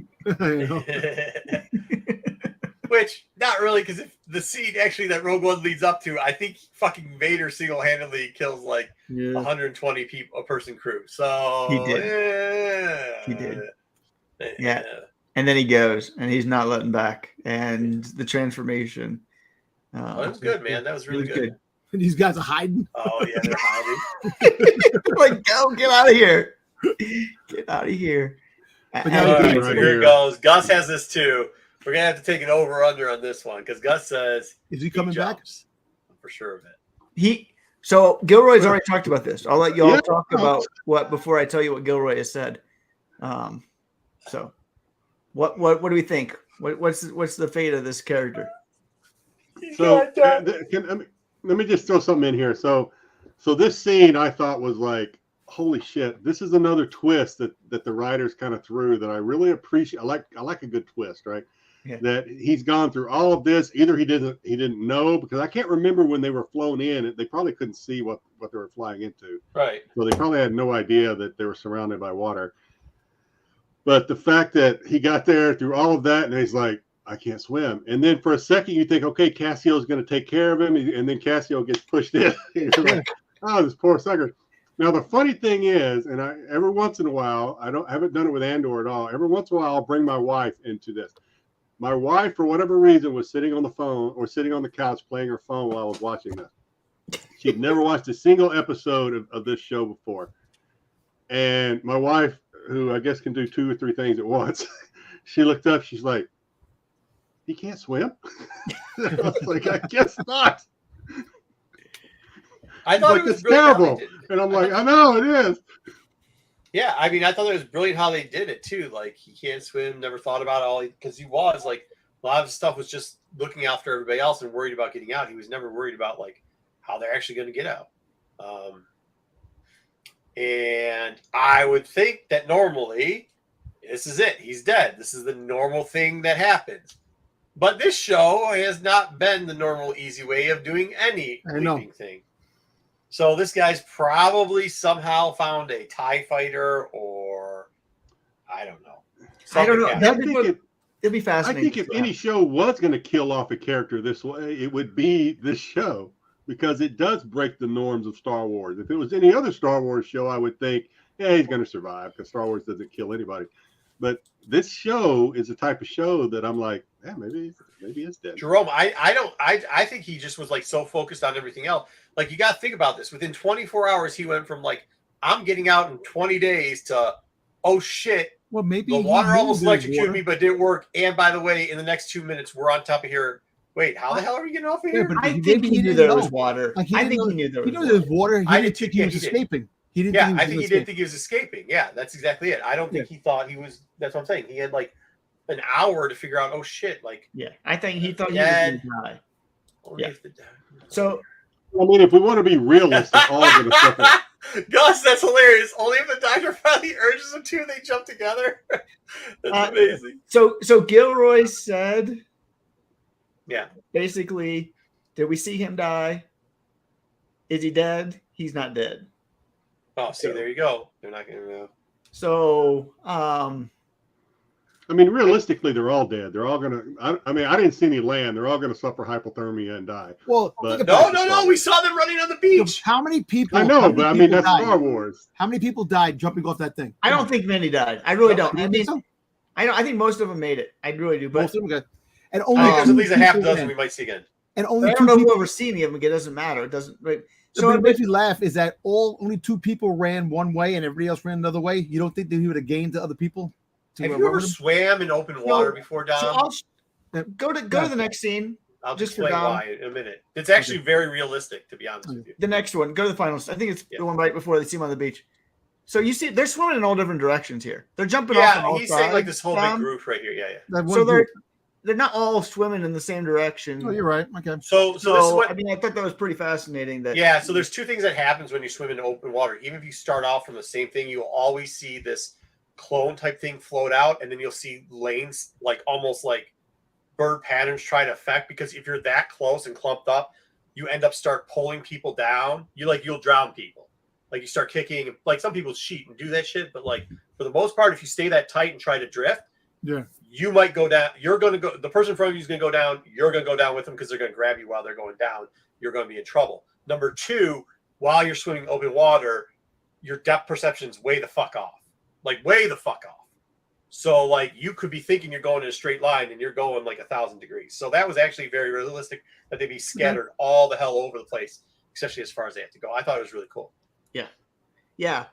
I know. Which not really, because if the scene actually that Rogue One leads up to, I think fucking Vader single-handedly kills like 120 people, a person crew. So he did. Yeah. And then he goes, and he's not letting back, and the transformation. That was good, man. That was really good. And these guys are hiding. Oh yeah, they're hiding. Like, go get out of here! Get out of here! But All right, so here it goes. Gus has this too. We're gonna have to take an over/under on this one because Gus says is he coming back? I'm for sure of it. So Gilroy's already talked about this. I'll let y'all talk about what before I tell you what Gilroy has said. So what do we think? What's the fate of this character? So let me just throw something in here. So this scene I thought was like, holy shit, this is another twist that the writers kind of threw that I really appreciate. I like a good twist, right? Yeah. That he's gone through all of this. Either he didn't know, because I can't remember when they were flown in. They probably couldn't see what they were flying into. Right. So they probably had no idea that they were surrounded by water. But the fact that he got there through all of that, and he's like, I can't swim. And then for a second you think, okay, Cassio's going to take care of him, and then Cassio gets pushed in. You're like, oh, this poor sucker. Now the funny thing is, and every once in a while, I haven't done it with Andor at all. Every once in a while, I'll bring my wife into this. My wife, for whatever reason, was sitting on the phone or sitting on the couch playing her phone while I was watching this. She'd never watched a single episode of this show before. And my wife, who I guess can do 2 or 3 things at once, she looked up, she's like, he can't swim? I was like, I guess not. I thought it was terrible. And I'm like, I know it is. Yeah, I mean, I thought it was brilliant how they did it too. Like, he can't swim, never thought about it all, because he was like, a lot of his stuff was just looking after everybody else and worried about getting out. He was never worried about like how they're actually going to get out. And I would think that normally this is it. He's dead. This is the normal thing that happens. But this show has not been the normal, easy way of doing any leaping thing. So this guy's probably somehow found a TIE fighter, or I don't know. I don't know. It'd be fascinating. I think if any show was going to kill off a character this way, it would be this show, because it does break the norms of Star Wars. If it was any other Star Wars show, I would think, yeah, he's going to survive, because Star Wars doesn't kill anybody. But this show is the type of show that I'm like, yeah, maybe it's dead. Jerome, I think he just was like so focused on everything else. Like, you got to think about this. Within 24 hours, he went from like, I'm getting out in 20 days to, oh shit. Well, maybe the water almost electrocuted me, but didn't work. And by the way, in the next 2 minutes, we're on top of here. Wait, how the hell are we getting off of here? I think he knew there was water. I think he knew there was water. He didn't think he was escaping. I think he didn't think he was escaping. Yeah, that's exactly it. I don't think he thought he was. That's what I'm saying. He had like an hour to figure out. Oh shit! Like, yeah, I think he thought he was going to die. Yeah. So, I mean, if we want to be realistic, all going to suffer. Gus, that's hilarious. Only if the doctor finally urges them to, they jump together. That's amazing. So Gilroy said, yeah, basically, did we see him die? Is he dead? He's not dead. Oh, see, there you go. They're not going to know. So, I mean, realistically, they're all dead. They're all going to. I mean, I didn't see any land. They're all going to suffer hypothermia and die. Well, but, no. We saw them running on the beach. How many people? I know, but I mean, that's Star Wars. How many people died jumping off that thing? I don't think many died. I really don't. I think most of them made it. I really do. But most of them got. And only there's at least a half dozen we might see again. And only I don't know who ever see any of them. It doesn't matter. It doesn't. Right? So what makes me laugh is that only 2 people ran one way and everybody else ran another way. You don't think that he would have gained to other people? Have you ever swam in open water before, Dom? So go to the next scene. I'll just explain why in a minute. It's actually very realistic, to be honest with you. The next one. Go to the finals. I think it's the one right before they see him on the beach. So you see, they're swimming in all different directions here. They're jumping off. Yeah, he's saying like this whole big group right here. Yeah. So they're not all swimming in the same direction. Oh, you're right. Okay. So this is what I mean, I thought that was pretty fascinating. That yeah. So there's two things that happens when you swim in open water. Even if you start off from the same thing, you'll always see this clone type thing float out, and then you'll see lanes like almost like bird patterns try to affect. Because if you're that close and clumped up, you end up start pulling people down. You'll drown people. Like you start kicking. Like some people cheat and do that shit, but like for the most part, if you stay that tight and try to drift. Yeah. You might go down. You're going to go. The person in front of you is going to go down. You're going to go down with them because they're going to grab you while they're going down. You're going to be in trouble. Number two, while you're swimming open water, your depth perception's way the fuck off. Like way the fuck off. So like you could be thinking you're going in a straight line and you're going like 1,000 degrees. So that was actually very realistic that they'd be scattered all the hell over the place, especially as far as they have to go. I thought it was really cool. Yeah. Yeah.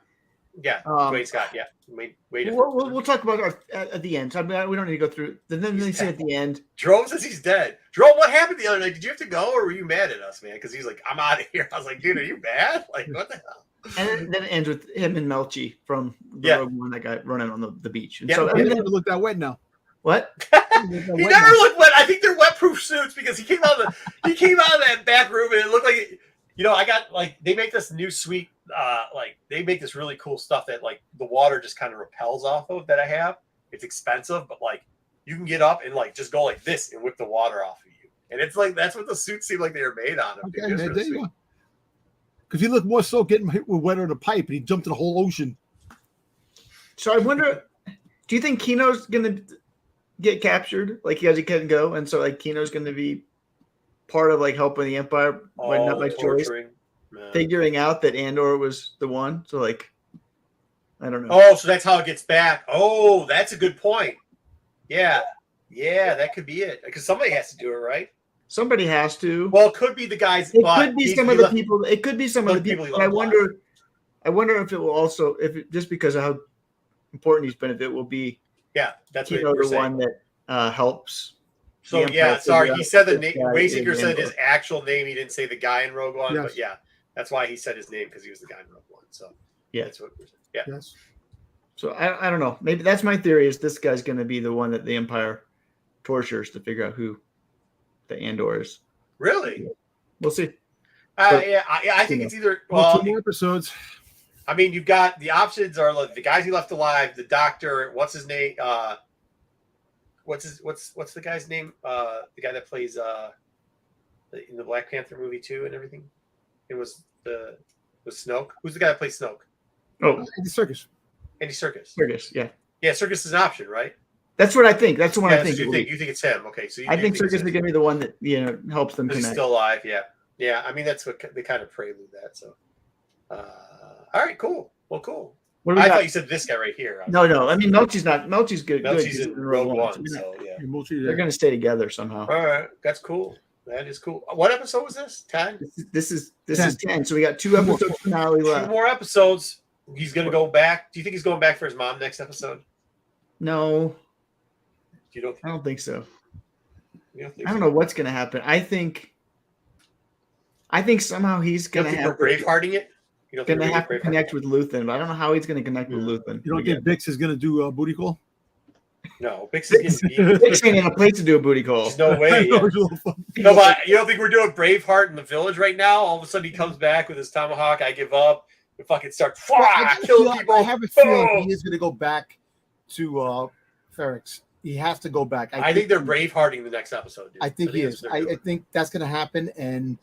Yeah. Wade Scott. Yeah. We'll talk about it at the end. I mean, we don't need to go through. Then they say at the end. Jerome says he's dead. Jerome, what happened the other night? Did you have to go, or were you mad at us, man? Because he's like, I'm out of here. I was like, dude, are you mad? Like, what the hell? And then it ends with him and Melchi from the Rogue One that got running on the beach. And so he doesn't look that wet now. What? He never looked wet. I think they're wet-proof suits because he came out of that back room and it looked like, I got like they make this new sweet. They make this really cool stuff that like the water just kind of repels off of that I have. It's expensive, but like you can get up and like just go like this and whip the water off of you. And it's like that's what the suits seem like they were made out of. Okay, there you go. Because he looked more so getting hit with wetter than a pipe and he jumped in the whole ocean. So I wonder, do you think Kino's gonna get captured? Like he can go, and so like Kino's gonna be part of like helping the Empire, but not by choice. Figuring out that Andor was the one. So, like, I don't know. Oh, so that's how it gets back. Oh, that's a good point. Yeah. Yeah, that could be it. Because somebody has to do it, right? Somebody has to. Well, it could be the guys. It could be some of the people. It could be some of the people. I wonder if it will also, just because of how important he's been, if it will be. Yeah, that's Kino the one that helps. So, sorry. He said the name. Wayseeker said his actual name. He didn't say the guy in Rogue One, but yeah. That's why he said his name because he was the guy in Rogue One. So that's what we're saying. Yeah. Yes. So I don't know. Maybe that's my theory. Is this guy's going to be the one that the Empire tortures to figure out who the Andor is? Really? We'll see. I think it's either 2 more episodes. I mean, you've got the options are like the guys he left alive, the doctor. What's his name? What's the guy's name? The guy that plays in the Black Panther movie too and everything. It was Snoke. Who's the guy that plays Snoke? Oh, Andy Serkis. Andy Serkis. Serkis, yeah. Yeah, Serkis is an option, right? That's what I think. That's the one I think. You think it's him? Okay, so I think Serkis is going to be the one that helps them connect. He's still alive. Yeah. I mean, that's what they kind of prelude that. So, all right, cool. Well, cool. I thought you said this guy right here. No. I mean, Melchi's not. Melchi's good. Melchi's in Rogue One. So yeah, they're going to stay together somehow. All right, that's cool. That is cool. What episode was this? 10? This is 10. So we got 2 episodes finale left. 2 more episodes. He's going to go back. Do you think he's going back for his mom next episode? No. You don't? I don't think so. I don't know what's going to happen. I think somehow he's going to have Bravehearting it. Going to have to connect with Luthen, but I don't know how he's going to connect with Luthen. You don't think Bix is going to do a booty call? No, Bix ain't in a place to do a booty call. There's no way. Yeah. No, but you don't think we're doing Braveheart in the village right now? All of a sudden he comes back with his tomahawk. I give up. We fucking start killing people. I have a feeling he is going to go back to Ferrex. He has to go back. I think they're Bravehearting the next episode. Dude. I think he is. I think that's going to happen, and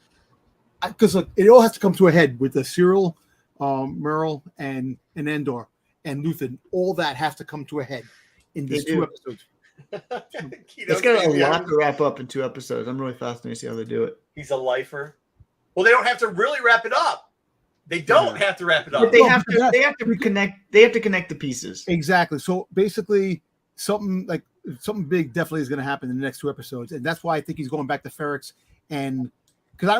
because look, it all has to come to a head with the Cyril, Merle, and Andor and Luthen. All that has to come to a head in these 2 episodes. It's got a lot to wrap up in 2 episodes. I'm really fascinated to see how they do it. He's a lifer. Well, they don't have to really wrap it up. They don't have to wrap it up. But they have to reconnect. They have to connect the pieces. Exactly. So basically, something big definitely is going to happen in the next 2 episodes, and that's why I think he's going back to Ferrex. And because I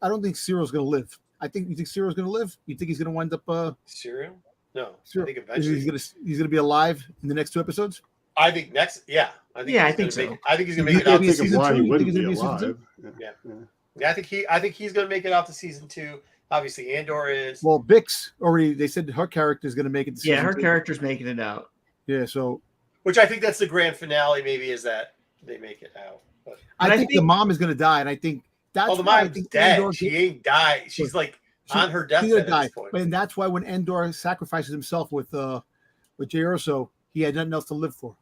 don't think Cyril's going to live. You think Cyril's going to live? You think he's going to wind up? Cyril? No. Cyril. I think eventually he's going to be alive in the next 2 episodes. I think next. Yeah. I think so. I think he's going to make it out to season 2. He wouldn't be alive. Yeah. I think he's going to make it out to season 2. Obviously, Andor is. Well, Bix already. They said her character is going to make it. To her character's making it out. Yeah. So. Which I think that's the grand finale. Maybe is that they make it out. But I think the mom is going to die, and I think that's the why mom's dead. She ain't died. She's like on her deathbed at this point. And that's why when Andor sacrifices himself with Jey Erso, he had nothing else to live for.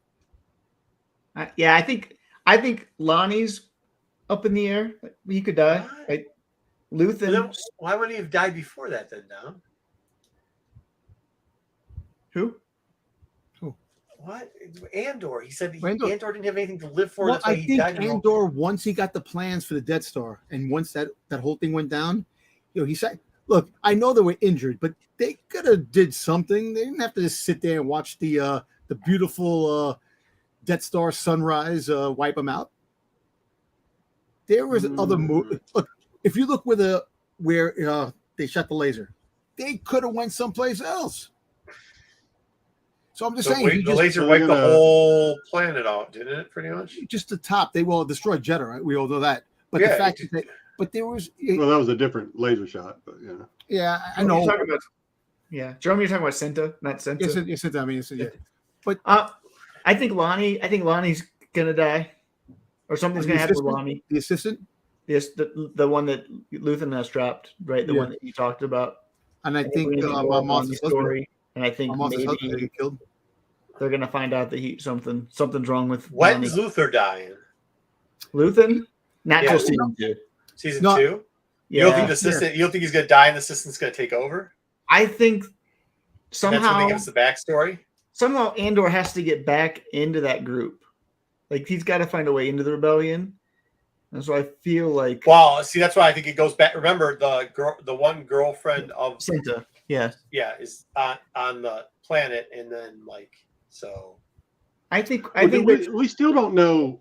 Yeah, I think Lonnie's up in the air. He could die. Right? Luthen. Why wouldn't he have died before that then, Dom? Who? What? Andor. He said Andor didn't have anything to live for. Well, That's why I think died Andor, once he got the plans for the Death Star, and once that whole thing went down, he said, "Look, I know they were injured, but they could have did something. They didn't have to just sit there and watch the beautiful Death Star sunrise wipe them out. There was other movies. Look, if you look where they shot the laser, they could have went someplace else." So I'm just saying, the laser wiped the whole planet out, didn't it? Pretty much. Just the top. They will destroy Jeddah, right? We all know that. But the fact that, there was. Well, that was a different laser shot, but yeah. Yeah, I know. Jeremy, you're talking about Cinta, not Cinta. Yes, Cinta. I mean, yeah. But I think Lonnie's gonna die, or something's gonna happen with Lonnie. The assistant. Yes, the one that Luthen has trapped, right? The one that you talked about. And I think my mom's story. And I think maybe get killed. They're gonna find out that something's wrong with. When's Luther dying? Luthen? Not till season 2. Season 2? Yeah. You don't think the assistant? You don't think he's gonna die and the assistant's gonna take over? I think somehow that's when they give us the backstory. Somehow Andor has to get back into that group. Like he's got to find a way into the rebellion. And so I feel like. Well, see, that's why I think it goes back. Remember the one girlfriend of Cinta. Yeah. Yeah, is on the planet, and then so. I think we still don't know,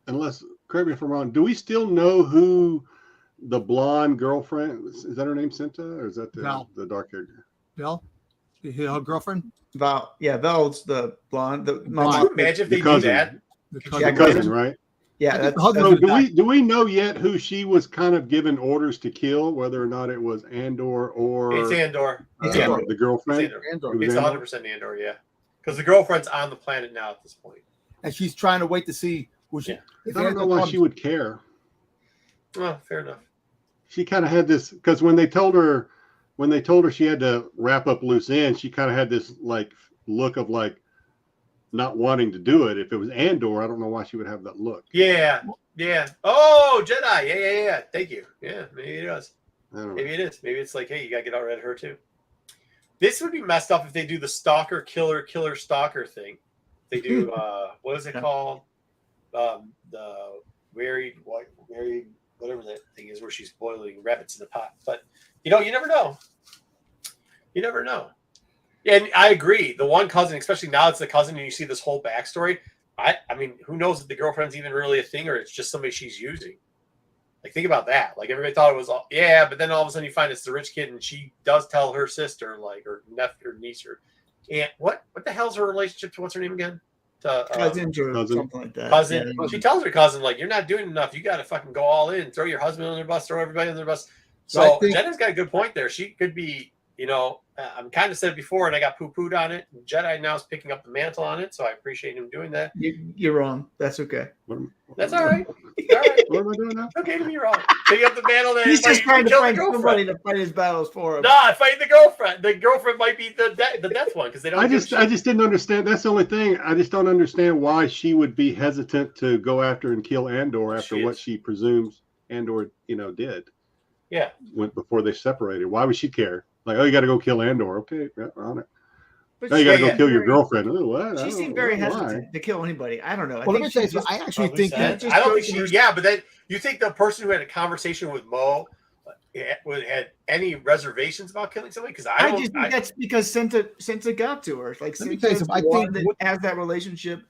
unless correct me if I'm wrong. Do we still know who the blonde girlfriend is? That her name, Cinta, or is that the dark haired girl? Val, her girlfriend. Val, yeah, Val's the blonde. Could you imagine if they do that? The cousin, right? Yeah. So do we know yet who she was kind of given orders to kill, whether or not it was Andor or it's Andor? The girlfriend. It's Andor. It's 100% Andor, yeah. Because the girlfriend's on the planet now at this point, and she's trying to wait to see. I don't know why she would care. Well, fair enough. She kind of had this because when they told her she had to wrap up loose ends, she kind of had this look of not wanting to do it. If it was Andor, I don't know why she would have that look. Yeah. Oh, Jedi. Yeah. Thank you. Yeah, maybe it does. Maybe it is. Maybe it's hey, you gotta get rid of her too. This would be messed up if they do the stalker, killer, stalker thing. They do what is it called? The married, whatever that thing is, where she's boiling rabbits in the pot. But you never know. You never know. And I agree. The one cousin, especially now it's the cousin, and you see this whole backstory. I mean, who knows if the girlfriend's even really a thing, or it's just somebody she's using. Think about that. Everybody thought it was but then all of a sudden you find it's the rich kid, and she does tell her sister, her nephew or niece or aunt. What the hell's her relationship to what's her name again? Cousin or something like that. Cousin. Yeah. She tells her cousin, you're not doing enough. You got to fucking go all in. Throw your husband on their bus. Throw everybody on their bus. So Jenna's got a good point there. She could be. I'm kind of said it before, and I got poo-pooed on it. Jedi now is picking up the mantle on it, so I appreciate him doing that. You're wrong. That's okay. That's all right. All right. What am I doing now? It's okay to be wrong. Picking up the mantle. He's just trying to find somebody to fight his battles for him. No, fighting the girlfriend. The girlfriend might be the death one because they don't. I just didn't understand. That's the only thing. I just don't understand why she would be hesitant to go after and kill Andor after what she presumes Andor, did. Yeah. Before they separated. Why would she care? You got to go kill Andor. Okay, yeah, on it. But now you got to go kill your girlfriend. Oh, what? She seemed very hesitant to kill anybody. I don't know. Well, let me say this. I actually think that. I don't think she. Yeah, but then you think the person who had a conversation with Mo had any reservations about killing somebody? Because I just think that's because Cinta got to her. Cinta I think that has that relationship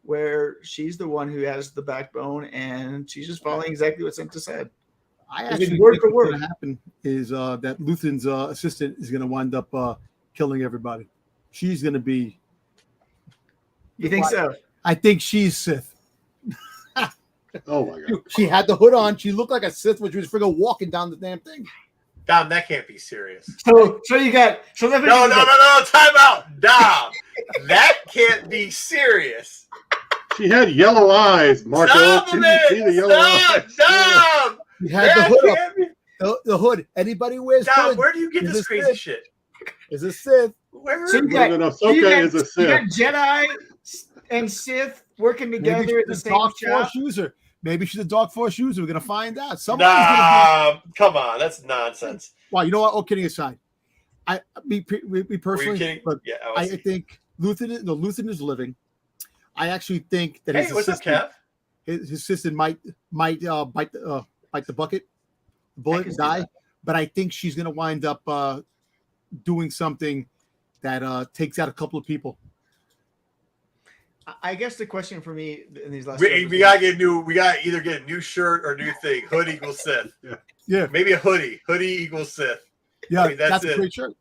where she's the one who has the backbone, and she's just following exactly what Cinta said. I actually think what's going to happen is that Luthen's assistant is going to wind up killing everybody. She's going to be. You think so? I think she's Sith. Oh my god! She had the hood on. She looked like a Sith when she was friggin' walking down the damn thing. Dom, that can't be serious. So you got no. Time out, Dom. That can't be serious. She had yellow eyes, Marco. Stop Can it! you see the yellow eyes? Stop! He had the hood up. The hood. Anybody who wears Dom, hood where do you get is this a crazy Sith. shit? Is a Sith. Where? So you got, Ahsoka is a Sith. You got Jedi and Sith working together Maybe at the she's a same Dark shop. Force user. Maybe she's a Dark Force user. We're gonna find out. Somebody's gonna be. Come on, that's nonsense. Well, you know what? All kidding aside, me Were you personally, kidding? but Yeah, I think Luthen is living. I actually think that Hey, his what's up, assistant, Kev? his assistant might bite the bullet, can see die. that. But I think she's gonna wind up doing something that takes out a couple of people. I guess the question for me in these last We gotta get new. We gotta either get a new shirt or a new thing. Hood equals Sith. Yeah, Maybe a hoodie. Hoodie equals Sith. yeah, I mean, that's a it. great shirt.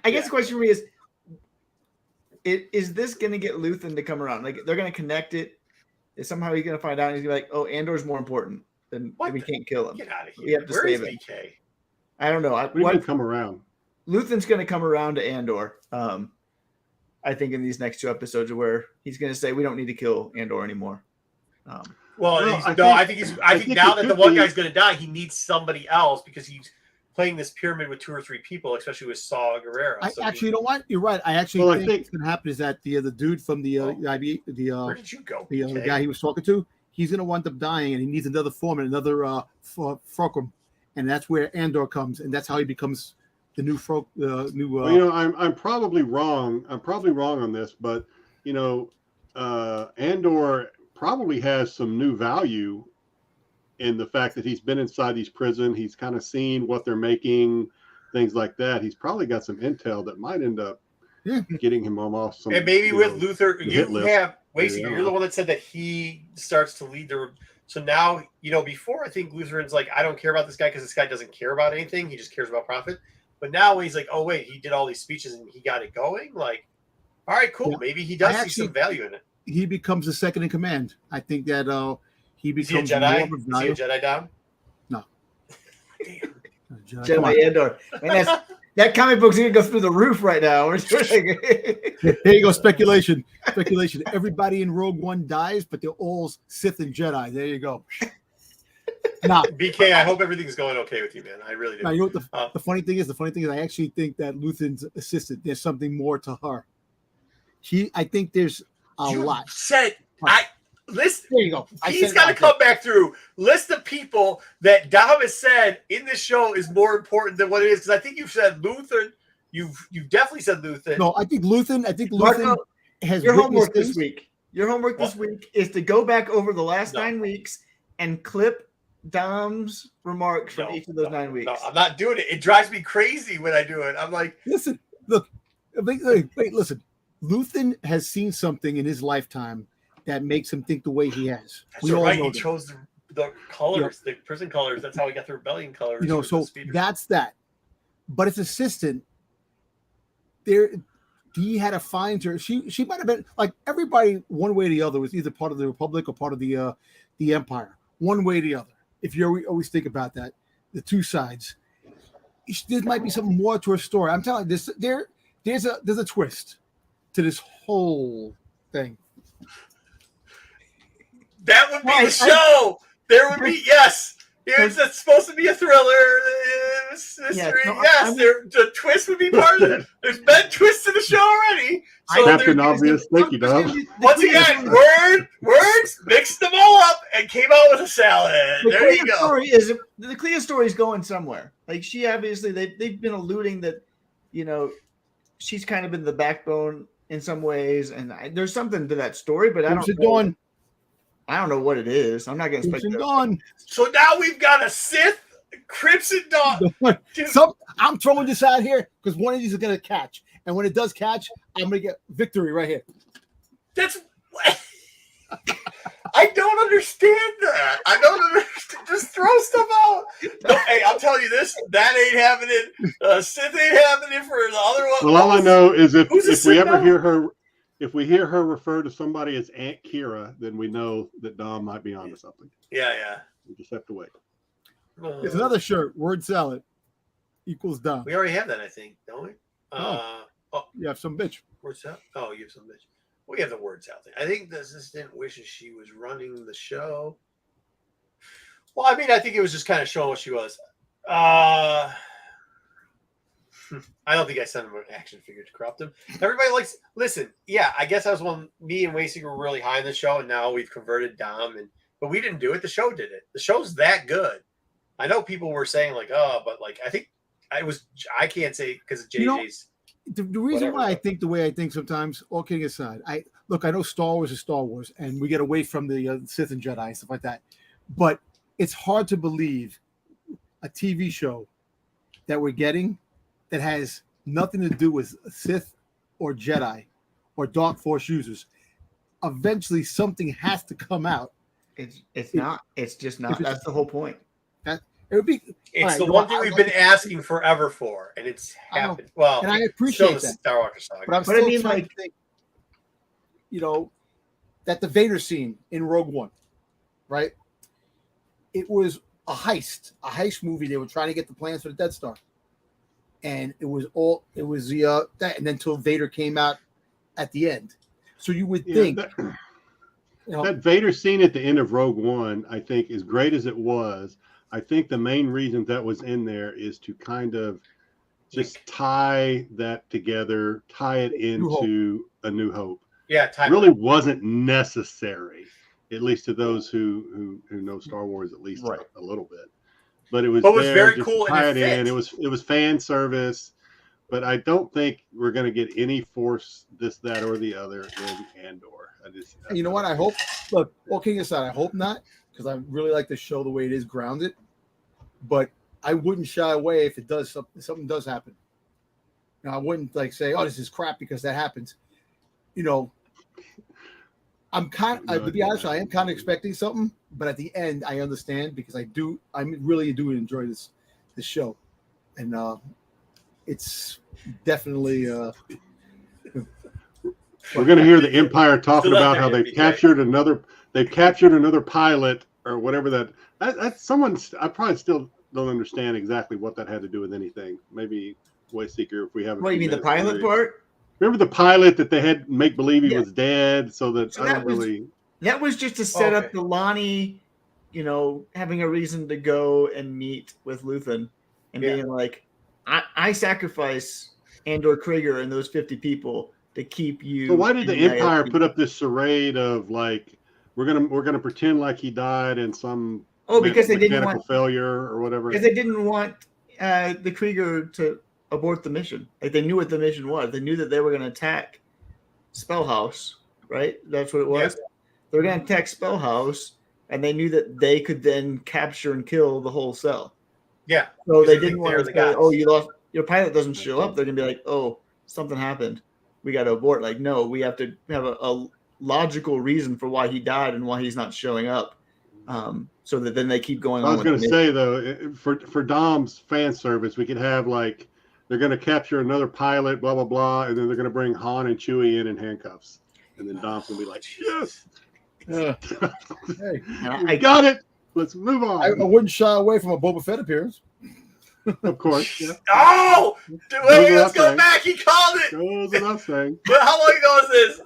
I guess the question for me is this going to get Luthen to come around? Like they're going to connect it. Is somehow he's going to find out? And he's going to be like, "Oh, Andor's more important. Then we can't kill him. Get out of here. We have to Where save is him." BK? I don't know. What do you mean come around? Luthen's going to come around to Andor. I think in these next 2 episodes where he's going to say we don't need to kill Andor anymore. I think now that the one guy's going to die, he needs somebody else because he's playing this pyramid with 2 or 3 people, especially with Saw Gerrera. You know what? You're right. I actually think what's going to happen is that the dude from the where did you go? The guy he was talking to, he's going to wind up dying, and he needs another form and another fulcrum, and that's where Andor comes, and that's how he becomes the new I'm probably wrong. I'm probably wrong on this, but Andor probably has some new value in the fact that he's been inside these prison. He's kind of seen what they're making, things like that. He's probably got some intel that might end up getting him off some. And maybe with Luther, you're the one that said that he starts to lead the. So now, before I think Lutheran's like, I don't care about this guy because this guy doesn't care about anything. He just cares about profit. But now when he's like, oh, wait, he did all these speeches and he got it going. Like, all right, cool. Yeah. Maybe he does see some value in it. He becomes the second in command. I think that he becomes more of a value. Is he a Jedi Dom? No. Damn. Jedi Andor. That comic book's going to go through the roof right now. There you go. Speculation. Everybody in Rogue One dies, but they're all Sith and Jedi. There you go. Nah. BK, I hope everything's going okay with you, man. I really do. Now, you know what the funny thing is? The funny thing is I actually think that Luthen's assistant, there's something more to her. I think there's a lot. List. There you go. He's got to come back through. List of people that Dom has said in this show is more important than what it is. Because I think you've said Luthen. You've definitely said Luthen. No, I think Luthen Marco, has your homework this week. Your homework this week is to go back over the last 9 weeks and clip Dom's remarks from each of those 9 weeks. No, I'm not doing it. It drives me crazy when I do it. I'm like, listen, look, wait, listen. Luthen has seen something in his lifetime that makes him think the way he has. That's right. He chose the colors, the prison colors. That's how he got the rebellion colors. So that's that. But his assistant, he had to find her. She might have been like everybody, one way or the other, was either part of the Republic or part of the Empire. One way or the other. If you always think about that, the two sides. There might be something more to her story. I'm telling you, there's a twist to this whole thing. That would be the show. There would be, yes. It's supposed to be a thriller. The twist would be part of it. There's been twists in the show already. So Captain Obvious. Thank you, Dom. Once again, words, mixed them all up, and came out with a salad. There you go. The Clea story is going somewhere. Like she obviously, they've been alluding that, she's kind of been the backbone in some ways, and there's something to that story, but I don't know what it is. I'm not going to speculate. So now we've got a Sith Crimson Dawn. I'm throwing this out here because one of these is going to catch, and when it does catch, I'm going to get victory right here. That's I don't understand that. I don't understand. Just throw stuff out. No, hey, I'll tell you this: that ain't happening. Sith ain't happening for the other one. Well, all I know is if we ever hear her. If we hear her refer to somebody as Aunt Kira, then we know that Dom might be onto something. Yeah. We just have to wait. It's another shirt. Word salad equals Dom. We already have that, I think, don't we? You have some bitch. Where's that? Oh, you have some bitch. we have the words out there. I think the assistant wishes she was running the show. Well, I mean, I think it was just kind of showing what she was. I don't think I sent him an action figure to corrupt him. Everybody likes. Listen, yeah, I guess I was one. Me and Wasey were really high in the show, and now we've converted Dom, but we didn't do it. The show did it. The show's that good. I know people were saying like, oh, but like I think I can't say because of JJ's. The reason why I think the way I think sometimes, all kidding aside, I know Star Wars is Star Wars, and we get away from the Sith and Jedi and stuff like that, but it's hard to believe a TV show that we're getting that has nothing to do with Sith or Jedi or Dark Force users. Eventually, something has to come out. It's just not. That's the whole point. It would be. It's the one thing we've been asking forever for, and it's happened. Well, and I appreciate that. Star Wars saga. But I'm still trying to think, that the Vader scene in Rogue One, right? It was a heist movie. They were trying to get the plans for the Death Star, and it was that, and then until Vader came out at the end. So you would think that Vader scene at the end of Rogue One, I think, as great as it was. I think the main reason that was in there is to kind of just tie that together, tie it into A New Hope. Yeah, it really wasn't necessary, at least to those who know Star Wars at least a little bit. But it was very cool. Tie it in. It was fan service, but I don't think we're going to get any Force this, that, or the other in Andor. You know what? I hope. Look, all kidding aside, I hope not. Because I really like the show the way it is grounded, but I wouldn't shy away if it does something does happen. I wouldn't say, "Oh, this is crap," because that happens. I'm to be honest, I am kind of expecting something, but at the end, I understand because I really do enjoy this show, and it's definitely. We're going to hear the Empire talking about how they've captured another. They've captured another pilot or whatever that's someone. I probably still don't understand exactly what that had to do with anything. Maybe Wayseeker, if we haven't. What, you mean the pilot part? Remember the pilot that they had make believe he was dead, so that I don't really. That was just to set up the Lonnie, having a reason to go and meet with Luthen and being like, I sacrifice Andor Krieger and those 50 people to keep you. So why did the Empire put up this charade of like we're gonna pretend like he died in some because they didn't want failure or whatever? Because they didn't want the Krieger to abort the mission. Like they knew what the mission was. They knew that they were going to attack Spellhouse, right? That's what it was. Yeah. They were going to attack Spellhouse, and they knew that they could then capture and kill the whole cell. Yeah. So they didn't want to say, "Oh, you lost. Your pilot doesn't show up." They're going to be like, "Oh, something happened. We got to abort." Like, no, we have to have a logical reason for why he died and why he's not showing up. So that then they keep going on. I was going to say though, for Dom's fan service, we could have like they're going to capture another pilot, blah blah blah, and then they're going to bring Han and Chewie in handcuffs, and then Dom's going to be like, "Yes, hey, I got it. Let's move on." I wouldn't shy away from a Boba Fett appearance. Of course. Yeah. Oh, wait, let's go back. He called it. Goes without saying. But how long ago was this?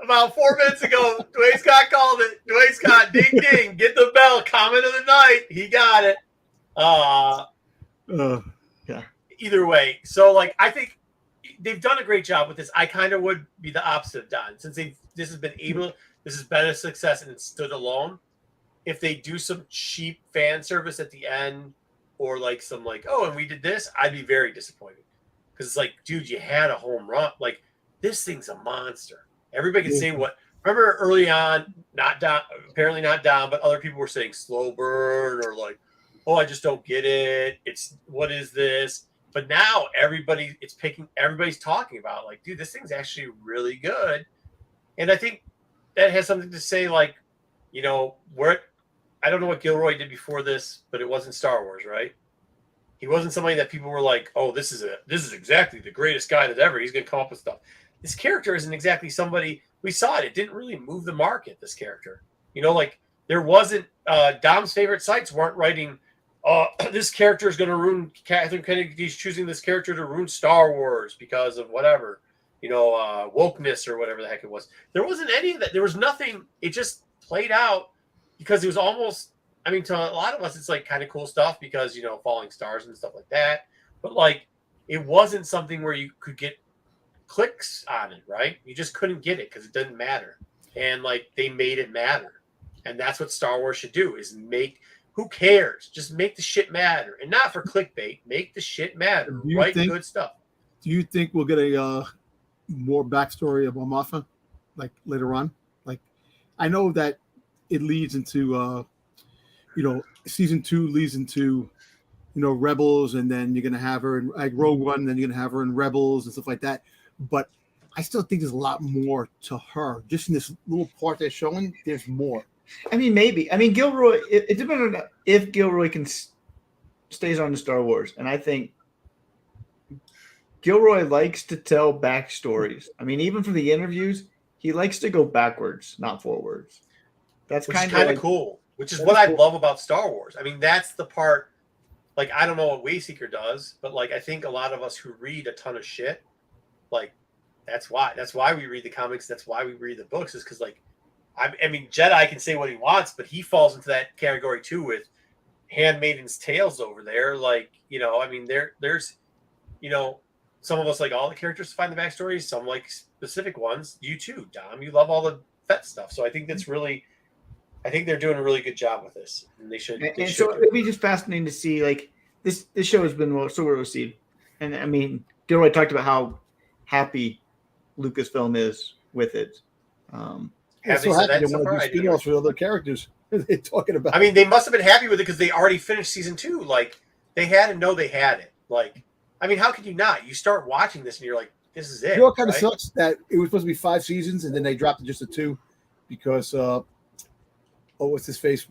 About 4 minutes ago, Dwayne Scott called it. Dwayne Scott, ding ding, get the bell. Comment of the night. He got it. Yeah. Either way, so like I think they've done a great job with this. I kind of would be the opposite of Don, since this has been a success and it stood alone. If they do some cheap fan service at the end, or like some like, oh, and we did this, I'd be very disappointed because it's like, dude, you had a home run. Like this thing's a monster. Everybody can say what. Remember early on, not Don, apparently not Don, but other people were saying slow burn or like, oh, I just don't get it. It's what is this? But now everybody's talking about like, dude, this thing's actually really good. And I think that has something to say, like, I don't know what Gilroy did before this, but it wasn't Star Wars, right? He wasn't somebody that people were like, oh, this is exactly the greatest guy that ever. He's going to come up with stuff. This character isn't exactly somebody. We saw it. It didn't really move the market, this character. Like there wasn't Dom's favorite sites weren't writing, this character is going to ruin Catherine Kennedy's choosing this character to ruin Star Wars because of whatever. wokeness or whatever the heck it was. There wasn't any of that. There was nothing. It just played out because it was almost, I mean, to a lot of us, it's like kind of cool stuff because, falling stars and stuff like that. But like, it wasn't something where you could get clicks on it, right? You just couldn't get it because it didn't matter. And like, they made it matter. And that's what Star Wars should do is who cares? Just make the shit matter. And not for clickbait. Make the shit matter. Write good stuff. Do you think we'll get a more backstory of Momofa, like later on? Like, I know that it leads into, season 2 leads into, Rebels, and then you're gonna have her in like Rogue One, and then you're gonna have her in Rebels and stuff like that. But I still think there's a lot more to her. Just in this little part they're showing, there's more. I mean, maybe. I mean, Gilroy. It depends on if Gilroy stays on to Star Wars, and I think Gilroy likes to tell backstories. I mean, even from the interviews, he likes to go backwards, not forwards. That's kind of cool. Which is what I love about Star Wars. I mean, that's the part. Like, I don't know what Wayseeker does, but like, I think a lot of us who read a ton of shit, like, that's why we read the comics. That's why we read the books. Is because like, I mean, Jedi can say what he wants, but he falls into that category too with Handmaiden's Tales over there. Like, I mean, there's, some of us like all the characters to find the backstories. Some like specific ones. You too, Dom. You love all the Fett stuff. So I think they're doing a really good job with this, and they should. So it'd be just fascinating to see. Like this show has been so well received, and I mean, Gilroy talked about how happy Lucasfilm is with it. Have they said that so far? Spin-offs with other characters. They're talking about. I mean, they must have been happy with it because they already finished season 2. Like, they had to know they had it. Like, I mean, how could you not? You start watching this and you're like, this is it. Kind of sucks that it was supposed to be 5 seasons and then they dropped it just to 2 because what's his face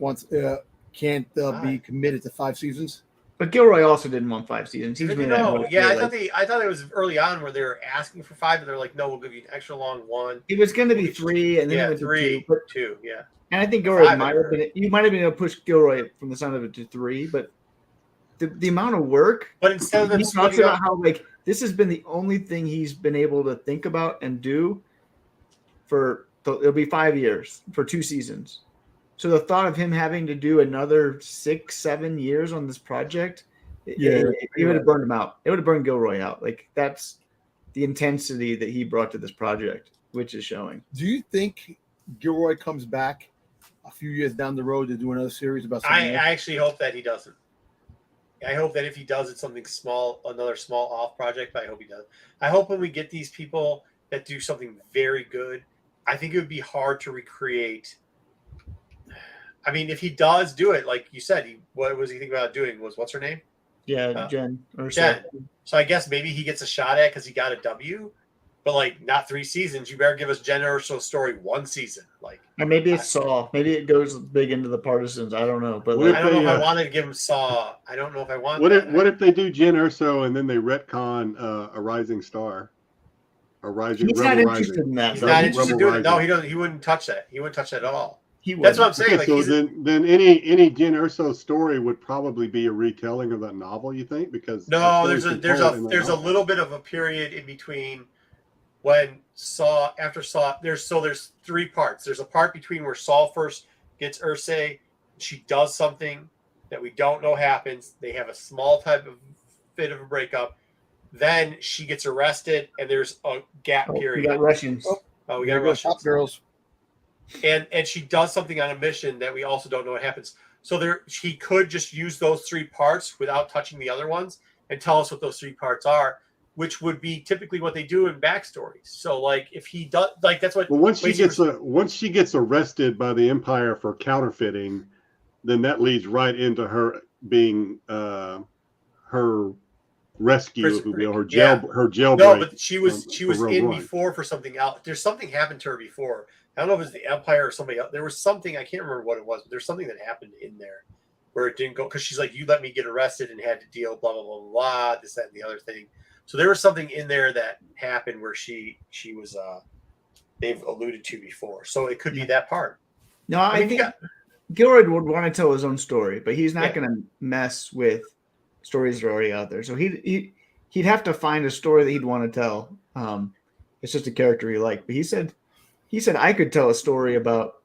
can't be committed to 5 seasons. But Gilroy also didn't want 5 seasons. I thought it was early on where they were asking for 5, and they're like, "No, we'll give you an extra long one." It was going to be 3, and then it went 3, to 2, yeah. And I think Gilroy might have been able to push Gilroy from the sound of it to 3, but the amount of work. But instead of them, he talks about how like this has been the only thing he's been able to think about and do it'll be 5 years for 2 seasons. So the thought of him having to do another 6-7 years on this project, it would have burned him out. It would have burned Gilroy out. Like that's the intensity that he brought to this project, which is showing. Do you think Gilroy comes back a few years down the road to do another series about something else? I actually hope that he doesn't. I hope that if he does, it's something small, another small off project, but I hope he does. I hope when we get these people that do something very good, I think it would be hard to recreate. I mean, if he does do it, like you said, what was he thinking about doing? What's her name? Yeah, Jen. Jen. So I guess maybe he gets a shot at because he got a W, but like not 3 seasons. You better give us Jen Erso's story 1 season, like. Or maybe it's Saw. Maybe it goes big into the partisans. I don't know, but I don't know if I wanted to give him Saw. I don't know if I want. What if they do Jen Erso and then they retcon a Rising Star, He's not interested in that. He's not interested in doing it. No, he doesn't. He wouldn't touch that. He wouldn't touch that at all. That's what I'm saying. Okay, like so then any Jen Erso story would probably be a retelling of that novel. You think? Because there's a little bit of a period in between when after Saw. There's 3 parts. There's a part between where Saul first gets Ursay. She does something that we don't know happens. They have a small type of bit of a breakup. Then she gets arrested, and there's a gap period. We got Russians. We got Russians. Top girls. And she does something on a mission that we also don't know what happens. So he could just use those 3 parts without touching the other ones and tell us what those 3 parts are, which would be typically what they do in backstories. So like if he does, like that's what. Well, once she gets arrested by the Empire for counterfeiting, then that leads right into her being her rescue, her jailbreak. No, but she was in before for something else. There's something happened to her before. I don't know if it was the Empire or somebody else. There was something, I can't remember what it was, but there's something that happened in there where it didn't go because she's like, you let me get arrested and had to deal, blah, blah, blah, blah, this, that, and the other thing. So there was something in there that happened where she was they've alluded to before. So it could be that part. No, I think Gilroy would want to tell his own story, but he's not going to mess with stories that are already out there. So he'd have to find a story that he'd want to tell. It's just a character he liked. But he said I could tell a story about,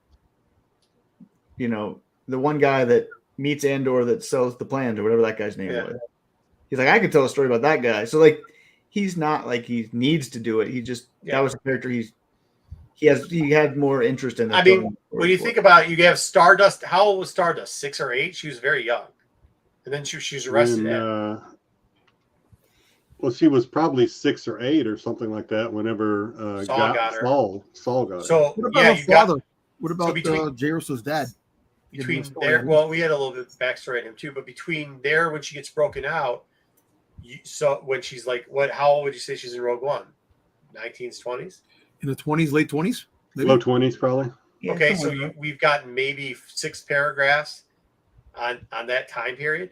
the one guy that meets Andor that sells the plans or whatever that guy's name was. He's like, I could tell a story about that guy. So like, he's not like he needs to do it. He just that was a character he had more interest in. I mean, when you think about it, you have Stardust. How old was Stardust? 6 or 8? She was very young, and then she was arrested. Well, she was probably 6 or 8 or something like that. Whenever Saul got her. So what about her father? What about Jairus' dad? Between there, well, we had a little bit of backstory on him too. But between there, when she gets broken out, when she's like, what? How old would you say she's in Rogue One? 19s, 20s? In the 20s, late 20s, low 20s, probably. Yeah, okay, so we've gotten maybe 6 paragraphs on that time period.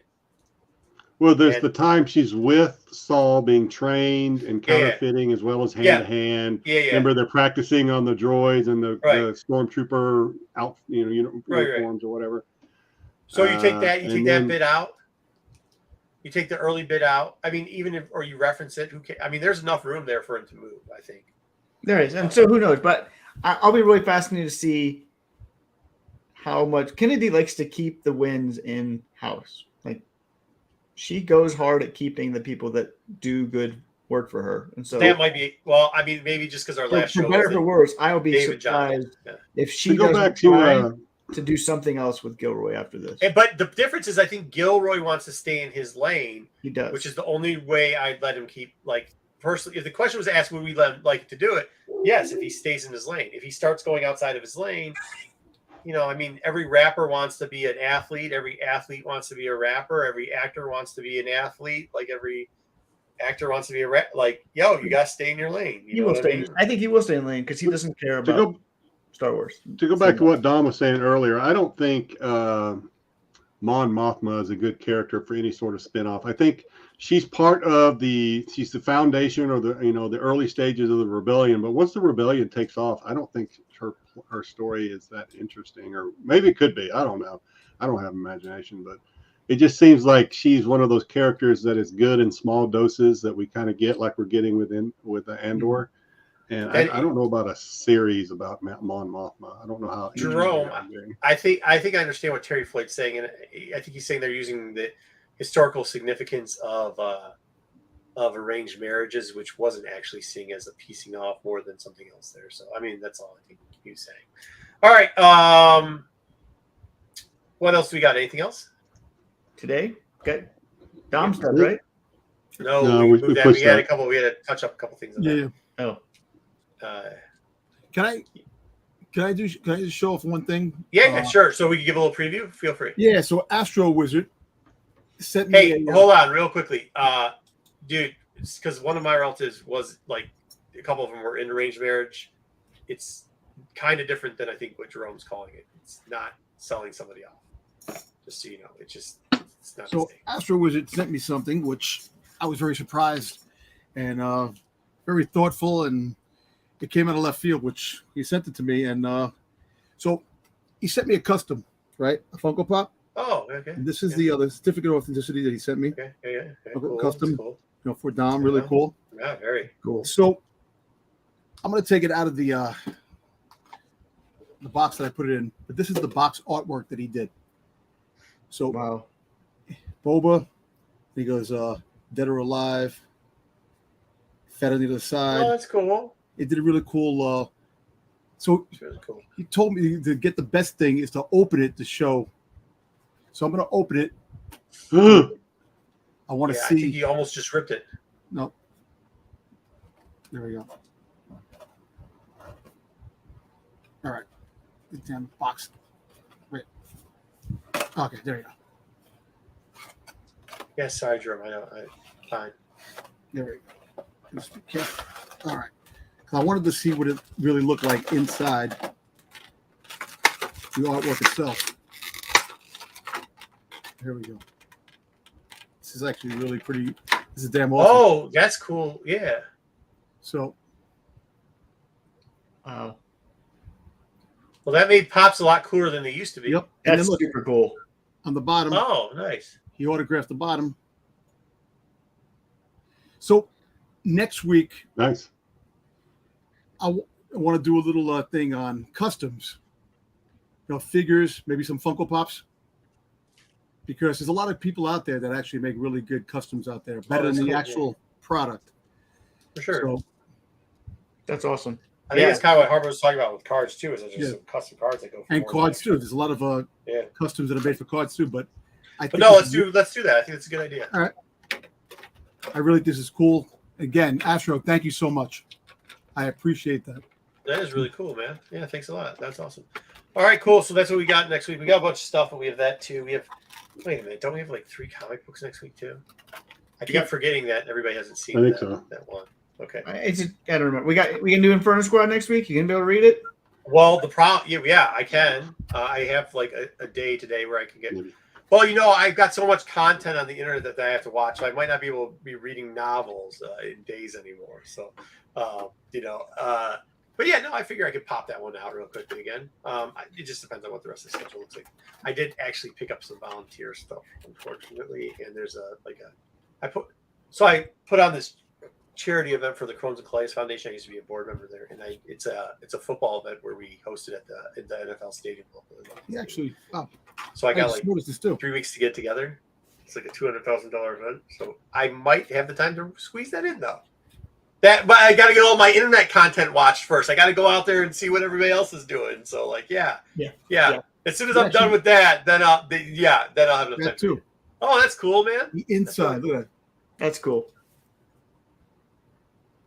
Well, there's the time she's with Saul being trained and counterfeiting as well as hand-to-hand. Yeah. Remember, they're practicing on the droids and the stormtrooper uniforms or whatever. So you take that, that bit out. You take the early bit out. I mean, or you reference it. I mean, there's enough room there for him to move, I think. There is, and so who knows? But I'll be really fascinated to see how much Kennedy likes to keep the wins in house. Like, she goes hard at keeping the people that do good work for her, and so that might be. Well, I mean, maybe just because our last show, for better or for worse, I'll be David surprised if she go doesn't back try to do something else with Gilroy after this. But the difference is, I think Gilroy wants to stay in his lane. He does, which is the only way I'd let him keep. Like, personally, if the question was asked, would we let him to do it? Yes, if he stays in his lane. If he starts going outside of his lane, I mean, every rapper wants to be an athlete. Every athlete wants to be a rapper. Every actor wants to be an athlete. Like, every actor wants to be a rap. Like, you got to stay in your lane. He will stay. I think he will stay in lane because he doesn't care about Star Wars. To go back to what Dom was saying earlier, I don't think Mon Mothma is a good character for any sort of spinoff. I think she's she's the foundation or the early stages of the rebellion. But once the rebellion takes off, I don't think her story is that interesting, or maybe it could be. I don't know. I don't have imagination, but it just seems like she's one of those characters that is good in small doses that we kind of get, like we're getting with Andor. And I don't know about a series about Mon Mothma. I don't know how. Jerome, I think I understand what Terry Floyd's saying, and I think he's saying they're using the historical significance of arranged marriages, which wasn't actually seen as a piecing off more than something else there. So, I mean, that's all I think he was saying. All right. What else we got? Anything else today? Okay. Dom's done, right? No, we moved that. We had to touch up a couple things. Oh. Can I just show off one thing? Yeah, sure. So we can give a little preview. Feel free. Yeah. So Astro Wizard sent me. Hey, hold on, real quickly, dude. Because one of my relatives was like, a couple of them were in arranged marriage. It's kind of different than I think what Jerome's calling it. It's not selling somebody off. Just so you know, it's not. So Astro Wizard sent me something which I was very surprised and very thoughtful, and it came out of left field, which he sent it to me. And so he sent me a custom, right? A Funko Pop. Oh, okay. And this is the certificate of authenticity that he sent me. Okay, yeah. Cool. Custom, cool. For Dom, really cool. Yeah, very cool. So I'm going to take it out of the box that I put it in, but this is the box artwork that he did. So, wow. Boba, he goes, dead or alive, fat on the other side. Oh, that's cool. It did a really cool. So really cool. He told me to get the best thing is to open it to show. So I'm going to open it. I want to see. I think he almost just ripped it. No. There we go. All right. Get down the box. Wait. Okay, there you go. Yeah, sorry, Jerome. I know. Fine. There we go. Just be careful. All right. I wanted to see what it really looked like inside the artwork itself. Here we go. This is actually really pretty. This is damn awesome. Oh, that's cool. Yeah. So. Wow. Well, that made Pops a lot cooler than they used to be. Yep. That's super cool. On the bottom. Oh, nice. He autographed the bottom. So next week. Nice. want to do a little thing on customs. Figures, maybe some Funko Pops. Because there's a lot of people out there that actually make really good customs out there, better than the actual product. For sure. So, that's awesome. I think that's kind of what Harper was talking about with cards too. Is just some custom cards that go for and cards too. There's a lot of customs that are made for cards too. But let's do that. I think it's a good idea. All right. I really think this is cool. Again, Astro, thank you so much. I appreciate that. That is really cool, man. Yeah, thanks a lot. That's awesome. All right, cool. So that's what we got next week. We got a bunch of stuff, but we have that too. Wait a minute. Don't we have like 3 comic books next week too? I keep forgetting that everybody hasn't seen that one. Okay. I don't remember. We can do Inferno Squad next week. You gonna be able to read it? Well, yeah, I can. I have like a day today where I can get. Well, I've got so much content on the internet that I have to watch. So I might not be able to be reading novels in days anymore. So, but yeah, no, I figure I could pop that one out real quickly again. It just depends on what the rest of the schedule looks like. I did actually pick up some volunteer stuff, unfortunately, and there's I put on this charity event for the Crohn's and Colitis Foundation. I used to be a board member there, and it's a football event where we hosted at the NFL stadium. So I got like 3 weeks to get together. It's like a $200,000 event, so I might have the time to squeeze that in though. But I got to get all my internet content watched first. I got to go out there and see what everybody else is doing. So yeah. As soon as I'm done with that, then I'll have enough time too. Oh, that's cool, man. The inside, look at that. That's cool.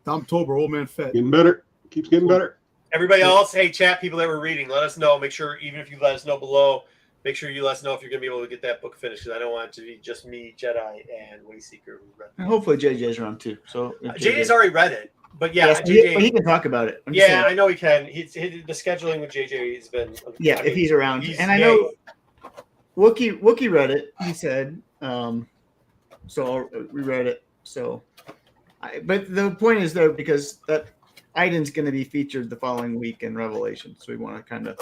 Tom Tober, old man fat. Getting better. Keeps getting better. Everybody else, hey, chat, people that were reading, let us know. Make sure, even if you let us know below, make sure you let us know if you're going to be able to get that book finished, because I don't want it to be just me, Jedi, and Wayseeker who read it. And hopefully JJ's around too. So JJ's already read it, but he can talk about it. I know he can. The scheduling with JJ has been. If he's around, I know Wookie read it. He said, so we read it. So, but the point is though, because that item's going to be featured the following week in Revelation, so we want to kind of.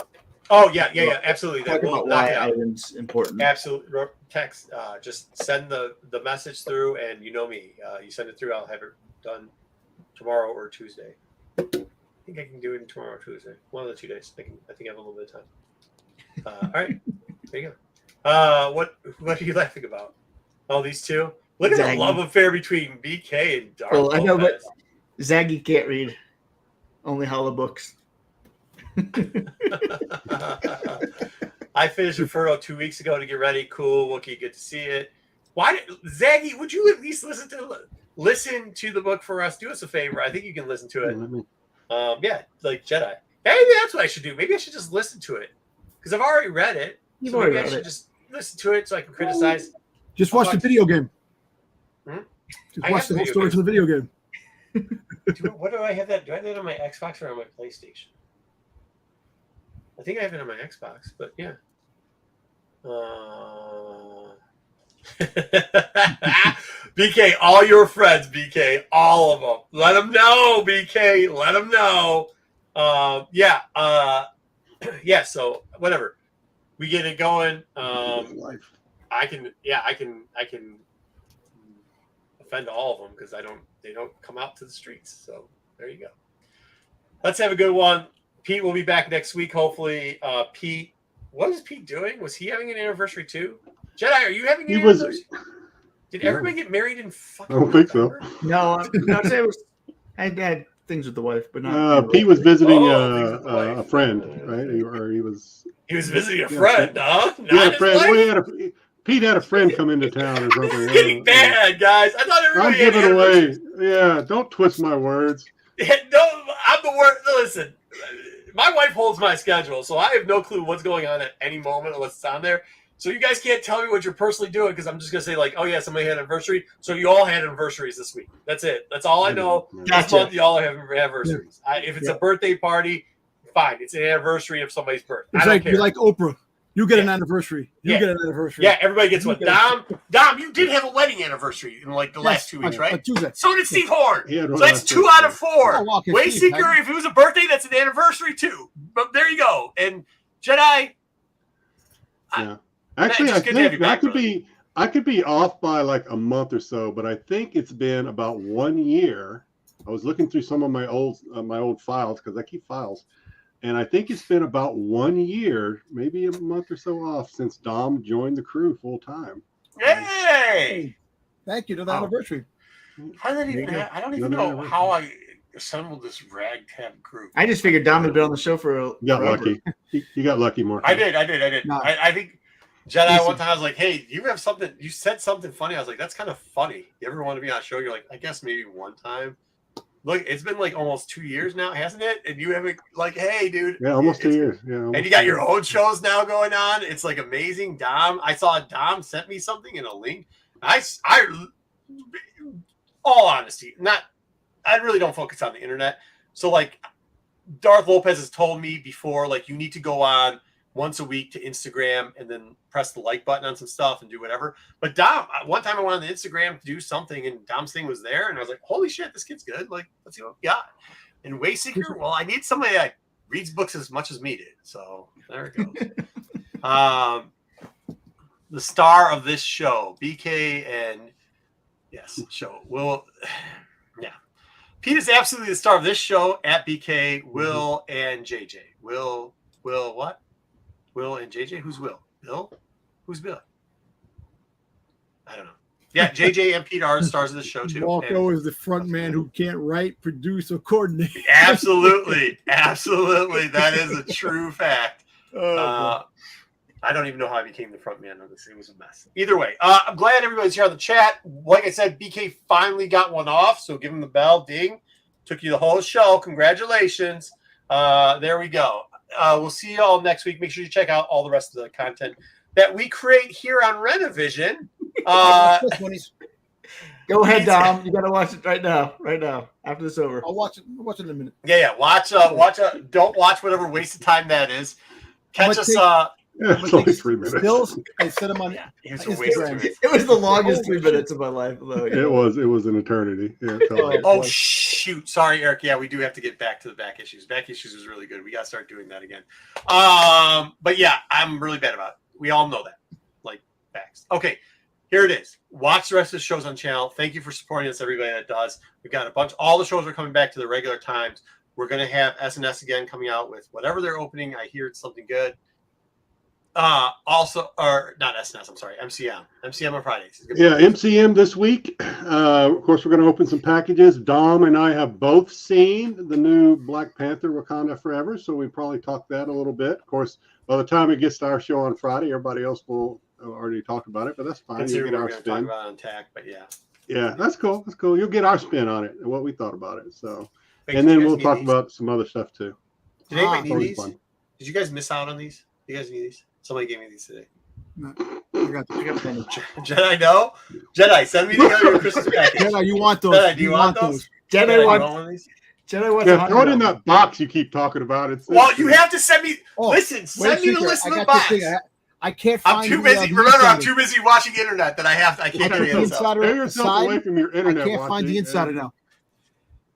Oh yeah, absolutely. Talk about why item's important. Absolutely. Text. Just send the message through, and you know me. You send it through. I'll have it done tomorrow or Tuesday. I think I can do it tomorrow or Tuesday. One of the 2 days. I think I have a little bit of time. All right. There you go. What are you laughing about? Oh, these two. Look at the love affair between BK and Dark. Well, I know, but Zaggy can't read. Only hollow books. I finished Inferno 2 weeks ago to get ready. Cool, Wookie, good to see it. Zaggy? Would you at least listen to the book for us? Do us a favor. I think you can listen to it. Like Jedi. Maybe that's what I should do. Maybe I should just listen to it because I've already read it. Maybe I should just listen to it so I can criticize. Just watch the video game. Just watch the whole story for the video game. What do I have that? Do I have that on my Xbox or on my PlayStation? I think I have it on my Xbox, but yeah. BK, all your friends, BK, all of them. Let them know, BK. Let them know. So whatever. We get it going. I can offend all of them because they don't come out to the streets. So there you go. Let's have a good one. Pete will be back next week, hopefully. Pete, what is Pete doing? Was he having an anniversary too? Jedi, are you having an anniversary? Did everybody get married in fucking I don't think so. No, I had things with the wife, but not. Pete was visiting a friend, right? Or he was visiting a friend, huh? He had a friend. Pete had a friend come into town or something. It's getting bad, guys. I thought everybody. I'm giving away. Yeah, don't twist my words. No, I'm the worst. Listen, my wife holds my schedule, so I have no clue what's going on at any moment unless it's on there. So you guys can't tell me what you're personally doing because I'm just going to say like, oh yeah, somebody had an anniversary. So you all had anniversaries this week. That's it. That's all I know. This month you all have anniversaries. If it's a birthday party, fine. It's an anniversary of somebody's birthday. You're like Oprah. You get an anniversary. You get an anniversary. Yeah, everybody gets one. Dom, you did have a wedding anniversary in like the last 2 weeks, right? Tuesday. So did Steve Horn. So that's 2 out of 4. Wayseeker, if it was a birthday, that's an anniversary too. But there you go. And Jedi. Yeah. Actually, I think I could be off by like a month or so, but I think it's been about 1 year I was looking through some of my old files because I keep files, and I think it's been about 1 year, maybe a month or so off, since Dom joined the crew full time. Yay! Thank you to the anniversary. How did that even happen? I don't even know how I assembled this ragtag group. I just figured Dom had been on the show for You got lucky. You got lucky, Mark. I did. No. I think Jedi one time I was like, hey, you have something, you said something funny. I was like, that's kind of funny. You ever want to be on a show? You're like, I guess maybe one time. Look, it's been like almost 2 years now, hasn't it? And you haven't like, hey, dude. Yeah, almost 2 years. Yeah. And you got your own shows now going on. It's like amazing. Dom, I saw Dom sent me something in a link. All honesty, I really don't focus on the internet. So like Darth Lopez has told me before, like you need to go on once a week to Instagram and then press the like button on some stuff and do whatever. But Dom, one time I went on the Instagram to do something and Dom's thing was there and I was like, holy shit, this kid's good. Like, let's see what we got. And Wayseeker, well, I need somebody that reads books as much as me did. So there it goes. The star of this show, BK and show. Yeah. Pete is absolutely the star of this show at BK, Will and JJ. Will what? Will and JJ? Who's Will? Bill? Who's Bill? I don't know. Yeah, JJ and Pete are the stars of the show too. Walko is the front man who can't write, produce, or coordinate. Absolutely. That is a true fact. I don't even know how I became the front man of this. It was a mess. Either way, I'm glad everybody's here on the chat. Like I said, BK finally got one off, so give him the bell. Ding. Took you the whole show. Congratulations. There we go. We'll see you all next week. Make sure you check out all the rest of the content that we create here on Renovision. Go ahead, Dom. You got to watch it right now, after this over. I'll watch it in a minute. Yeah. Watch. Don't watch whatever wasted time that is. Catch us. It's only 3 minutes. Stills, I set them on Instagram. It was the longest 3 minutes of my life. Though, It was an eternity. Yeah, totally. Oh shoot! Sorry, Eric. Yeah, we do have to get back to the back issues. Back issues was really good. We got to start doing that again. But yeah, I'm really bad about it. We all know that. Like facts. Okay, here it is. Watch the rest of the shows on the channel. Thank you for supporting us, everybody that does. We've got a bunch. All the shows are coming back to the regular times. We're gonna have SNS again coming out with whatever they're opening. I hear it's something good. Also, or not SNS, I'm sorry, MCM on Fridays. Yeah, MCM this week. Of course, we're going to open some packages. Dom and I have both seen the new Black Panther Wakanda Forever, so we probably talk that a little bit. Of course, by the time it gets to our show on Friday, everybody else will already talk about it, but that's fine. You'll get our spin. Talk about it on TAC, but yeah. Yeah, that's cool. That's cool. You'll get our spin on it and what we thought about it. So, and then we'll talk about some other stuff too. Did anybody need these? Fun. Did you guys miss out on these? You guys need these? Somebody gave me these today. No, I got Jedi, no? Jedi, send me your Christmas package. Jedi, you want those? Jedi, do you want those? Jedi want one of these? Jedi wants throw it in that box you keep talking about. Well, you have to send me. Listen, send me the list of the box. I can't find. I'm too busy. Remember, I'm too busy watching internet that I can't do the insider. Get yourself away from your internet. I can't find the insider now.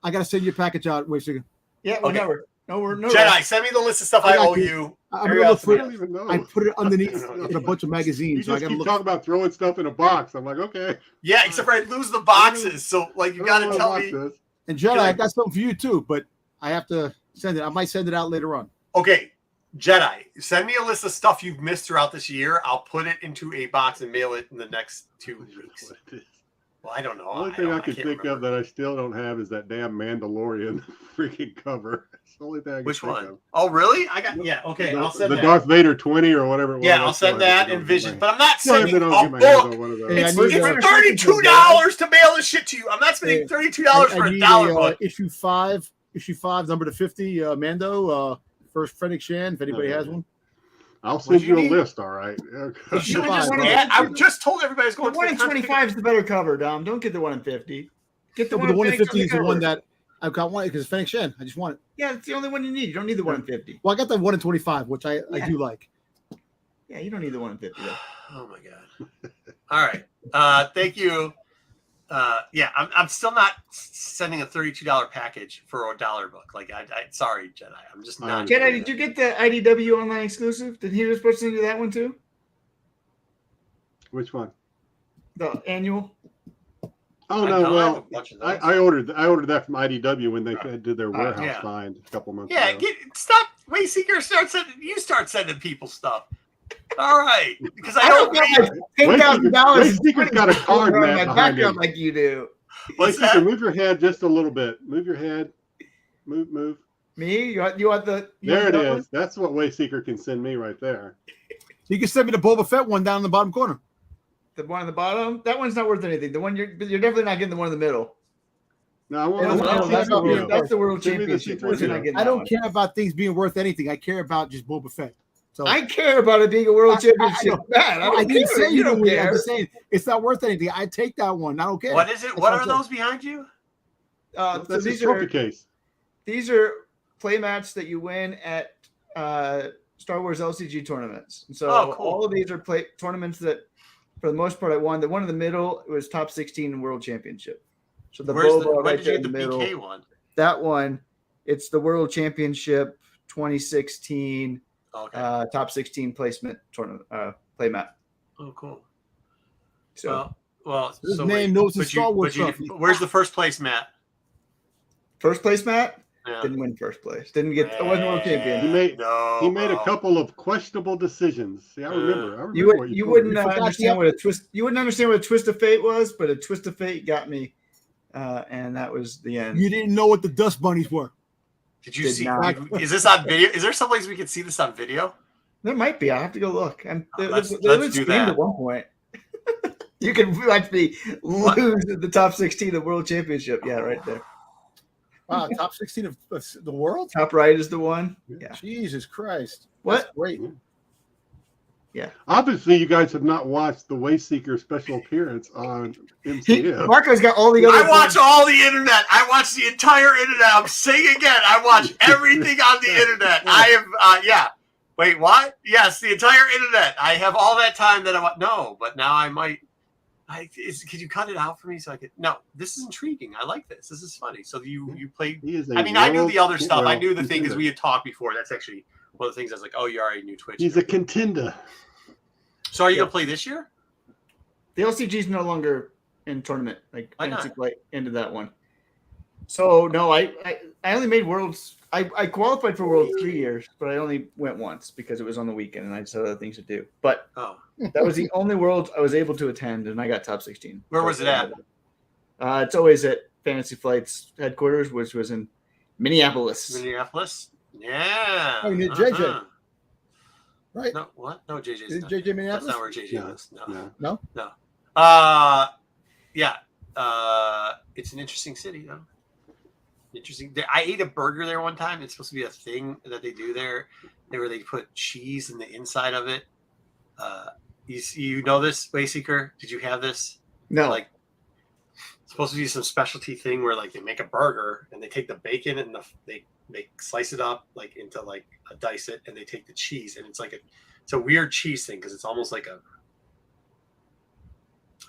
I got to send you a package out. Wait a second. Yeah, whatever. No, Jedi, send me the list of stuff I owe you. I put it underneath in a bunch of magazines. You just keep talking about throwing stuff in a box. I'm like, okay. Yeah, except for I lose the boxes. So, like, you got to tell me. And Jedi, I got something for you too, but I have to send it. I might send it out later on. Okay, Jedi, send me a list of stuff you've missed throughout this year. I'll put it into a box and mail it in the next 2 weeks. Well, I don't know. The only thing I can think of that I still don't have is that damn Mandalorian freaking cover. It's the only thing I can Which one? Of. Oh, really? Okay. I'll send the that. Darth Vader 20 or whatever it was. Yeah, I'll send that in Vision. But I'm not sending a book. It's $32 to mail this shit to you. I'm not spending $32 for a dollar book. Issue 5, number 50, Mando, first Fennec Shan, if anybody has one. I'll send you a list, all right. I just told everybody it's going. The 1 in 25 is the better cover, Dom. Don't get the 1 in 50. Get the 1 in 50 is the one that I've got one because it's Fennec Shan. I just want it. Yeah, it's the only one you need. You don't need the 1 in 50. Well, I got the 1 in 25, which I do like. Yeah, you don't need the 1 in 50 though. Oh my god. All right. Thank you. I'm still not sending a $32 package for a dollar book. Like, I sorry, Jedi. I'm just not. Jedi, did you get the IDW online exclusive? Did he was supposed to send you that one too? Which one? The annual. Oh I no, have a well, bunch of those. I ordered that from IDW when they did their warehouse yeah. find a couple months Yeah, ago. stop. Wayseeker, start sending people stuff. All right, because I don't don't got my $10,000. Wayseeker's got a card on map my behind background him. like you do. What's Wayseeker, that? move your head just a little bit. Move your head. Move. Me? You want the? There it is. That's what Wayseeker can send me right there. You can send me the Boba Fett one down in the bottom corner. The one on the bottom? That one's not worth anything. The one you're definitely not getting the one in the middle. No, I want That's the world, C-3PO. that's the world Send me the championship. C-3PO. You're not getting I that don't one. care about things being worth anything. I care about just Boba Fett. So I care about it being a world championship. I didn't say you don't I'm care. just saying it's not worth anything. I take that one. I don't care. What is it? That's What what are I'm those behind you? So That's his trophy case. these are play mats that you win at Star Wars LCG tournaments. And so cool. all of these are play tournaments that, for the most part, I won. The one in the middle was top 16 world championship. So the Boba right there in the middle. BK one? That one, it's the world championship 2016 top 16 placement tournament play mat. Oh, cool. So His name knows his Star Wars stuff. Where's the first place, Matt? first place mat. Yeah. Didn't win first place. Didn't get. I wasn't world champion. He made a couple of questionable decisions. See, I remember. You wouldn't understand what a twist. You wouldn't understand what a twist of fate was, but a twist of fate got me, and that was the end. You didn't know what the Dust Bunnies were. Did you see? Is this on video? Is there some place we can see this on video? There might be. I have to go look. Let's do that. At one point. You can watch me lose at the top 16 of world championship. Yeah, right there. Wow, top 16 of the world? Top right is the one. Yeah. Jesus Christ. What? That's great. Yeah. Obviously, you guys have not watched the Wayseeker special appearance on MCM. Marco's got all the other. I watch all the internet. I watch the entire internet. I'm saying again, I watch everything on the internet. I have, yeah. Wait, what? Yes, the entire internet. I have all that time that I want. No, but now I might. Could you cut it out for me so I could? No, this is intriguing. I like this. This is funny. So you play. I mean, I knew the other stuff. I knew the thing because we had talked before. That's actually one of the things I was like, oh, you already knew Twitch. He's a contender. So are you gonna play this year? The LCG is no longer in tournament. Like fantasy play into that one. So no, I only made worlds. I qualified for World 3 years, but I only went once because it was on the weekend and I just had other things to do. But that was the only Worlds I was able to attend, and I got top 16. Where was it at? It's always at Fantasy Flight's headquarters, which was in Minneapolis. Minneapolis? Yeah. Oh, you need JJ. Right? No, what? No, JJ's Is not. JJ Minneapolis? That's not where JJ is. No. No? Yeah. It's an interesting city, though. Interesting. I ate a burger there one time. It's supposed to be a thing that they do there, where they put cheese in the inside of it. You know this, Wayseeker? Did you have this? No. Like, it's supposed to be some specialty thing where like they make a burger and they take the bacon and they slice it up like into like a dice it, and they take the cheese, and it's a weird cheese thing because it's almost like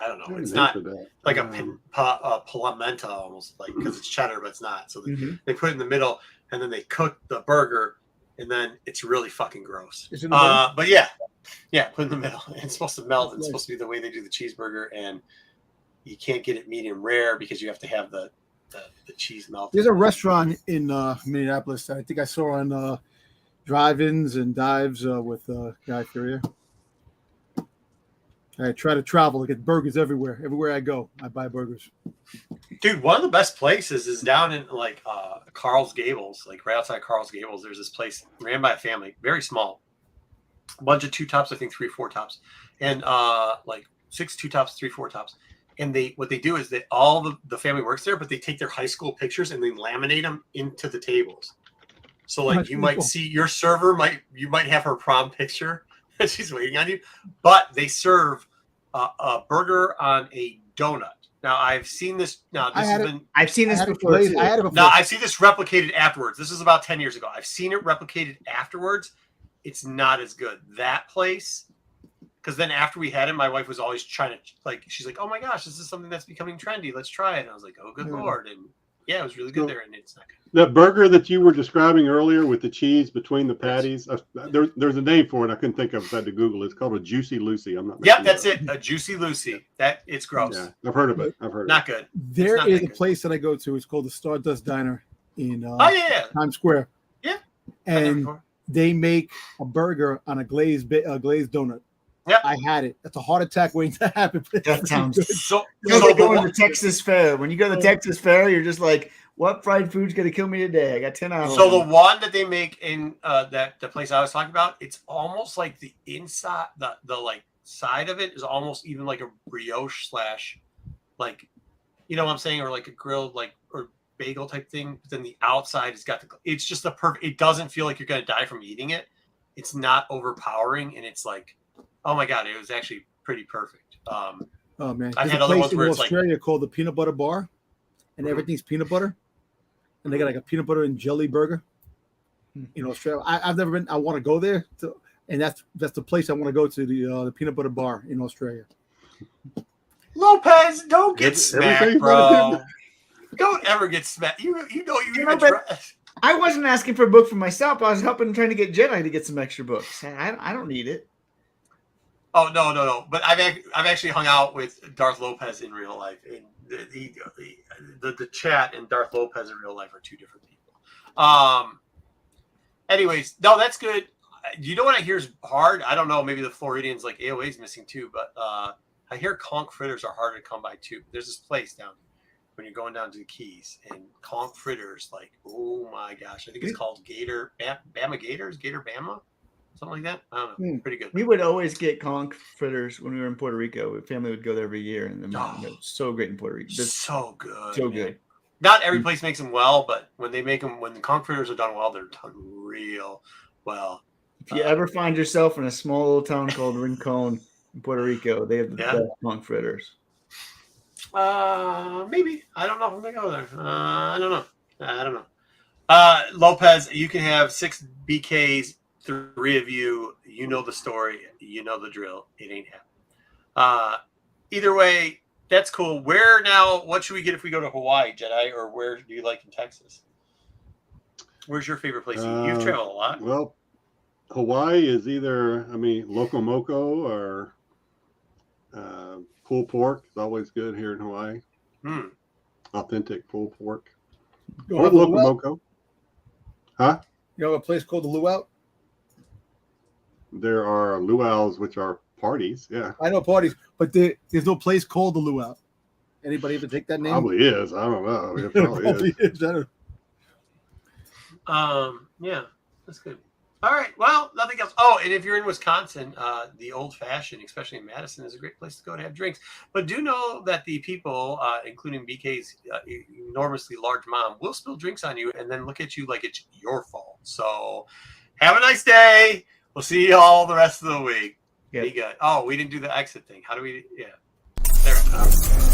I don't know. It's not like a polenta almost, like because it's cheddar, but it's not. So they put it in the middle, and then they cook the burger, and then it's really fucking gross. But yeah, put it in the middle. It's supposed to melt. It's supposed to be the way they do the cheeseburger, and you can't get it medium rare because you have to have the cheese melt. There's a restaurant in Minneapolis that I think I saw on drive-ins and dives with Guy Fieri. I try to travel. I get burgers everywhere. Everywhere I go, I buy burgers. Dude, one of the best places is down in like Carl's Gables, like right outside Carl's Gables. There's this place ran by a family, very small, a bunch of 2-tops, I think 3 4-tops, and like 6 2-tops, 3 4-tops. And what they do is that all the family works there, but they take their high school pictures and they laminate them into the tables. So like you might see your server you might have her prom picture. She's waiting on you, but they serve a burger on a donut. Now I've seen this. I've seen this before. I had it before. Now I've seen this replicated afterwards. This is about 10 years ago. I've seen it replicated afterwards. It's not as good. That place, because then after we had it, my wife was always trying to she's like, "Oh my gosh, this is something that's becoming trendy. Let's try it." And I was like, "Oh, good Lord!" And Yeah, it was really good there, and it's not good. That burger that you were describing earlier with the cheese between the patties, there's a name for it. I couldn't think of it. I had to Google it. It's called a Juicy Lucy. I'm not. Yep, that's it. A Juicy Lucy. That it's gross. Yeah, I've heard of it. Not good. There is a place that I go to. It's called the Stardust Diner in Times Square. Yeah, and they make a burger on a glazed donut. Yeah, I had it. That's a heart attack waiting to happen. That sounds good. so. Like going to Texas Fair. When you go to the Texas Fair, you're just like, what fried food's gonna kill me today? I got 10 hours. So the one that they make in the place I was talking about, it's almost like the inside, the like side of it is almost even like a brioche slash, like, you know what I'm saying, or like a grilled like or bagel type thing. But then the outside has got it's just the perfect. It doesn't feel like you're gonna die from eating it. It's not overpowering, and it's like, oh my god, it was actually pretty perfect. Oh man, I've there's had a other place ones in where it's Australia called the Peanut Butter Bar, and everything's peanut butter, and they got like a peanut butter and jelly burger in Australia. I've never been. I want to go there, and that's the place I want to go to, the Peanut Butter Bar in Australia. Lopez, don't get smacked, bro. Don't ever get smacked. You know you even try. I wasn't asking for a book for myself. I was trying to get Jedi to get some extra books. I don't need it. Oh no! But I've actually hung out with Darth Lopez in real life, and the chat and Darth Lopez in real life are two different people. Anyways, no, that's good. You know what I hear is hard? I don't know. Maybe the Floridians like AOA is missing too, but I hear conch fritters are harder to come by too. There's this place down when you're going down to the Keys, and conch fritters, like, oh my gosh, I think it's called Bama Gators, Gator Bama. Something like that. I don't know. Pretty good. We would always get conch fritters when we were in Puerto Rico. Family would go there every year, and so great in Puerto Rico. So good. So good. Not every place makes them well, but when they make them, when the conch fritters are done well, they're done real well. If you ever find yourself in a small little town called Rincon in Puerto Rico, they have the best conch fritters. Maybe. I don't know if I'm gonna go there. I don't know. Lopez, you can have 6 BKs. 3 of you, you know the story, you know the drill. It ain't happening. Either way, that's cool. Where now? What should we get if we go to Hawaii, Jedi, or where do you like in Texas? Where's your favorite place? You've traveled a lot. Well, Hawaii is either, Loco Moco or pulled pork is always good here in Hawaii. Authentic pulled pork. Or Loco Moco. Huh? You know a place called the Luau? There are luau's, which are parties. Yeah, I know parties, but there's no place called the Luau. Anybody ever take that name? Probably is. I don't know. It probably is. Yeah, that's good. All right. Well, nothing else. Oh, and if you're in Wisconsin, the Old Fashioned, especially in Madison, is a great place to go to have drinks. But do know that the people, including BK's enormously large mom, will spill drinks on you and then look at you like it's your fault. So have a nice day. We'll see you all the rest of the week. Be good. Oh, we didn't do the exit thing. How do we? Yeah. There.